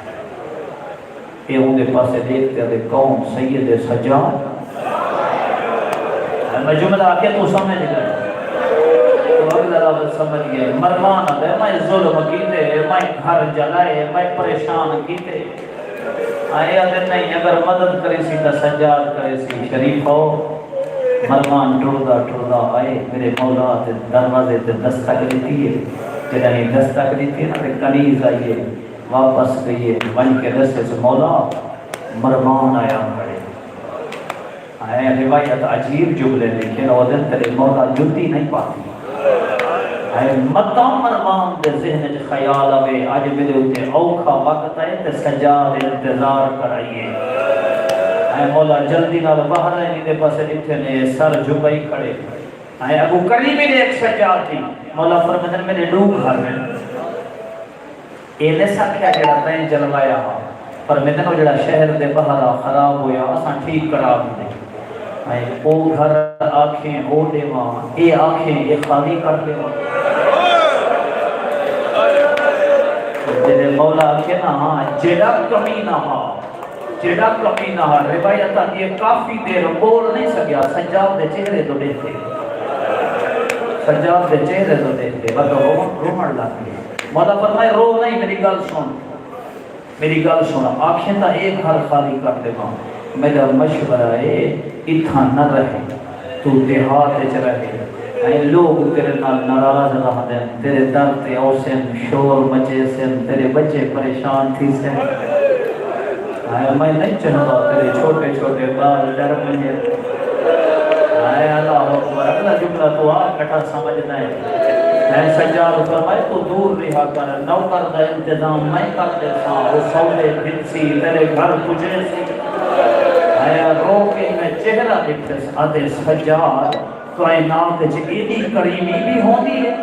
یہ ان کے پاسے دیکھتے ہیں کون سید سجاد میں جملہ آکے تو سمجھ گئے تو اگلا لفظ سمجھ گئے مرمان ہے میں ظلم کیتے میں گھر جلائے میں پریشان کیتے آئے آدھر نہیں اگر مدد کرے سی تا سجاد کرے سی شریف ہو مرمان ٹھردہ آئے میرے مولا دروازے تے دستک دیتی ہے جنہا ہی دستک دیتی ہے نا تے کنیز آئیے واپس گئیے بن کے رسے سے مولا مرمان آیا کھڑے آئے روایت عجیب جملے لکھے اور دن تیرے مولا جتی نہیں پاتی آئے متا مرمان دے ذہن جو خیال آوے آج میرے ہوتے اوکھا وقت آئے تے سجاد انتظار کرائیے آئے مولا جلدی نال باہر آئے نیدے پاسے اتھے نے سر جھکائی کھڑے آئے ابو قریبی نے ایک سجاد تھی مولا فرمدن میرے ڈوب گھر میں اینے ساکھیا جڑا تین جلوایا ہاں پر میں نے جڑا شہر دے بہرا خراب ہویا اساں ٹھیک کرا دے اے او گھر آنکھیں او دیواں اے آنکھیں اے خالی کر دیواں جڑے مولا کے نا جڑا کمی نہ ہا جڑا کمی نہ ہا روایت یہ کافی دیر بول نہیں سکیا سجاد دے چہرے تو دیکھتے سجاد دے چہرے تو دیکھتے بتا رومڑ لاتے مولا فرمائے رو نہیں میری گل سن آنکھیں تا ایک گھر خالی کر دے گا میرا مشورہ ہے اتھا نہ رہے تو دیہات چ رہے اے لوگ تیرے نال ناراض رہ دیں تیرے در تے اوسن شور مچے سن تیرے بچے پریشان تھی سے میں نہیں چاہتا تیرے چھوٹے چھوٹے بال ڈر مجھے اللہ اکبر اگلا جملہ تو کٹھا سمجھنا ہے میں سجاد فرمائے تو دور رہا کر نوکر دا انتظام میں کر دے سا وہ سولے دن سی تیرے گھر پجرے سی آیا رو کے میں چہرہ دیکھتے آدھے سجاد تو آئے نام دے ایدی کریمی بھی ہوندی ہے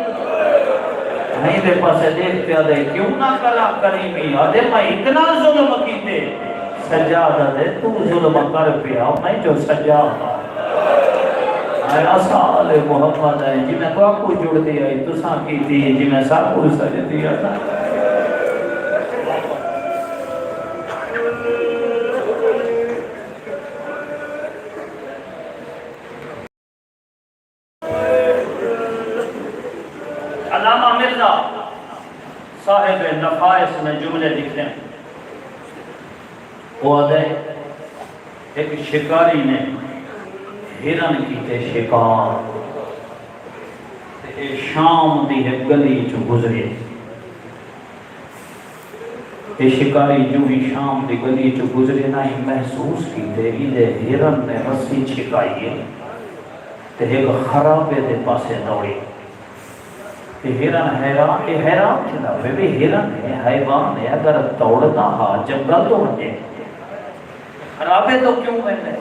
نہیں دے پاسے دیکھتے آدھے کیوں نہ کرا کریمی آدھے میں اتنا ظلم کیتے سجاد آدھے تو ظلم کر پیا میں جو سجاد آسال محمد ہے جی میں تو آپ کو جڑ دیا ہے تو ساں کی تھی جی میں سب کو سجھ دیا تھا علامہ مرزا صاحب نفائس میں جملے لکھتے ہیں وہ آدھے ایک شکاری نے ہرن کیتے شکار تے شام دی ہے گلی چو گزرے یہ شکاری جو ہی شام دی گلی چو گزرے نہ ہی محسوس کیتے انہیں ہرن نے رسی چھکائی ہے تے ایک خرابے دے پاسے دوڑی کہ ہرن حیران یہ حیران چلا بے ہرن ہے حیوان ہے اگر دوڑنا ہا جنگل تو ہٹے خرابے تو کیوں میں نے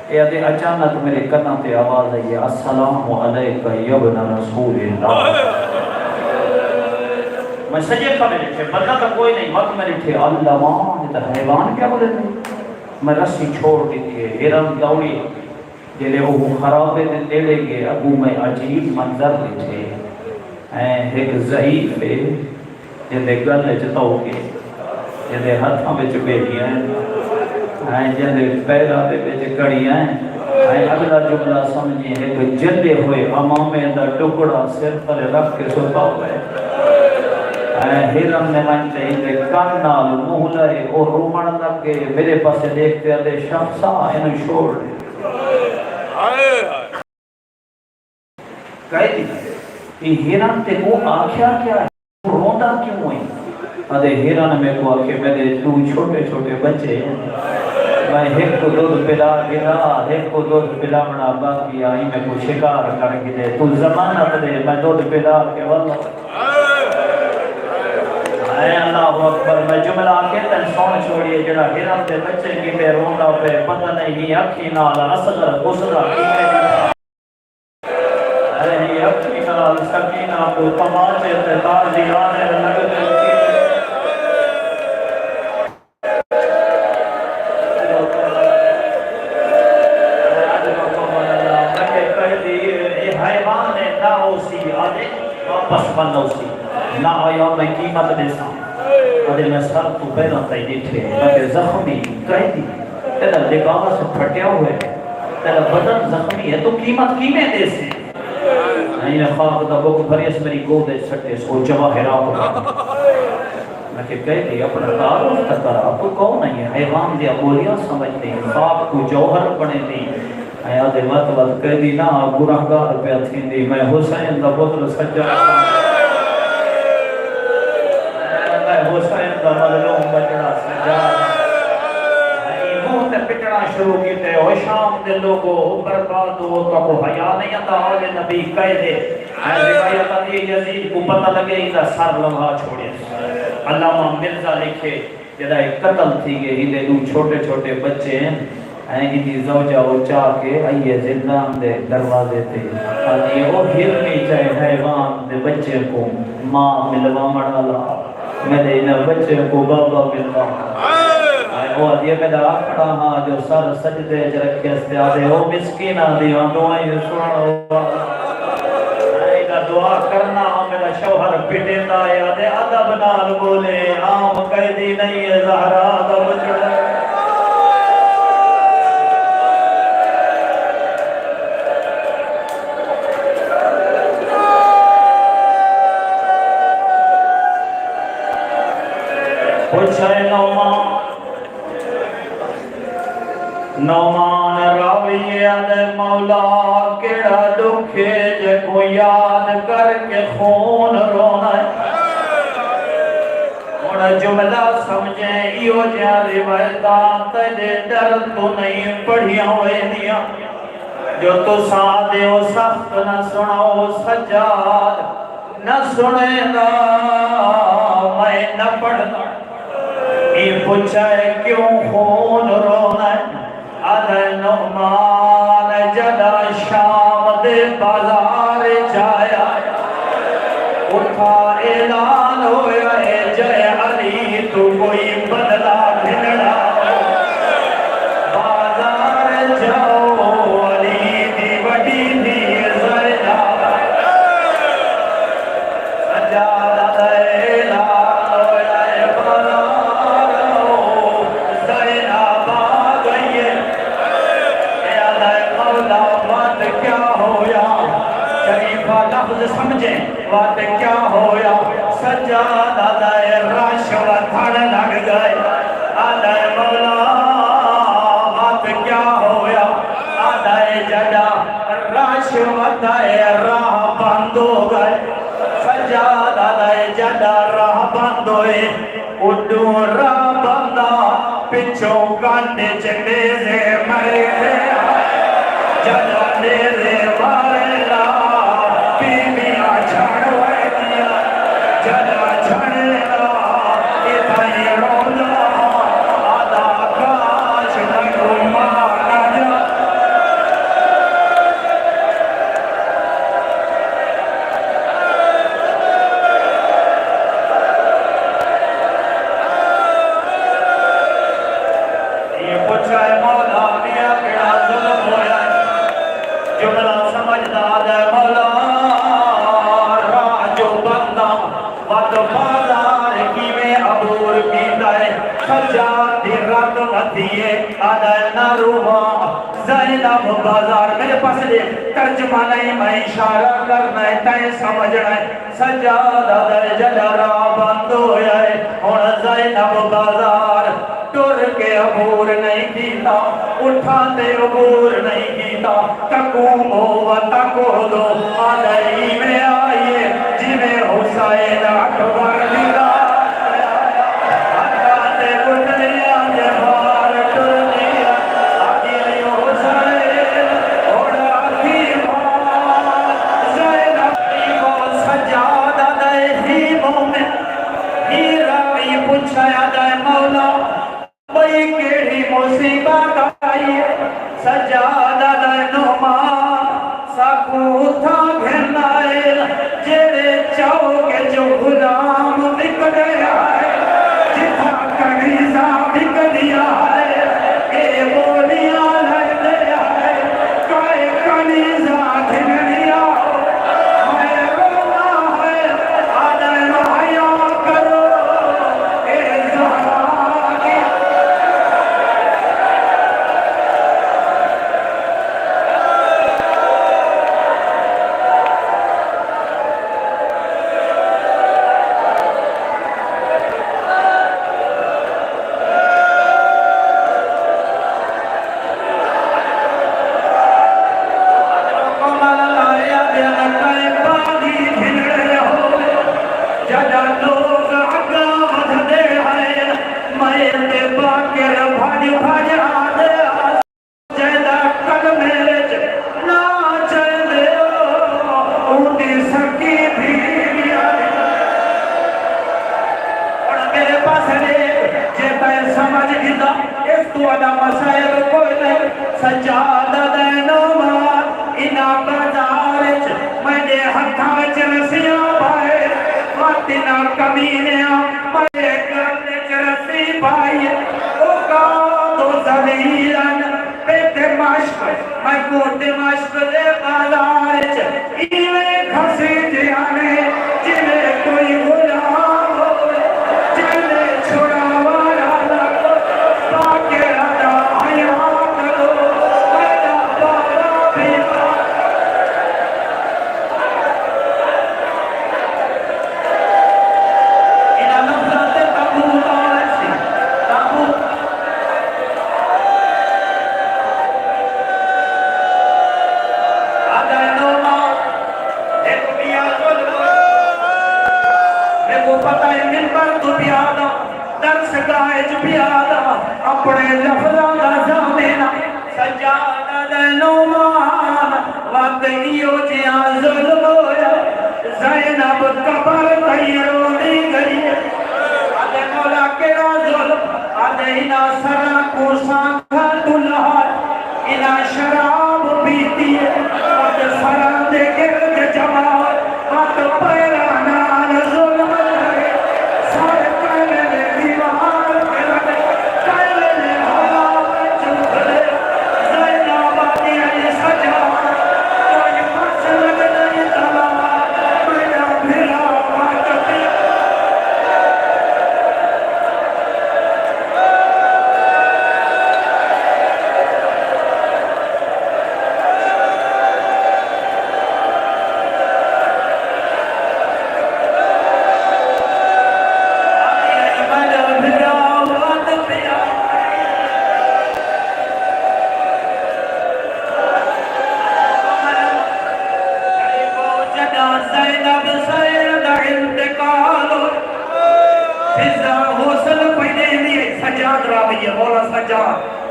یہ آدھے اچانک میرے کنہ تے آواز ہے السلام علیکہ یبن رسول اللہ میں سجے کھڑے لکھے بندہ تو کوئی نہیں وقت میں لکھے اللہ یہ حیوان کیا بولے تھے میں رسی چھوڑ دیتی ہے ہرن دوڑی جلے وہ خرابے دے دیڑے گے ابو میں عجیب منظر لکھے ایک ضعیف ہے جلے گلے چتاؤ کے جلے ہتھاں میں چبیٹی ہیں جلے پیرا دے بیچ کڑی ہیں اگلا جملہ سمجھیں ہے کہ جلے ہوئے امامے دا ٹکڑا سر پر رکھ کے ستا ہوئے ہرن نے من چاہیے کان نال منہ لائے اور رومن لگ گئے میرے پاس دیکھتے آدھے شخصا انہوں چھوڑ دے کہتی یہ ہرن تے وہ آکھیا کیا ہے روندا کیوں ہوئی آدھے ہرن میں کو آکھے میرے تو چھوٹے چھوٹے بچے میں ایک کو دودھ پلا گرا ایک کو دودھ پلا بنا باقی آئی میں کو شکار کر گئے تو زمانت دے میں دودھ پلا کے واللہ اے اللہ اکبر میں جملہ آکے تن سون چھوڑیے جڑا ہرن دے بچے کی پہ روندا پہ پتہ نہیں اکھی نالا اصغر غسرہ انہاں کو تماچے تے تازی آنے لگتے واپس بنو سی نہ آیا میں قیمت دے ساں ادھے میں سر تو پیدا تائی دیٹھے میں زخمی قیدی تیرا لباس پھٹیا ہوئے تیرا بدن زخمی ہے تو قیمت قیمیں دے سے نہیں خواہ دا بک بھریس میری گودے چھٹے سو جواہرات میں کہہ دی اپنا تعارف کرا تو کون نہیں ہے حیوان دیا بولیاں سمجھتے ہیں خواب کو جوہر بنے دی اے آدھے مطلب کہہ دی نا گناہگار پہ تھیں دی میں حسین دا بطل سجا میں حسین دا مظلوم بچڑا سجا منہ تے پٹنا شروع کیتے او شام دے لوگو برباد ہو تو کو حیا نہیں آتا آل نبی کہہ دے اے روایت آتی یزید کو پتہ لگے اندہ سر لمحہ چھوڑے علامہ مرزا لکھے جدہ ایک قتل تھی گئے ہی دے دو چھوٹے چھوٹے بچے ہیں اینی دی زوجہ وہ چاہ کے آئیے زندان دے دروازے تھے آنی وہ ہرنی چاہے حیوان دے بچے کو ماں ملوا مڑالا میرے انہ بچے کو بابا ملوا وہ آدھے میں دا آکھڑا ہاں جو سر سجدے جرکے استے آدھے او مسکین آدھے ہاں دعائیں سننا ہوا اینا دعا کرنا ہاں میرا شوہر پٹیتا ہے آدھے ادب نال بولے عام قیدی نہیں ہے زہرا دا بچڑا پوچھے نومان راوی آدھے مولا کیڑا دکھے جے کو یاد کر کے خون رونا ہے اور جملہ سمجھیں ایو جہاں روایتان تیرے در تو نہیں پڑھیا ہوئے دیا جو تو سادے ہو سخت نہ سناؤ سجاد نہ سنے دا میں نہ پڑھنا یہ پوچھائے کیوں خون رونا ہے آدھے نعمان جدا شام دے بازار جایا اٹھا اعلان ہویا اے جے علی تو کوئی بدلا بھنڑا بازار جاؤ علی دی وڈی دی زینب سجادہ اعلان ہویا اے بازار زینب آ گئی ہے مولا بات کیا ہویا شریفہ لفظ سمجھیں بات کیا ہویا سجادہ دائے راشوہ دھڑ لگ گئے آدھائے مولا بات کیا ہویا آدھائے جڑا راشوہ دائے راہ بند ہو گئے سجادہ دائے جڑا راہ بند ہوئے اڈو راہ بندہ پچھوں کانڈے چلے سے مرے جدہ دیرے وارلا بیمیاں چھڑوے دیا جدہ چھڑلا اتھائی رولا آدھا کاش نگو مانا جا یہ پوچھائے مولا میا کڑا ظلم ہویا جملہ سمجھدار ہے مولا راجو بندہ وقت بازار کی میں عبور کیتا ہے سجاد دی رات مدیے آدھا نروہ زینب بازار میرے پاس دے ترجمہ نہیں میں اشارہ کرنا ہے تائیں سمجھنا ہے سجاد آدھا جلرہ بند ہویا ہے اور زینب بازار ٹر کے عبور نہیں کیتا اٹھاتے عبور نہیں کیتا تقوم و تقو دو آدھائی میں آئیے جنہیں حسین اکبر دیتا آدھاتے اٹھنے آدھے بار ٹر دیا آدھائی حسین اور آدھی بار زینب کو سجاد آدھائی ہی مومن ہی راوی پوچھا آدھائی مولا بھئی کیڑی مصیبت آئی سجادہ نعمان ساکو تھا گھنائے جڑے پائی او قادو زلیلن پیت مشک میں کو دمشق دے بازار چ ایویں کھسی جانے جنہیں کوئی غلام ہو جنہیں چھڑا والا لگو پاکے ادا حیات لو میرا بابا بھی انہا نفرت قبول آرسی قبول پتہ ہے منبر تو پیادا درس گاہج پیادا اپنے لفظاں دا زامنہ سجادہ دے نومان واقعیو جیاں ظلم ہویا زینب قبر تیرو نہیں گئی آدھے مولا کیڑا ظلم آدھے انہا سرا کو سانکھا دلہا انہا شراب پیتی ہے آدھے سرا دے گرد جماعت آدھے پیرانا ظلم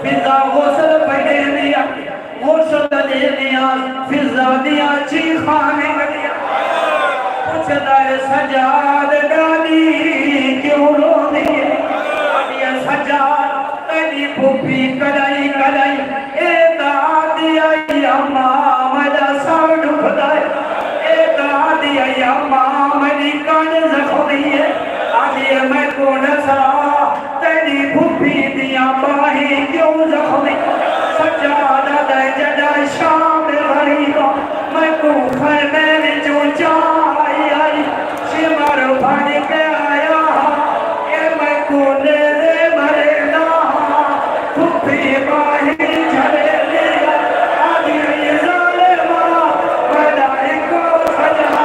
فضا غسل پہنے دیا غسل دے دیا فضا دیا چیخانے دیا پوچھتا ہے سجاد ڈالی کیوں رو دیئے یہ سجاد تیری پھوپی کڑائی کڑائی اے دادی آئی اماں مجھا سار ڈھک دائے اے دادی آئی اماں مجھے کان زخمی ہے آدھی میں کو نسا تیری پھوپی دیا باہی کیوں زخمی سجادہ دے جڑا شام غریبا میں کو خیمے میں جو چاہی آئی شمر بھاڑ کے آیا اے میں کو لے لے مرے نا پھوپی باہی جھڑے لیا آدھی ای ظالمہ بڑائی کو سجا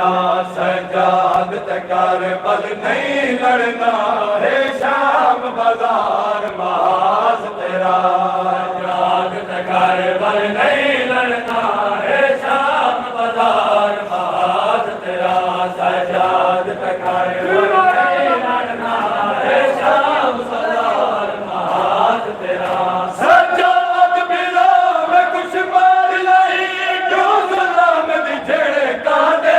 تیرا سجاد تکار بل نہیں لڑنا ہے شام بازار محاذ تیرا سجاد تکار بل نہیں لڑنا ہے شام بازار محاذ تیرا سجاد تکار بل نہیں لڑنا ہے شام بازار محاذ تیرا سجاد بلا میں کچھ مار لائی کیوں سلام دی جھڑے کا دے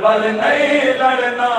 بل نہیں لڑنا